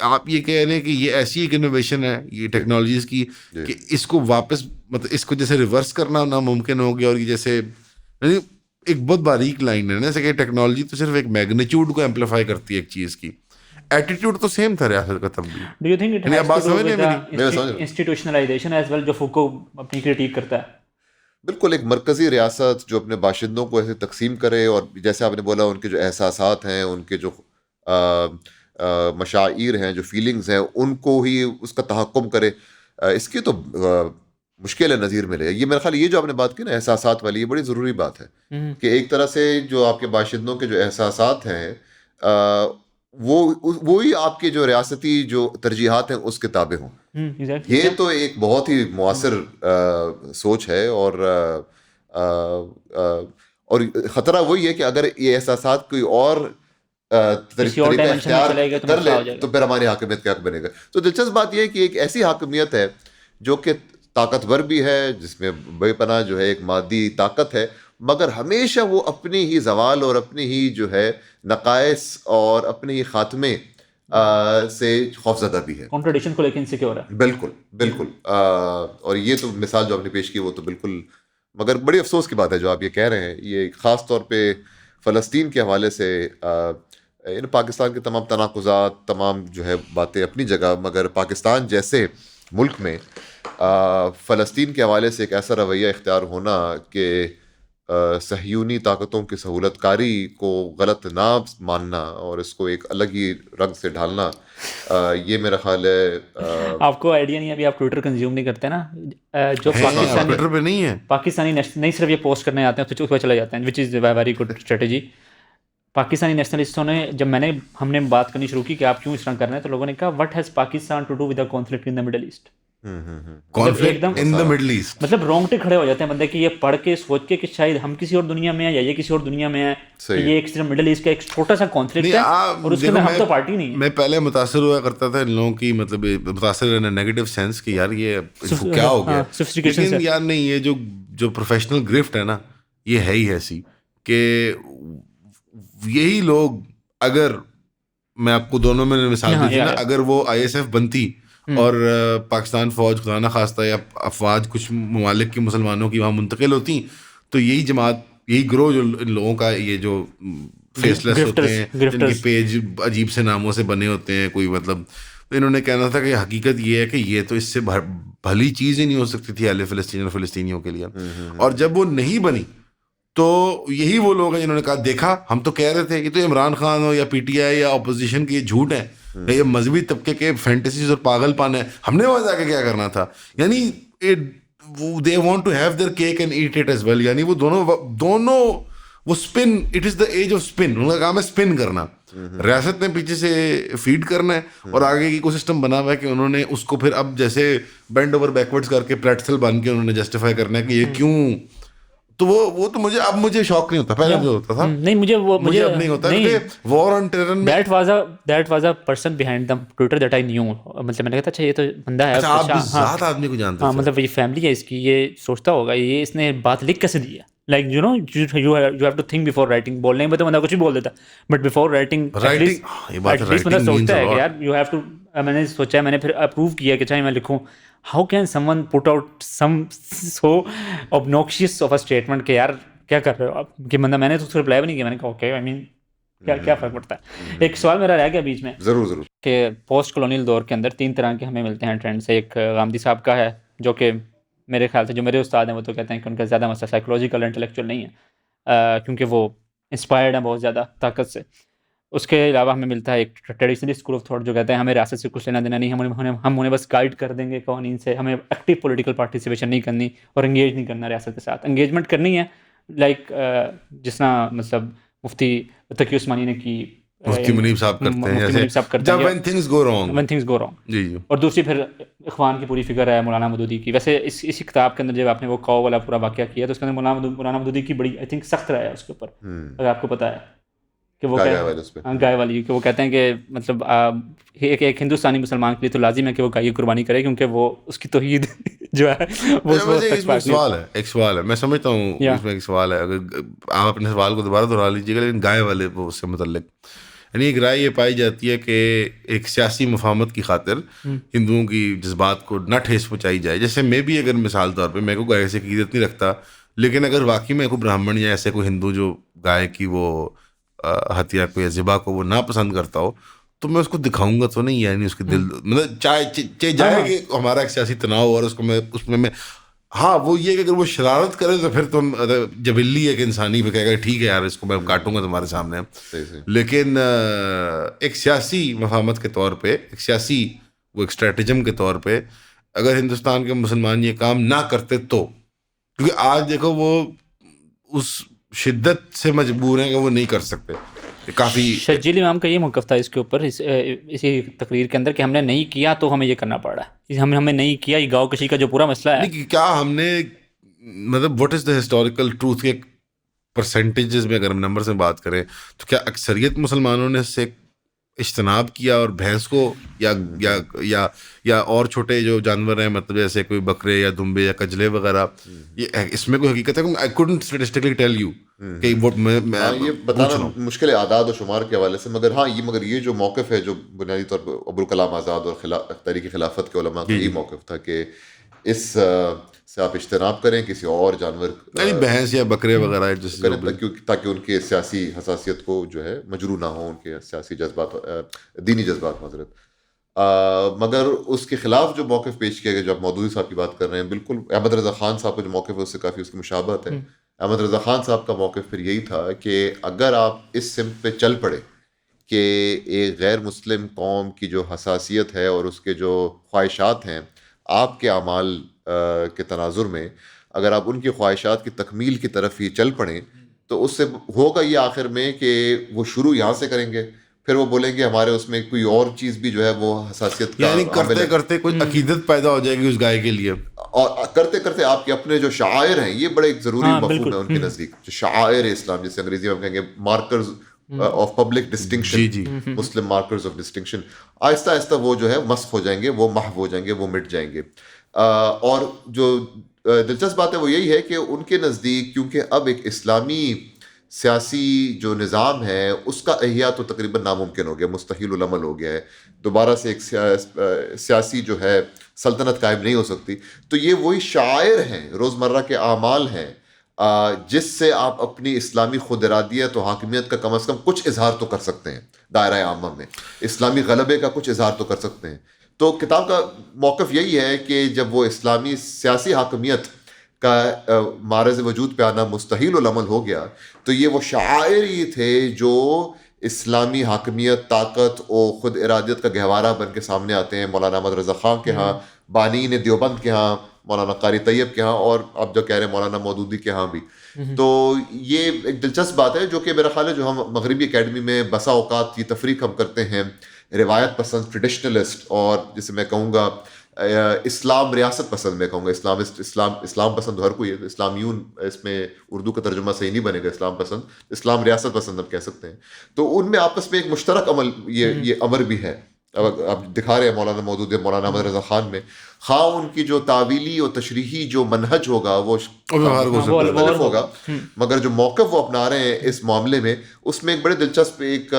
آپ یہ کہہ رہے ہیں کہ یہ ایسی ایک انوویشن ہے یہ ٹیکنالوجیز کی کہ اس کو واپس مطلب اس کو جیسے ریورس کرنا ناممکن ہو گیا, اور یہ جیسے ایک بہت باریک لائن ہے نا, جیسے کہ ٹیکنالوجی تو صرف ایک میگنیچیوڈ کو ایمپلیفائی کرتی ہے ایک چیز کی, ایٹیٹیوڈ تو سیم تھا ریاست کا تب بھی. Do you think it has to do with institutionalisation as well, جو فوکو اپنی کرٹیک کرتا ہے؟ بالکل, ایک مرکزی ریاست جو اپنے باشندوں کو ایسے تقسیم کرے, اور جیسے آپ نے بولا ان کے جو احساسات ہیں, ان کے جو مشاعر ہیں, جو فیلنگز ہیں, ان کو ہی اس کا تحکم کرے, اس کی تو مشکل ہے نظیر ملے. یہ میرا خیال یہ جو آپ نے بات کی نا احساسات والی, یہ بڑی ضروری بات ہے کہ ایک طرح سے جو آپ کے باشندوں کے جو احساسات ہیں وہی آپ کے جو ریاستی جو ترجیحات ہیں اس کے تابع ہوں. یہ تو ایک بہت ہی مؤثر سوچ ہے, اور خطرہ وہی ہے کہ اگر یہ احساسات کوئی اور طریقہ اختیار کر لے تو پھر ہماری حاکمیت کیا بنے گا. تو دلچسپ بات یہ ہے کہ ایک ایسی حاکمیت ہے جو کہ طاقتور بھی ہے, جس میں بے پناہ جو ہے ایک مادی طاقت ہے, مگر ہمیشہ وہ اپنی ہی زوال اور اپنی ہی جو ہے نقائص اور اپنے ہی خاتمے سے خوفزدہ بھی ہے, کنٹراڈکشن کو لیکن انسیکیور ہے. بالکل بالکل, اور یہ تو مثال جو آپ نے پیش کی وہ تو بالکل, مگر بڑی افسوس کی بات ہے جو آپ یہ کہہ رہے ہیں. یہ خاص طور پہ فلسطین کے حوالے سے پاکستان کے تمام تناقضات, تمام جو ہے باتیں اپنی جگہ, مگر پاکستان جیسے ملک میں فلسطین کے حوالے سے ایک ایسا رویہ اختیار ہونا کہ صہیونی طاقتوں کی سہولت کاری کو غلط نہ ماننا اور اس کو ایک الگ ہی رنگ سے ڈھالنا, یہ میرا خیال ہے. آپ کو آئیڈیا نہیں ہے, ابھی آپ ٹویٹر کنزیوم نہیں کرتے نا, جو ٹویٹر پہ نہیں ہے پاکستانی نہیں صرف یہ پوسٹ کرنے آتے ہیں, اس پہ چلے جاتے ہیں, which is very good strategy. Pakistani نیشنلسٹوں نے جب ہم نے بات کرنی شروع کی کہ آپ کیوں اس طرح کر رہے ہیں, تو لوگوں نے کہا what has Pakistan to do with the conflict in the Middle East. Conflict in the Middle East, مطلب رونگٹے کھڑے ہو جاتے ہیں بندے کہ یہ پڑھ کے سوچ کے کہ شاید ہم کسی اور دنیا میں ہیں یا یہ کسی اور دنیا میں ہے, یہ ایک صرف مڈل ایسٹ کا ایک چھوٹا سا کانفلکٹ ہے اور اس کے اندر ہم تو پارٹی نہیں. میں پہلے متاثر ہوا کرتا تھا ان لوگوں کی, مطلب متاثر ان نیگیٹو سینس کہ یار یہ کیا ہو گیا, لیکن یار نہیں, یہ جو پروفیشنل گرفٹ ہے نا یہ ہے ہی ایسی کہ یہی لوگ, اگر میں آپ کو دونوں میں مثال دی نا, اگر وہ آئی ایس ایف بنتی اور پاکستان فوج خدا نہ خواستہ یا افواج کچھ ممالک کے مسلمانوں کی وہاں منتقل ہوتی, تو یہی جماعت, یہی گروہ جو ان لوگوں کا یہ جو فیس لیس ہوتے ہیں, جن کے پیج عجیب سے ناموں سے بنے ہوتے ہیں کوئی مطلب, تو انہوں نے کہنا تھا کہ حقیقت یہ ہے کہ یہ تو اس سے بھلی چیز ہی نہیں ہو سکتی تھی اہل فلسطین اور فلسطینیوں کے لیے. اور جب وہ نہیں بنی تو یہی وہ لوگ ہیں جنہوں نے کہا دیکھا ہم تو کہہ رہے تھے کہ تو عمران خان ہو یا پی ٹی آئی یا اپوزیشن کے یہ جھوٹ ہیں, یہ مذہبی طبقے کے فینٹیسیز اور پاگل پان ہے, ہم نے وہاں جا کے کیا کرنا تھا. یعنی they want to have their cake and eat it as well, یعنی وہ دونوں وہ spin, it is the age of spin, ان کا کام ہے اسپن کرنا. ریاست نے پیچھے سے فیڈ کرنا ہے اور آگے کی ایکو سسٹم بنا ہوا ہے کہ انہوں نے اس کو پھر اب جیسے بینڈ اوور بیکورڈز کر کے پلیٹسل بن کے انہوں نے جسٹیفائی کرنا ہے کہ یہ کیوں. تو وہ تو مجھے اب مجھے شوق نہیں ہوتا, پہلے مجھے ہوتا تھا, نہیں مجھے اب نہیں ہوتا کیونکہ وار آن ٹیرر میں that was a person behind the Twitter that I knew, مطلب میں نے کہا اچھا یہ تو بندہ ہے, آپ ذات آدمی کو جانتے ہیں, مطلب یہ فیملی ہے اس کی, یہ سوچتا ہوگا یہ اس نے بات لکھ کیسے دی ہے, like you know you have to think before writing. بولنے میں تو بندہ کچھ بھی بول دیتا, but before writing at least بندہ سوچتا ہے کہ یار یو ہیو ٹو. میں نے سوچا, میں نے پھر اپروو کیا کہ چاہے میں لکھوں, how can some one put out some so obnoxious of a statement کہ یار کیا کر رہے ہو آپ, کہ بندہ, میں نے تو اس کو رپلائی بھی نہیں کیا, میں نے کہا اوکے, آئی مین کیا فرق پڑتا ہے. ایک سوال میرا رہ گیا بیچ میں, ضرور کہ پوسٹ کولونیل دور کے اندر 3 طرح کے ہمیں ملتے ہیں ٹرینڈس. ایک غامدی صاحب کا ہے جو کہ میرے خیال سے جو میرے استاد ہیں وہ تو کہتے ہیں کہ ان کا زیادہ مسئلہ سائیکولوجیکل انٹلیکچوئل نہیں ہے, کیونکہ وہ انسپائرڈ ہیں بہت زیادہ طاقت سے. اس کے علاوہ ہمیں ملتا ہے ایک ٹریڈیشنلی اسکول آف تھاٹ جو کہتے ہیں ہمیں ریاست سے کچھ لینا دینا نہیں, ہم انہیں بس گائڈ کر دیں گے قوانین سے, ہمیں ایکٹیو پولیٹیکل پارٹیسپیشن نہیں کرنی اور انگیج نہیں کرنا ریاست کے ساتھ. انگیجمنٹ کرنی ہے لائک جس طرح مطلب مفتی تقی عثمانی نے کی, مفتی منیب صاحب کرتے ہیں when things go wrong. جی. اور دوسری پھر اخوان کی پوری فکر ہے مولانا مودودی کی. ویسے اسی کتاب کے اندر جب آپ نے وہ قو والا پورا واقعہ کیا تو اس کے اندر مولانا مودودی کی بڑی آئی تھنک سخت رائے ہے اس کے اوپر, اگر آپ کو پتہ ہے کہ وہ گائے والی, کہ وہ کہتے ہیں کہ مطلب ایک ہندوستانی مسلمان کے لیے تو لازم ہے کہ وہ گائے کی قربانی کرے, کیونکہ وہ اس کی توحید جو ہے وہ اس میں ایک سوال ہے میں سمجھتا ہوں اس میں ایک سوال ہے, اگر آپ اپنے سوال کو دوبارہ دہرا لیجیے گا لیکن گائے والے اس سے متعلق, یعنی ایک رائے یہ پائی جاتی ہے کہ ایک سیاسی مفاہمت کی خاطر ہندوؤں کی جذبات کو نہ ٹھیس پہنچائی جائے. جیسے میں بھی اگر مثال طور پہ میں کو گائے سے عقیدت نہیں رکھتا, لیکن اگر واقعی میں کوئی برہمن یا ایسے کوئی ہندو جو گائے کی وہ ہتیا کو یا ذبح کو وہ ناپسند کرتا ہو تو میں اس کو دکھاؤں گا تو نہیں, یعنی اس کے دل مطلب چاہے جائے کہ ہمارا ایک سیاسی تناؤ اور اس کو میں اس میں ہاں وہ یہ کہ اگر وہ شرارت کرے تو پھر تم جبلی ایک انسانی پہ کہے گا ٹھیک ہے یار اس کو میں کاٹوں گا تمہارے سامنے. لیکن ایک سیاسی مفاہمت کے طور پہ, ایک سیاسی وہ ایک اسٹریٹجم کے طور پہ اگر ہندوستان کے مسلمان یہ کام نہ کرتے تو, کیونکہ آج دیکھو وہ اس شدت سے مجبور ہیں کہ وہ نہیں کر سکتے. کافی شرجیل امام کا یہ موقف تھا اس کے اوپر اسی تقریر کے اندر کہ ہم نے نہیں کیا تو ہمیں یہ کرنا پڑ رہا ہے, ہمیں نہیں کیا, یہ گاؤں کشی کا جو پورا مسئلہ ہے. کیا ہم نے مطلب what is the historical truth کے پرسنٹیجز میں اگر ہم نمبر سے بات کریں تو کیا اکثریت مسلمانوں نے اس سے اجتناب کیا اور بھینس کو یا اور چھوٹے جو جانور ہیں مطلب جیسے کوئی بکرے یا دمبے یا کجلے وغیرہ, یہ اس میں کوئی حقیقت ہے؟ I couldn't statistically tell you کہ میں یہ بتانا مشکل ہے اعداد و شمار کے حوالے سے, مگر یہ جو موقف ہے جو بنیادی طور پر ابوالکلام آزاد اور تحریک خلافت کے علماء کا یہ موقف تھا کہ اس سے آپ اجتناب کریں کسی اور جانور یعنی بھینس یا بکرے وغیرہ تاکہ ان کے سیاسی حساسیت کو جو ہے مجروح نہ ہو, ان کے سیاسی جذبات دینی جذبات معذرت. مگر اس کے خلاف جو موقف پیش کیا گیا, جو آپ مودودی صاحب کی بات کر رہے ہیں, بالکل احمد رضا خان صاحب کا جو موقف ہے اس سے کافی اس کی مشابہت ہے. احمد رضا خان صاحب کا موقف پھر یہی تھا کہ اگر آپ اس سمت پہ چل پڑے کہ ایک غیر مسلم قوم کی جو حساسیت ہے اور اس کے جو خواہشات ہیں آپ کے اعمال کے تناظر میں, اگر آپ ان کی خواہشات کی تکمیل کی طرف ہی چل پڑیں تو اس سے ہوگا یہ آخر میں کہ وہ شروع یہاں سے کریں گے, پھر وہ بولیں گے ہمارے اس میں کوئی اور چیز بھی جو ہے وہ حساسیت کا, یعنی کرتے کرتے کوئی عقیدت پیدا ہو جائے گی اس گائے کے لیے, اور کرتے کرتے آپ کے اپنے جو شعائر ہیں, یہ بڑے ایک ضروری مفہوم ہے ان کے نزدیک, جو شعائر اسلام جسے انگریزی میں ہم کہیں گے markers of public distinction, Muslim markers of distinction, آہستہ آہستہ وہ جو ہے مسخ ہو جائیں گے, وہ محو ہو جائیں گے, وہ مٹ جائیں گے. اور جو دلچسپ بات ہے وہ یہی ہے کہ ان کے نزدیک کیونکہ اب ایک اسلامی سیاسی جو نظام ہے اس کا احیاء تو تقریباً ناممکن ہو گیا, مستحیل العمل ہو گیا ہے, دوبارہ سے ایک سیاسی جو ہے سلطنت قائم نہیں ہو سکتی. تو یہ وہی شعائر ہیں, روزمرہ کے اعمال ہیں جس سے آپ اپنی اسلامی خود ارادیت و حاکمیت کا کم از کم کچھ اظہار تو کر سکتے ہیں, دائرہ عامہ میں اسلامی غلبے کا کچھ اظہار تو کر سکتے ہیں. تو کتاب کا موقف یہی ہے کہ جب وہ اسلامی سیاسی حاکمیت کا معرض وجود پہ آنا مستحیل العمل ہو گیا تو یہ وہ شعائر ہی تھے جو اسلامی حاکمیت, طاقت اور خود ارادیت کا گہوارہ بن کے سامنے آتے ہیں. مولانا احمد رضا خان کے ہاں, بانین دیوبند کے ہاں, مولانا قاری طیب کے ہاں, اور اب جو کہہ رہے ہیں مولانا مودودی کے ہاں بھی. تو یہ ایک دلچسپ بات ہے جو کہ میرا خیال ہے جو ہم مغربی اکیڈمی میں بسا اوقات کی تفریق ہم کرتے ہیں, روایت پسند ٹریڈیشنلسٹ, اور جسے میں کہوں گا اسلام ریاست پسند, میں کہوں گا اسلام پسند ہر کوئی ہے, اسلامیون اس میں اردو کا ترجمہ صحیح نہیں بنے گا, اسلام پسند, اسلام ریاست پسند ہم کہہ سکتے ہیں. تو ان میں آپس میں ایک مشترک عمل یہ امر بھی ہے. اب دکھا رہے ہیں مولانا مودودی, مولانا احمد رضا خان میں, خواہ ان کی جو تعویلی اور تشریحی جو منہج ہوگا وہ مختلف ہوگا, مگر جو موقف وہ اپنا رہے ہیں اس معاملے میں اس میں ایک بڑے دلچسپ ایک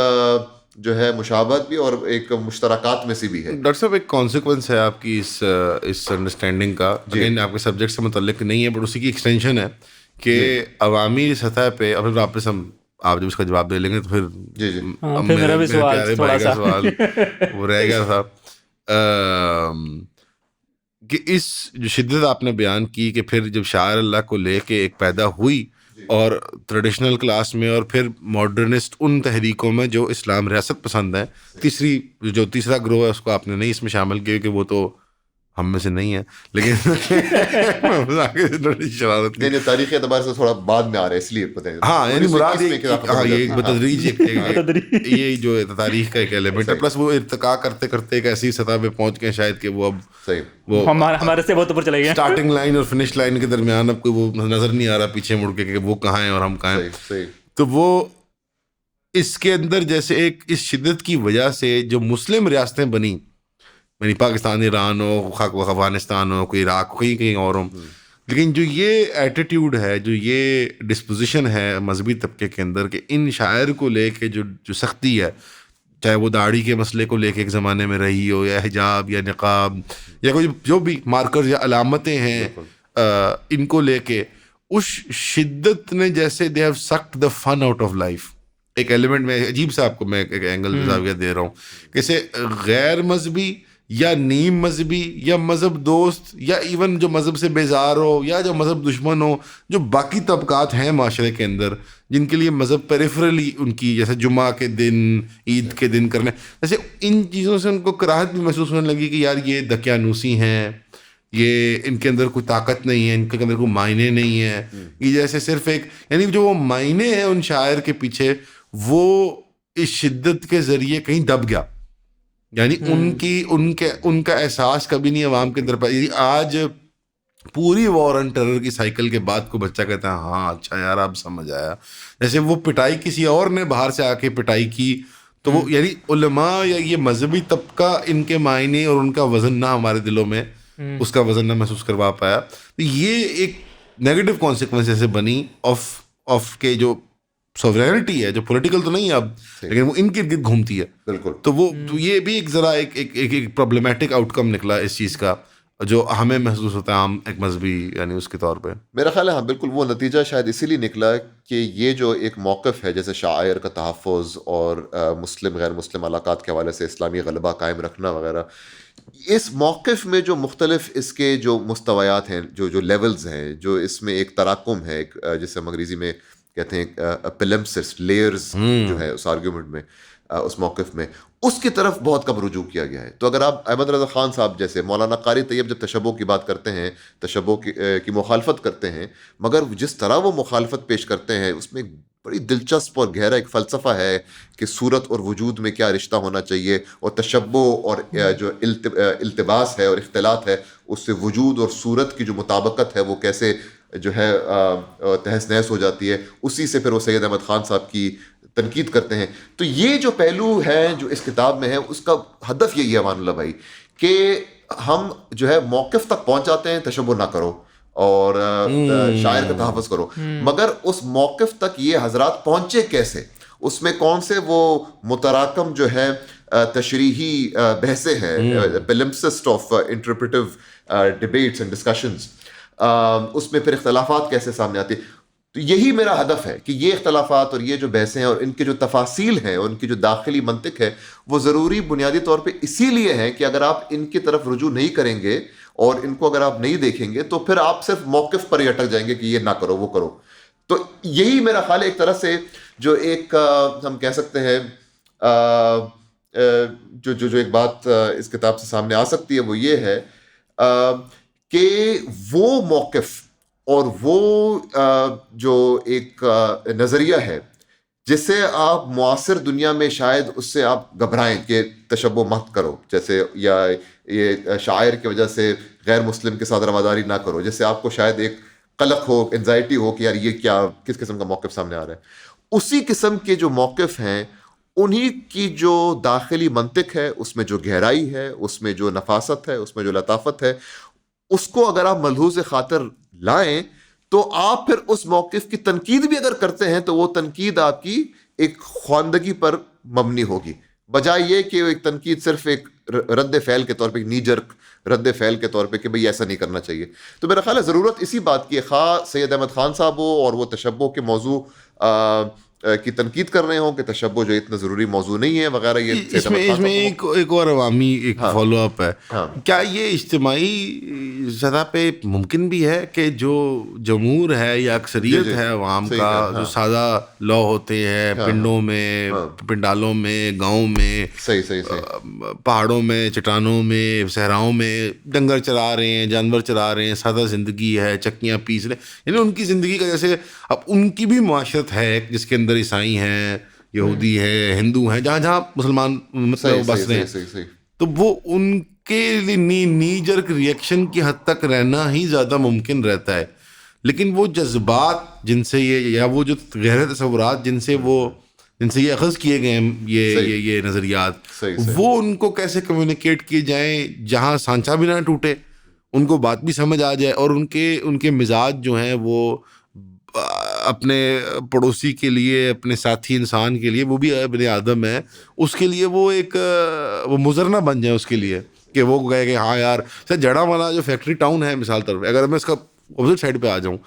جو ہے مشابہت بھی اور ایک مشترکات میں سے بھی ہے. ڈاکٹر صاحب ایک کانسیکوینس ہے آپ کی اس انڈرسٹینڈنگ کا, اگین آپ کے سبجیکٹ سے متعلق نہیں ہے بٹ اسی کی ایکسٹینشن ہے کہ عوامی سطح پہ, اب واپس آپ جب اس کا جواب دے لیں گے تو پھر میرا بھی سوال وہ رہ گیا تھا کہ اس جو شدت آپ نے بیان کی کہ پھر جب شاعر اللہ کو لے کے ایک پیدا ہوئی اور ٹریڈیشنل کلاس میں اور پھر ماڈرنسٹ ان تحریکوں میں جو اسلام ریاست پسند ہیں, تیسرا گروہ ہے اس کو آپ نے نہیں اس میں شامل کیا کہ وہ تو ہم میں سے نہیں ہے, لیکن شرارت نہیں, تاریخی اعتبار سے تھوڑا بعد میں آ رہا ہے اس لیے پتہ ہے. ہاں یعنی مراد یہ بتدریج یہ جو تاریخ کا ایک ایلیمنٹ ہے, پلس وہ ارتقا کرتے کرتے ایک ایسی سطح پہ پہنچ گئے شاید کہ وہ اب وہ ہمارے سے بہت اوپر چلے گئے, اسٹارٹنگ لائن اور فنش لائن کے درمیان اب کوئی وہ نظر نہیں آ رہا پیچھے مڑ کے کہ وہ کہاں ہیں اور ہم کہاں ہیں. تو وہ اس کے اندر جیسے ایک اس شدت کی وجہ سے جو مسلم ریاستیں بنی, یعنی پاکستان ایران ہو, افغانستان ہو, کوئی عراق ہو, کہیں اور ہوں, لیکن جو یہ ایٹیٹیوڈ ہے, جو یہ ڈسپوزیشن ہے مذہبی طبقے کے اندر کہ ان شاعر کو لے کے جو سختی ہے, چاہے وہ داڑھی کے مسئلے کو لے کے ایک زمانے میں رہی ہو, یا حجاب یا نقاب یا کوئی جو بھی مارکرز یا علامتیں ہیں ان کو لے کے, اس شدت نے جیسے they have sucked the fun out of life. ایک ایلیمنٹ میں عجیب سے آپ کو میں ایک اینگل زاویہ دے رہا ہوں, کیسے غیر مذہبی یا نیم مذہبی یا مذہب دوست یا ایون جو مذہب سے بیزار ہو یا جو مذہب دشمن ہو, جو باقی طبقات ہیں معاشرے کے اندر جن کے لیے مذہب پیریفرلی ان کی, جیسے جمعہ کے دن, عید کے دن کرنے, جیسے ان چیزوں سے ان کو کراہت بھی محسوس ہونے لگی کہ یار یہ دقیانوسی ہیں, یہ ان کے اندر کوئی طاقت نہیں ہے, ان کے اندر کوئی معنی نہیں ہے, یہ جیسے صرف ایک, یعنی جو وہ معنی ہیں ان شاعر کے پیچھے وہ اس شدت کے ذریعے کہیں دب گیا. یعنی ان کا احساس کبھی نہیں عوام کے اندر پایا. آج پوری وار اینڈ ٹیرر کی سائیکل کے بعد کو بچہ کہتا ہے ہاں اچھا یار اب سمجھ آیا. جیسے وہ پٹائی کسی اور نے باہر سے آ کے پٹائی کی تو وہ, یعنی علماء یا یہ مذہبی طبقہ ان کے معنی اور ان کا وزن نہ ہمارے دلوں میں اس کا وزن نہ محسوس کروا پایا. تو یہ ایک نیگیٹو کانسیکوینس جیسے بنی آف کے جو سوورینٹی ہے, جو پولیٹیکل تو نہیں ہے اب, لیکن وہ ان کے گرد گھومتی ہے. بالکل. تو وہ یہ بھی ایک ذرا ایک پرابلمٹک آؤٹ کم نکلا اس چیز کا, جو ہمیں محسوس ہوتا ہے عام ایک مذہبی یعنی اس کے طور پہ. میرا خیال ہے ہاں بالکل وہ نتیجہ شاید اسی لیے نکلا کہ یہ جو ایک موقف ہے جیسے شاعر کا تحفظ اور مسلم غیر مسلم علاقات کے حوالے سے اسلامی غلبہ قائم رکھنا وغیرہ, اس موقف میں جو مختلف اس کے جو مستویات ہیں, جو لیولز ہیں, جو اس میں ایک تراکم ہے, ایک جسے ہم انگریزی میں کہتے ہیں پلمسس, لیئرز جو ہے اس آرگیومنٹ میں, اس موقف میں, اس کی طرف بہت کم رجوع کیا گیا ہے. تو اگر آپ احمد رضا خان صاحب جیسے, مولانا قاری طیب جب تشبہ کی بات کرتے ہیں, تشبہ کی مخالفت کرتے ہیں, مگر جس طرح وہ مخالفت پیش کرتے ہیں اس میں ایک بڑی دلچسپ اور گہرا ایک فلسفہ ہے کہ صورت اور وجود میں کیا رشتہ ہونا چاہیے, اور تشبہ اور جو التباس ہے اور اختلاط ہے اس سے وجود اور صورت کی جو مطابقت ہے وہ کیسے جو ہے تہس نہس ہو جاتی ہے. اسی سے پھر وہ سید احمد خان صاحب کی تنقید کرتے ہیں. تو یہ جو پہلو ہے جو اس کتاب میں ہے, اس کا ہدف یہی ہے امان اللہ بھائی کہ ہم جو ہے موقف تک پہنچ جاتے ہیں, تشبہ نہ کرو اور شاعر کا تحفظ کرو, مگر اس موقف تک یہ حضرات پہنچے کیسے, اس میں کون سے وہ متراکم جو ہے تشریحی بحثیں ہیں, پلمسسٹ آف انٹرپریٹیو ڈیبیٹس اینڈ ڈسکشنز, اس میں پھر اختلافات کیسے سامنے آتی. تو یہی میرا ہدف ہے کہ یہ اختلافات اور یہ جو بحثیں ہیں اور ان کے جو تفاصیل ہیں اور ان کی جو داخلی منطق ہے وہ ضروری بنیادی طور پہ اسی لیے ہے کہ اگر آپ ان کی طرف رجوع نہیں کریں گے اور ان کو اگر آپ نہیں دیکھیں گے تو پھر آپ صرف موقف پر ہی اٹک جائیں گے کہ یہ نہ کرو وہ کرو. تو یہی میرا خیال ہے ایک طرح سے جو ایک ہم کہہ سکتے ہیں جو ایک بات اس کتاب سے سامنے آ سکتی ہے وہ یہ ہے کہ وہ موقف اور وہ جو ایک نظریہ ہے جس سے آپ معاصر دنیا میں شاید اس سے آپ گھبرائیں کہ تشبہ مت کرو, جیسے یا یہ شاعر کی وجہ سے غیر مسلم کے ساتھ رواداری نہ کرو, جس سے آپ کو شاید ایک قلق ہو, انزائٹی ہو کہ یار یہ کیا کس قسم کا موقف سامنے آ رہا ہے. اسی قسم کے جو موقف ہیں انہی کی جو داخلی منطق ہے, اس میں جو گہرائی ہے, اس میں جو نفاست ہے, اس میں جو لطافت ہے, اس کو اگر آپ ملحوظ خاطر لائیں تو آپ پھر اس موقف کی تنقید بھی اگر کرتے ہیں تو وہ تنقید آپ کی ایک خواندگی پر مبنی ہوگی, بجائے یہ کہ ایک تنقید صرف ایک رد فعل کے طور پہ, ایک نی جرک رد فعل کے طور پہ کہ بھئی ایسا نہیں کرنا چاہیے. تو میرا خیال ہے ضرورت اسی بات کی, خواہ سید احمد خان صاحب ہو اور وہ تشبہ کے موضوع کی تنقید کر رہے ہوں کہ تشبہ جو اتنا ضروری موضوع نہیں ہے وغیرہ. یہ اس میں ایک اور عوامی ایک فالو اپ ہے, کیا یہ اجتماعی سطح پہ ممکن بھی ہے کہ جو جمہور ہے یا اکثریت ہے عوام کا, جو سادہ لو ہوتے ہیں پنڈوں میں, پنڈالوں میں, گاؤں میں, پہاڑوں میں, چٹانوں میں, صحراؤں میں ڈنگر چرا رہے ہیں, جانور چرا رہے ہیں, سادہ زندگی ہے, چکیاں پیس رہے ہیں, یعنی ان کی زندگی کا جیسے اب ان کی بھی معاشرت ہے جس کے اندر عیسائی ہیں, یہودی ہیں, ہندو ہیں, جہاں جہاں مسلمان مطلب بس رہے ہیں, تو وہ ان کے لیے نی جرک ریئیکشن کی حد تک رہنا ہی زیادہ ممکن رہتا ہے. لیکن وہ جذبات جن سے یہ یا وہ جو گہرے تصورات جن جن سے یہ اخذ کیے گئے ہیں یہ نظریات، وہ ان کو کیسے کمیونیکیٹ کیے جائیں جہاں سانچہ بھی نہ ٹوٹے، ان کو بات بھی سمجھ آ جائے، اور ان کے مزاج جو ہیں وہ اپنے پڑوسی کے لیے، اپنے ساتھی انسان کے لیے، وہ بھی ابن آدم ہے، اس کے لیے وہ ایک وہ مضر نہ بن جائے اس کے لیے کہ وہ کہے کہ ہاں یار جڑا والا جو فیکٹری ٹاؤن ہے مثال طور پہ، اگر میں اس کا اپوزٹ سائڈ پہ آ جاؤں،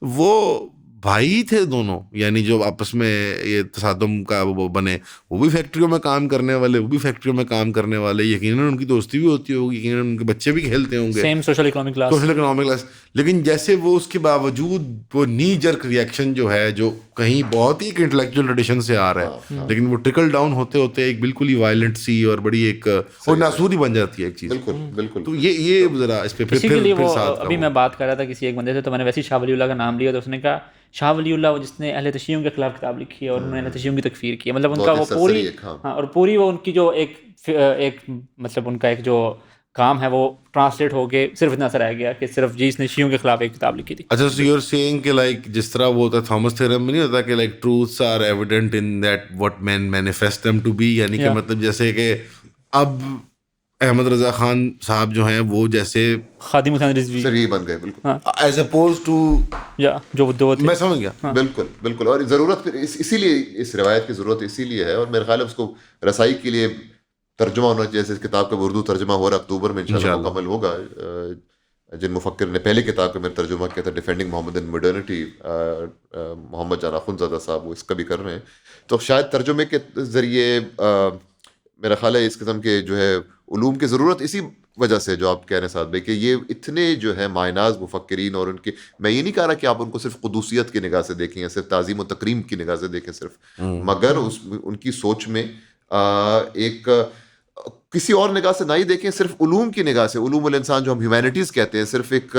وہ بھائی تھے دونوں، یعنی جو آپس میں یہ تصادم کا وہ بنے، وہ بھی فیکٹریوں میں کام کرنے والے، وہ بھی فیکٹریوں میں کام کرنے والے، یقیناً ان کی دوستی بھی ہوتی ہوگی، یقیناً ان کے بچے بھی کھیلتے ہوں گے، سیم سوشل اکنامک کلاس، لیکن جیسے وہ اس کے باوجود وہ نی جرک ریئیکشن جو ہے، جو کہیں بہت ہی ایک انٹلیکچوئل ٹریڈیشن سے آ رہا ہے، لیکن وہ ٹرکل ڈاؤن ہوتے ہوتے ایک بالکل ہی وائلنٹ سی اور بڑی ایک اور ناسوری بن جاتی ہے ایک چیز. بالکل. تو یہ ذرا اس پہ اسی کے لیے وہ ابھی میں بات کر رہا تھا کسی ایک بندے سے، تو میں نے ویسے ہی شاہ ولی اللہ کا نام لیا، تو اس نے کہا شاہ ولی اللہ جس نے اہل تشیعوں کے خلاف کتاب لکھی ہے اور انہوں نے اہل تشیعوں کی تکفیر کی ہے، مطلب ان کا وہ پوری اور پوری وہ ان کی جو ایک مطلب ان کا ایک جو کام ہے وہ ٹرانسلیٹ ہو کے صرف اتنا سا رہ گیا کہ صرف جس نے شیعوں کے خلاف ایک کتاب لکھی تھی. اچھا سو یو آر سیئنگ کہ لائک جس طرح وہ ہوتا ہے تھامس تھیورم میں نہیں ہوتا کہ like truths are evident in that what man manifest them to be, یعنی کہ مطلب جیسے کہ اب احمد رضا خان صاحب جو ہیں وہ جیسے خادم حسین رضوی بن گئے، بالکل ایز اپوز ٹو جو دو میں سمجھ گیا. بالکل. اور ضرورت پھر اسی لیے اس روایت کی ضرورت اسی لیے ہے، اور میرے خیال ہے اس کو رسائی کے لیے ترجمہ ہونا چاہیے. جیسے کتاب کا اردو ترجمہ ہو رہا اکتوبر میں انشاءاللہ مکمل ہوگا. جن مفکر نے پہلے کتاب کا میرا ترجمہ کیا تھا ڈیفینڈنگ محمد ان ماڈرنٹی، محمد جان اخندزادہ صاحب، وہ اس کا بھی کر رہے ہیں. تو شاید ترجمے کے ذریعے میرا خیال ہے اس قسم کے جو ہے علوم کی ضرورت اسی وجہ سے جو آپ کہہ رہے ہیں سعد بھائی کہ یہ اتنے جو ہے مایناز مفکرین، اور ان کے میں یہ نہیں کہہ رہا کہ آپ ان کو صرف قدوسیت کی نگاہ سے دیکھیں یا صرف تعظیم و تکریم کی نگاہ سے دیکھیں صرف، مگر ان کی سوچ میں ایک کسی اور نگاہ سے نہ ہی دیکھیں، صرف علوم کی نگاہ سے، علوم الانسان جو ہم ہیومینٹیز کہتے ہیں، صرف ایک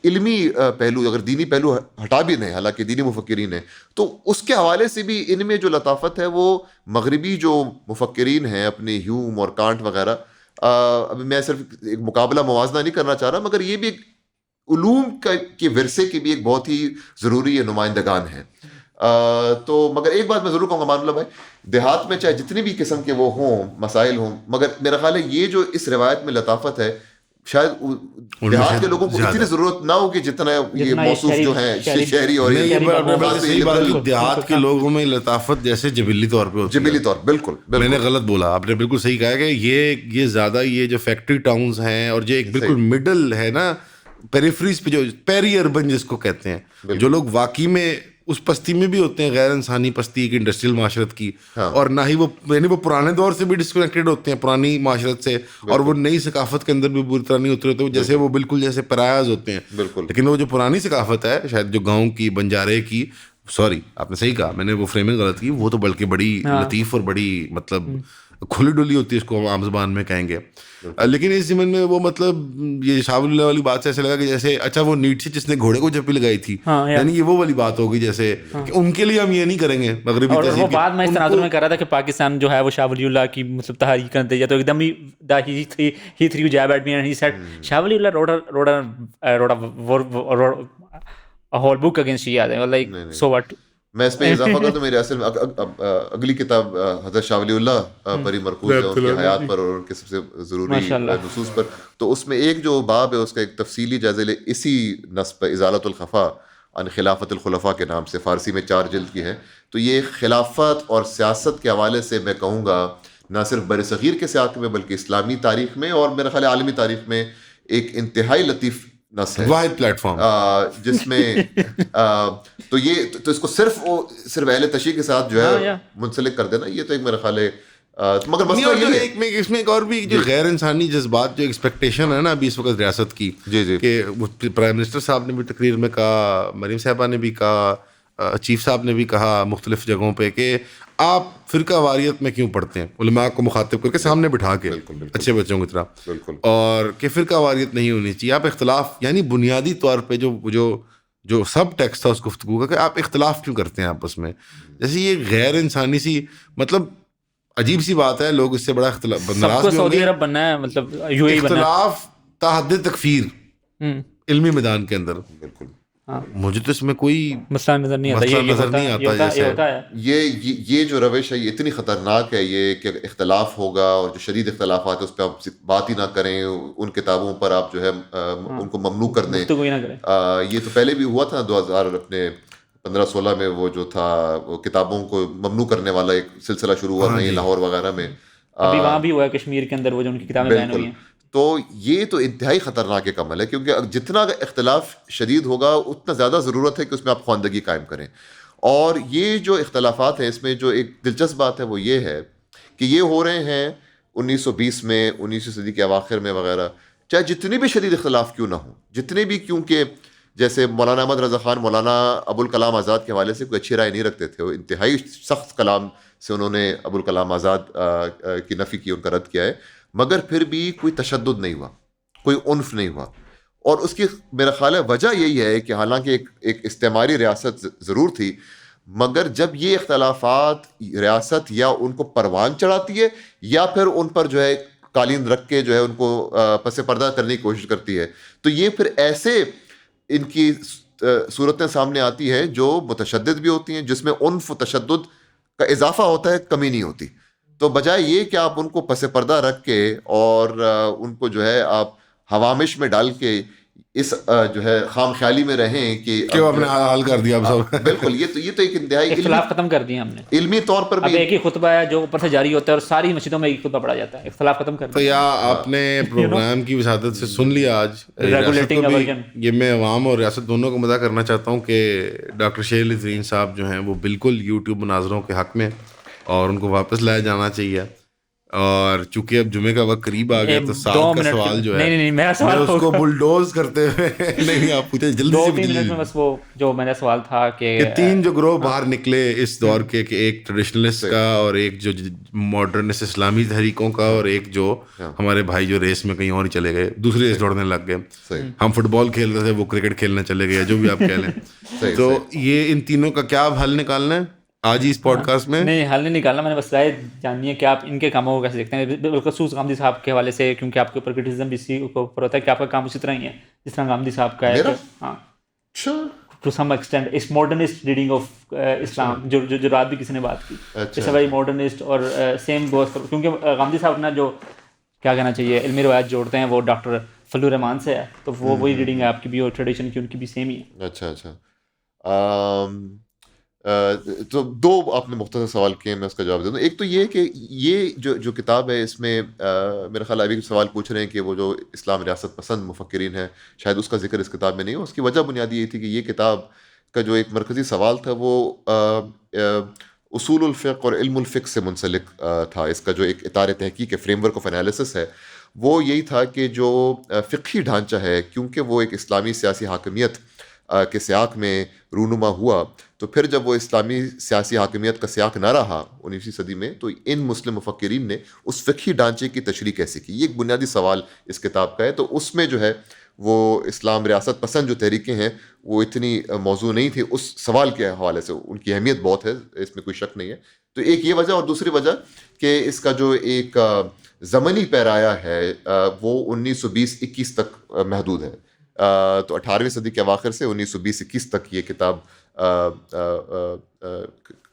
علمی پہلو، اگر دینی پہلو ہٹا بھی نہیں، حالانکہ دینی مفکرین ہیں، تو اس کے حوالے سے بھی ان میں جو لطافت ہے وہ مغربی جو مفکرین ہیں اپنے ہیوم اور کانٹ وغیرہ، ابھی میں صرف ایک مقابلہ موازنہ نہیں کرنا چاہ رہا، مگر یہ بھی ایک علوم کے ورثے کے بھی ایک بہت ہی ضروری نمائندگان ہیں. تو مگر ایک بات میں ضرور کہوں گا مان اللہ بھائی، دیہات میں چاہے جتنی بھی قسم کے وہ ہوں مسائل ہوں، مگر میرا خیال ہے یہ جو اس روایت میں لطافت ہے شاید دیہات کے لوگوں کو اتنی ضرورت نہ ہوگی جتنا یہ موصوف جو ہیں شہری اور دیہات کے لوگوں میں لطافت جیسے جبلی طور پہ ہوتی ہے. جبلی طور بالکل میں نے غلط بولا، آپ نے بالکل صحیح کہا کہ یہ زیادہ یہ جو فیکٹری ٹاؤنز ہیں اور جو ایک بالکل مڈل ہے نا پیریفریز پہ، جو پیری اربن جس کو کہتے ہیں، جو لوگ واقعی میں اس پستی میں بھی ہوتے ہیں، غیر انسانی پستی ایک انڈسٹریل معاشرت کی، اور نہ ہی وہ یعنی وہ پرانے دور سے بھی ڈسکنیکٹڈ ہوتے ہیں پرانی معاشرت سے، اور وہ نئی ثقافت کے اندر بھی بری طرح نہیں اترے ہوتے، جیسے وہ بالکل جیسے پرایاز ہوتے ہیں. لیکن وہ جو پرانی ثقافت ہے شاید جو گاؤں کی، بنجارے کی، سوری آپ نے صحیح کہا، میں نے وہ فریمنگ غلط کی، وہ تو بلکہ بڑی لطیف اور بڑی مطلب کھلی ڈلی ہوتی ہے، اس کو عام زبان میں کہیں گے. لیکن اس زمین میں وہ مطلب یہ شاہ ولی اللہ والی بات سے ایسے لگا کہ جیسے اچھا وہ نیٹ سے جس نے گھوڑے کو جپی لگائی تھی، یعنی یہ وہ والی بات ہوگی جیسے کہ ان کے لیے ہم یہ نہیں کریں گے مغربی تہذیب. اور وہ بعد میں اس تناظر میں کر رہا تھا کہ پاکستان جو ہے وہ شاہ ولی اللہ کی مطلب تحریک کا نتیجہ، تو ایک دم ہی threw jab at me and he said Shah Wali Allah wrote a whole book against Shia. Like so what. میں اس میں اضافہ کرتا ہوں، میرے اصل میں اگلی کتاب حضرت شاہ ولی اللہ پر ہی مرکوز ہے، ان کی حیات پر اور ان کے سب سے ضروری نصوص پر. تو اس میں ایک جو باب ہے اس کا ایک تفصیلی جائزہ لے اسی نص پہ، ازالۃ الخفا عن خلافت الخلفاء کے نام سے، فارسی میں 4 جلد کی ہے. تو یہ خلافت اور سیاست کے حوالے سے میں کہوں گا نہ صرف بر صغیر کے سیاق میں بلکہ اسلامی تاریخ میں اور میرا خیال عالمی تاریخ میں ایک انتہائی لطیف نص ہے، واحد پلیٹ فارم جس میں تو یہ تو اس کو صرف اہل تشیع کے ساتھ جو ہے منسلک کر دینا، یہ تو ایک میرا خیال ہے. مگر مسئلہ یہ ہے اس میں ایک اور بھی جو غیر انسانی جذبات، جو ایکسپیکٹیشن ہے نا ابھی اس وقت ریاست کی، کہ پرائم منسٹر صاحب نے بھی تقریر میں کہا، مریم صاحبہ نے بھی کہا، چیف صاحب نے بھی کہا مختلف جگہوں پہ کہ آپ فرقہ واریت میں کیوں پڑھتے ہیں، علماء کو مخاطب کر کے سامنے بٹھا کے اچھے بچوں کی طرح، اور کہ فرقہ واریت نہیں ہونی چاہیے. آپ اختلاف یعنی بنیادی طور پہ جو سب ٹیکسٹ تھا اس گفتگو کا کہ آپ اختلاف کیوں کرتے ہیں آپس میں، جیسے یہ غیر انسانی سی مطلب عجیب سی بات ہے. لوگ اس سے بڑا اختلاف ناراض بھی ہوں گے، اختلاف تا حد تکفیر علمی میدان کے اندر. بالکل مجھے تو اس میں کوئی مسئلہ نظر نہیں آتا. مسئلہ نظر نہیں آتا. یہ ہوتا ہے. یہ جو روش ہے یہ اتنی خطرناک ہے یہ کہ اختلاف ہوگا اور جو شدید اختلافات ہے اس پہ آپ بات ہی نہ کریں, ان کتابوں پر آپ جو ہے ان کو ممنوع کر دیں. یہ تو پہلے بھی ہوا تھا 2015-16 میں, وہ جو تھا وہ کتابوں کو ممنوع کرنے والا ایک سلسلہ شروع ہوا تھا لاہور وغیرہ میں. ابھی وہاں بھی ہوا ہے کشمیر کے اندر, وہ جو ان کی کتابیں بین ہوئی ہیں. تو یہ تو انتہائی خطرناک ایک عمل ہے, کیونکہ جتنا اختلاف شدید ہوگا اتنا زیادہ ضرورت ہے کہ اس میں آپ خواندگی قائم کریں. اور یہ جو اختلافات ہیں اس میں جو ایک دلچسپ بات ہے وہ یہ ہے کہ یہ ہو رہے ہیں 1920 میں, 19ویں صدی کے اواخر میں وغیرہ, چاہے جتنے بھی شدید اختلاف کیوں نہ ہوں, جتنے بھی, کیونکہ جیسے مولانا احمد رضا خان مولانا ابوالکلام آزاد کے حوالے سے کوئی اچھی رائے نہیں رکھتے تھے, وہ انتہائی سخت کلام سے انہوں نے ابوالکلام آزاد کی نفی کی, ان کا رد کیا ہے, مگر پھر بھی کوئی تشدد نہیں ہوا, کوئی عنف نہیں ہوا. اور اس کی میرا خیال ہے وجہ یہی ہے کہ حالانکہ ایک استعماری ریاست ضرور تھی, مگر جب یہ اختلافات ریاست یا ان کو پروان چڑھاتی ہے یا پھر ان پر جو ہے قالین رکھ کے جو ہے ان کو پس پردہ کرنے کی کوشش کرتی ہے, تو یہ پھر ایسے ان کی صورتیں سامنے آتی ہیں جو متشدد بھی ہوتی ہیں, جس میں عنف و تشدد کا اضافہ ہوتا ہے, کمی نہیں ہوتی. تو بجائے یہ کہ آپ ان کو پس پردہ رکھ کے اور ان کو جو ہے آپ حوامش میں ڈال کے اس جو ہے خام خیالی میں رہیں کہ آپ نے حل کر دیا سب. بالکل, یہ تو ایک انتہائی اختلاف ختم کر دیا ہم نے. علمی طور پر بھی ایک ہی خطبہ ہے جو اوپر سے جاری ہوتا ہے اور ساری مسجدوں میں ایک خطبہ پڑھا جاتا ہے. اختلاف ختم کر دیا. تو یا آپ نے پروگرام کی وسادت سے سن لیا آج ریگولیٹنگ ورژن. یہ میں عوام اور ریاست دونوں کو مدعا کرنا چاہتا ہوں کہ ڈاکٹر شیر علی زرین صاحب جو ہیں وہ بالکل یوٹیوب مناظروں کے حق میں, اور ان کو واپس لایا جانا چاہیے. اور چونکہ اب جمعے کا وقت قریب آ گیا تو سال کا سوال جو ہے نہیں میرا سوال اس کو بلڈوز کرتے ہوئے نہیں آپ پوچھیں جلدی سے 2-3 منٹ میں بس. وہ جو میرا سوال تھا کہ 3 جو گروہ باہر نکلے اس دور کے, کہ ایک ٹریڈیشنلسٹ کا, اور ایک جو ماڈرنسٹ اسلامی تحریکوں کا, اور ایک جو ہمارے بھائی جو ریس میں کہیں اور ہی چلے گئے, دوسری ریس دوڑنے لگ گئے. ہم فٹ بال کھیل رہے تھے, وہ کرکٹ کھیلنے چلے گئے, جو بھی آپ کہہ لیں. تو یہ ان تینوں کا کیا حل نکالنا ہے آج ہی اس پوڈ کاسٹ میں؟ نہیں حل نہیں نکالنا, میں نے بس رائے جاننی ہے کہ آپ ان کے کاموں کو کیسے دیکھتے ہیں, بالخصوص غامدی صاحب کے حوالے سے, کیونکہ آپ کے اوپر کرٹیسزم بھی اسی کے اوپر ہوتا ہے کہ آپ کا کام اسی طرح ہی ہے جس طرح غامدی صاحب کا ہے. ہاں, ٹو سم ایکسٹینٹ اس ماڈرنسٹ ریڈنگ آف اسلام, جو رات بھی کسی نے بات کی, اٹس اے ویری ماڈرنسٹ. اور سیم گوز, کیونکہ غامدی صاحب اپنا جو کیا کہنا چاہیے علمی روایت جوڑتے ہیں وہ ڈاکٹر فضل الرحمان سے ہے, تو وہ وہی ریڈنگ ہے آپ کی بھی, اور ٹریڈیشن کی ان کی بھی سیم ہی ہے. اچھا. تو 2 آپ نے مختصر سوال کیے, میں اس کا جواب دے دوں. ایک تو یہ کہ یہ جو کتاب ہے اس میں میرا خیال ابھی سوال پوچھ رہے ہیں کہ وہ جو اسلام ریاست پسند مفکرین ہیں شاید اس کا ذکر اس کتاب میں نہیں ہو. اس کی وجہ بنیادی یہ تھی کہ یہ کتاب کا جو ایک مرکزی سوال تھا وہ اصول الفقہ اور علم الفقہ سے منسلک تھا. اس کا جو ایک اطار تحقیق فریم ورک آف انالیسس ہے وہ یہی تھا کہ جو فقہی ڈھانچہ ہے, کیونکہ وہ ایک اسلامی سیاسی حاکمیت کے سیاق میں رونما ہوا, تو پھر جب وہ اسلامی سیاسی حاکمیت کا سیاق نہ رہا 19ویں صدی میں, تو ان مسلم مفکرین نے اس فقہی ڈھانچے کی تشریح کیسے کی. یہ ایک بنیادی سوال اس کتاب کا ہے. تو اس میں جو ہے وہ اسلام ریاست پسند جو تحریکیں ہیں وہ اتنی موضوع نہیں تھی اس سوال کے حوالے سے. ان کی اہمیت بہت ہے, اس میں کوئی شک نہیں ہے. تو ایک یہ وجہ, اور دوسری وجہ کہ اس کا جو ایک زمنی پیرایا ہے وہ 1920-21 تک محدود ہے. تو 18ویں صدی کے اواخر سے 1920-21 تک یہ کتاب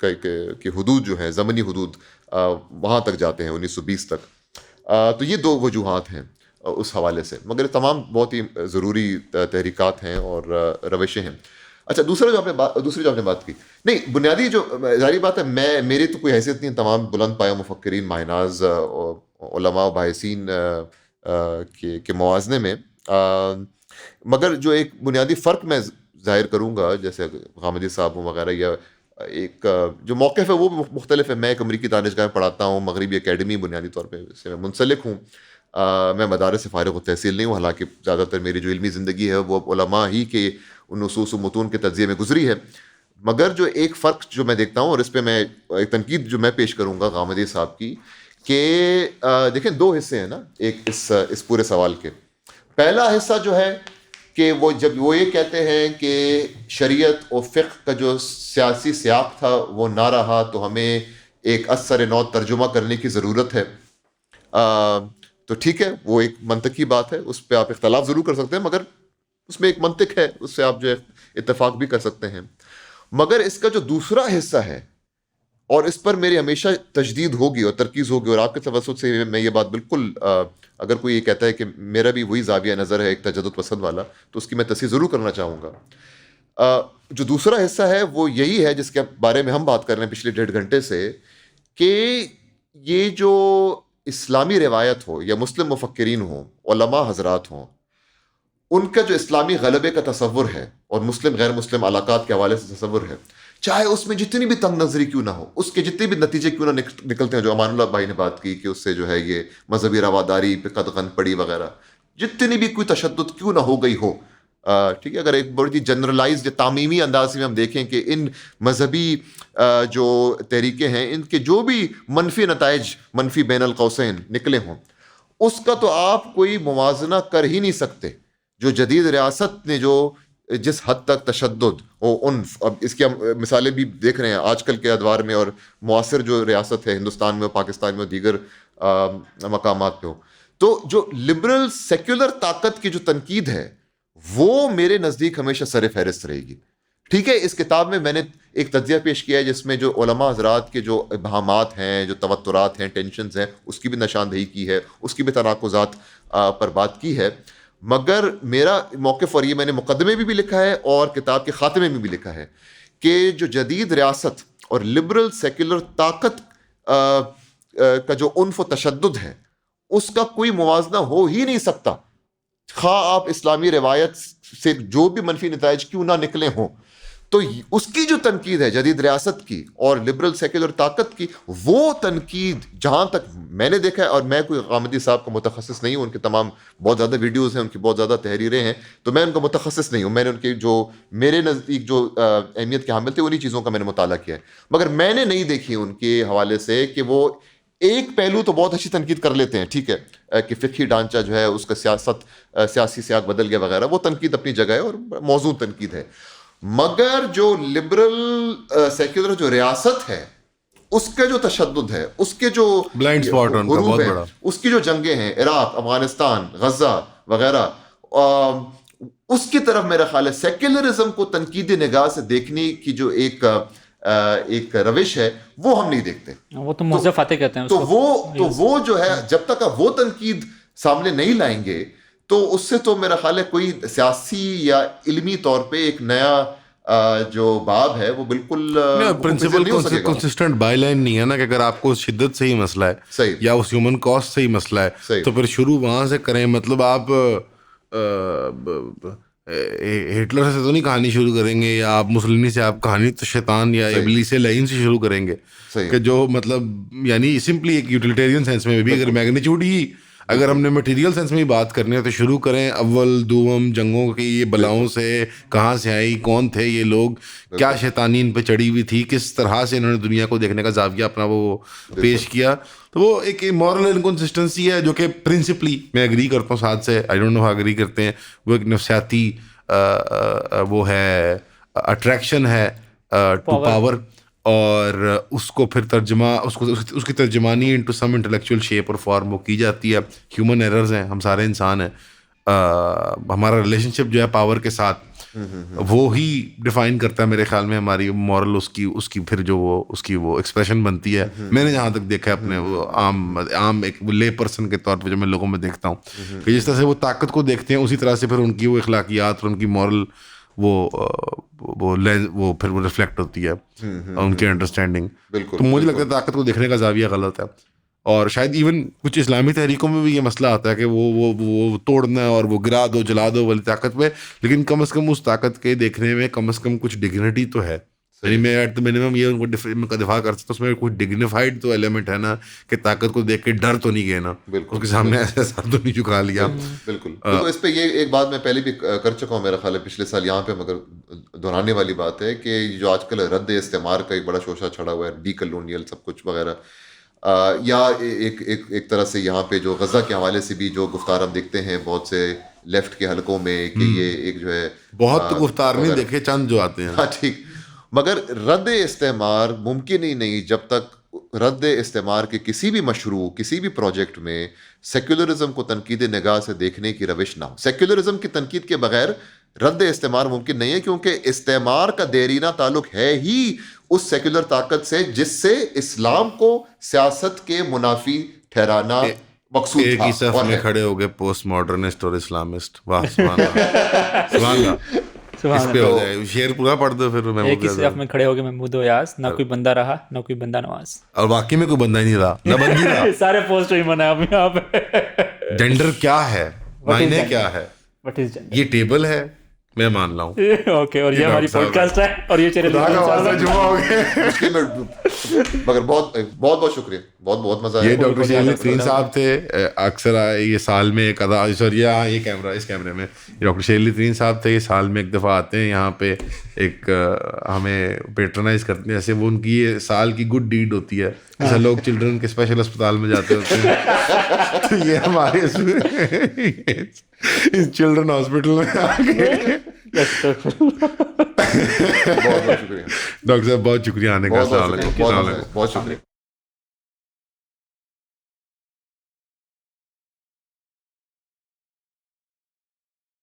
کی حدود جو ہیں, زمنی حدود وہاں تک جاتے ہیں 1920 تک. تو یہ 2 وجوہات ہیں اس حوالے سے, مگر تمام بہت ہی ضروری تحریکات ہیں اور روشیں ہیں. اچھا, دوسری جو آپ نے بات کی, نہیں بنیادی جو ظاہری بات ہے, میری تو کوئی حیثیت نہیں تمام بلند پایہ مفکرین ماہناز علماء و باحثین کے موازنے میں, مگر جو ایک بنیادی فرق میں ظاہر کروں گا, جیسے غامدی صاحب وغیرہ, یا ایک جو موقف ہے وہ بھی مختلف ہے. میں ایک امریکی دانشگاہ میں پڑھاتا ہوں, مغربی اکیڈمی بنیادی طور پہ سے میں منسلک ہوں. میں مدارس سے فارغ التحصیل نہیں ہوں, حالانکہ زیادہ تر میری جو علمی زندگی ہے وہ علماء ہی کے ان نصوص و متون کے تجزیے میں گزری ہے. مگر جو ایک فرق جو میں دیکھتا ہوں, اور اس پہ میں ایک تنقید جو میں پیش کروں گا غامدی صاحب کی, کہ دیکھیں 2 حصے ہیں نا ایک اس پورے سوال کے. پہلا حصہ جو ہے کہ وہ جب وہ یہ کہتے ہیں کہ شریعت و فقہ کا جو سیاسی سیاق تھا وہ نہ رہا, تو ہمیں ایک اثر نو ترجمہ کرنے کی ضرورت ہے. تو ٹھیک ہے, وہ ایک منطقی بات ہے, اس پہ آپ اختلاف ضرور کر سکتے ہیں, مگر اس میں ایک منطق ہے, اس سے آپ جو ہے اتفاق بھی کر سکتے ہیں. مگر اس کا جو دوسرا حصہ ہے, اور اس پر میری ہمیشہ تجدید ہوگی اور ترکیز ہوگی, اور آپ کے توسط سے میں یہ بات بالکل, اگر کوئی یہ کہتا ہے کہ میرا بھی وہی زاویہ نظر ہے ایک تجدد پسند والا, تو اس کی میں تصحیح ضرور کرنا چاہوں گا. جو دوسرا حصہ ہے وہ یہی ہے جس کے بارے میں ہم بات کر رہے ہیں پچھلے 1.5 گھنٹے سے, کہ یہ جو اسلامی روایت ہو یا مسلم مفکرین ہوں, علماء حضرات ہوں, ان کا جو اسلامی غلبے کا تصور ہے اور مسلم غیر مسلم علاقات کے حوالے سے تصور ہے, چاہے اس میں جتنی بھی تنگ نظری کیوں نہ ہو, اس کے جتنے بھی نتیجے کیوں نہ نکلتے ہیں, جو امان اللہ بھائی نے بات کی کہ اس سے جو ہے یہ مذہبی رواداری پہ قدغن پڑی وغیرہ, جتنی بھی کوئی تشدد کیوں نہ ہو گئی ہو, ٹھیک ہے, اگر ایک بڑی جنرلائزڈ تعمیمی انداز میں ہم دیکھیں کہ ان مذہبی جو تحریکیں ہیں, ان کے جو بھی منفی نتائج, منفی بین القوسین نکلے ہوں, اس کا تو آپ کوئی موازنہ کر ہی نہیں سکتے. جو جدید ریاست نے جو جس حد تک تشدد و عنف, اب اس کی ہم مثالیں بھی دیکھ رہے ہیں آج کل کے ادوار میں, اور معاصر جو ریاست ہے ہندوستان میں, پاکستان میں, اور دیگر مقامات پہ ہو, تو جو لبرل سیکولر طاقت کی جو تنقید ہے وہ میرے نزدیک ہمیشہ سر فہرست رہے گی. ٹھیک ہے, اس کتاب میں نے ایک تجزیہ پیش کیا ہے جس میں جو علماء حضرات کے جو ابہامات ہیں, جو توترات ہیں, ٹینشنز ہیں, اس کی بھی نشاندہی کی ہے, اس کی بھی تناقضات پر بات کی ہے. مگر میرا موقف, اور یہ میں نے مقدمے میں بھی لکھا ہے اور کتاب کے خاتمے میں بھی لکھا ہے, کہ جو جدید ریاست اور لبرل سیکولر طاقت کا جو عنف و تشدد ہے, اس کا کوئی موازنہ ہو ہی نہیں سکتا, خواہ آپ اسلامی روایت سے جو بھی منفی نتائج کیوں نہ نکلے ہوں. تو اس کی جو تنقید ہے جدید ریاست کی اور لبرل سیکولر طاقت کی, وہ تنقید جہاں تک میں نے دیکھا ہے, اور میں کوئی غامدی صاحب کا متخصص نہیں ہوں, ان کے تمام بہت زیادہ ویڈیوز ہیں, ان کی بہت زیادہ تحریریں ہیں, تو میں ان کا متخصص نہیں ہوں. میں نے ان کے جو میرے نزدیک جو اہمیت کے حامل تھے انہی چیزوں کا میں نے مطالعہ کیا ہے, مگر میں نے نہیں دیکھی ان کے حوالے سے کہ وہ ایک پہلو تو بہت اچھی تنقید کر لیتے ہیں, ٹھیک ہے, کہ فقہی ڈھانچہ جو ہے اس کا سیاسی سیاق بدل گیا وغیرہ, وہ تنقید اپنی جگہ ہے اور موزوں تنقید ہے. مگر جو لبرل سیکولر جو ریاست ہے, اس کے جو تشدد ہے, اس کے جو بلائنڈ اسپاٹ ہے ان کا بہت بڑا, اس کی جو جنگیں ہیں عراق, افغانستان, غزہ وغیرہ, اس کی طرف میرا خیال ہے سیکولرزم کو تنقیدی نگاہ سے دیکھنے کی جو ایک روش ہے وہ ہم نہیں دیکھتے. وہ تو موزہ فاتح کہتے ہیں. تو وہ جو ہے جب تک آپ وہ تنقید سامنے نہیں لائیں گے, تو اس سے تو میرا خیال ہے کوئی سیاسی یا علمی طور پہ ایک نیا جو باب ہے وہ بالکل پرنسپل کنسسٹنٹ بائی لائن نہیں ہے نا, کہ اگر آپ کو شدت سے ہی مسئلہ ہے یا اس ہیومن کاسٹ سے ہی مسئلہ ہے, تو پھر شروع وہاں سے کریں. مطلب آپ ہٹلر سے تو نہیں کہانی شروع کریں گے, یا آپ مسلمانی سے آپ کہانی تو شیطان یا ابلیس لعین سے شروع کریں گے, کہ جو مطلب یعنی سمپلی ایک یوٹیلیٹیرین سینس میں بھی اگر میگنیچیوڈ ہی, اگر ہم نے مٹیریل سینس میں ہی بات کرنی ہے تو شروع کریں اول دوم جنگوں کی, یہ بلاؤں سے کہاں سے آئی, کون تھے یہ لوگ, کیا شیطانی ان پہ چڑھی ہوئی تھی, کس طرح سے انہوں نے دنیا کو دیکھنے کا زاویہ اپنا وہ پیش کیا. تو وہ ایک مورل انکنسسٹنسی ہے جو کہ پرنسپلی میں اگری کرتا ہوں ساتھ سے, آئی ڈونٹ نو اگری کرتے ہیں, وہ ایک نفسیاتی وہ ہے اٹریکشن ہے ٹو پاور, اور اس کو پھر ترجمہ اس کی ترجمانی انٹو سم انٹلیکچوئل شیپ اور فارم وہ کی جاتی ہے. ہیومن ایررز ہیں, ہم سارے انسان ہیں, ہمارا ریلیشن شپ جو ہے پاور کے ساتھ وہ ہی ڈیفائن کرتا ہے میرے خیال میں ہماری مورل, اس کی پھر جو وہ اس کی وہ ایکسپریشن بنتی ہے. میں نے جہاں تک دیکھا ہے اپنے وہ عام ایک لے پرسن کے طور پہ جو میں لوگوں میں دیکھتا ہوں, کہ جس طرح سے وہ طاقت کو دیکھتے ہیں اسی طرح سے پھر ان کی وہ اخلاقیات اور ان کی مورل وہ پھر وہ ریفلیکٹ ہوتی ہے ان کی انڈرسٹینڈنگ. تو مجھے لگتا ہے طاقت کو دیکھنے کا زاویہ غلط ہے, اور شاید ایون کچھ اسلامی تحریکوں میں بھی یہ مسئلہ آتا ہے کہ وہ توڑنا اور وہ گرا دو جلا دو والی طاقت میں, لیکن کم از کم اس طاقت کے دیکھنے میں کم از کم کچھ ڈگنیٹی تو ہے. یعنی میں ایٹ دا منیمم یہ ان کا دفاع کرتا ہوں, اس میں کچھ ڈگنیفائڈ تو ایلیمنٹ ہے نا, کہ طاقت کو دیکھ کے ڈر تو نہیں گئے نا, اس کے سامنے ایسے سر تو نہیں جھکا لیا. بالکل. تو اس پہ یہ ایک بات میں پہلے بھی کر چکا ہوں میرا خیال ہے پچھلے سال یہاں پہ, مگر دہرانے والی بات ہے کہ جو آج کل رد استعمار کا ایک بڑا شوشہ چھڑا ہوا ہے, ڈی کلونیل سب کچھ وغیرہ, یا ایک طرح سے یہاں پہ جو غزہ کے حوالے سے بھی جو گفتار ہم دیکھتے ہیں بہت سے لیفٹ کے حلقوں میں, کہ یہ ایک جو ہے بہت گفتار نہیں دیکھے, چند جو آتے ہیں. ہاں ٹھیک, مگر رد استعمار ممکن ہی نہیں جب تک رد استعمار کے کسی بھی مشروع کسی بھی پروجیکٹ میں سیکولرزم کو تنقید نگاہ سے دیکھنے کی روش نہ ہو. سیکولرزم کی تنقید کے بغیر رد استعمار ممکن نہیں ہے کیونکہ استعمار کا دیرینہ تعلق ہے ہی اس سیکولر طاقت سے جس سے اسلام کو سیاست کے منافی ٹھہرانا مقصود ایک تھا. ہی صف میں کھڑے ہو گئے پوسٹ ماڈرنسٹ اور اسلامسٹ. واہ سبحان اللہ سبحان اللہ. اس پہ ہو جائے شعر پورا پڑھ دو پھر میں ایک ہی صف میں کھڑے ہو گئے محمود و یاس, نہ کوئی بندہ رہا نہ کوئی بندہ نواز. اور واقعی میں کوئی بندہ ہی نہیں رہا نہ بندی رہا. سارے پوسٹ ہی بنا اب یہاں پہ. جینڈر کیا ہے, معنی کیا ہے, What is gender? یہ ٹیبل ہے میں مان لا ہوں. اوکے, اور یہ ہماری پوڈ کاسٹ ہے اور یہ چینل مشکل میں مگر بہت بہت شکریہ, بہت بہت مزہ آیا. یہ ڈاکٹر شہید الفرین صاحب تھے. اکثر یہ سال میں ایک ادا سوری یہ کیمرہ اس کیمرے میں ڈاکٹر شہید الفرین صاحب تھے. یہ سال میں ایک دفعہ آتے ہیں یہاں پہ, ایک ہمیں پیٹرنائز کرتے ہیں, جیسے وہ ان کی یہ سال کی گڈ ڈیڈ ہوتی ہے, جیسے لوگ چلڈرن کے اسپیشل اسپتال میں جاتے ہوتے ہیں. تو یہ ہمارے اس چلڈرن ہاسپٹل میں آ کے بہت بہت شکریہ ڈاکٹر صاحب, بہت شکریہ آنے کا. السلام علیکم. بہت شکریہ.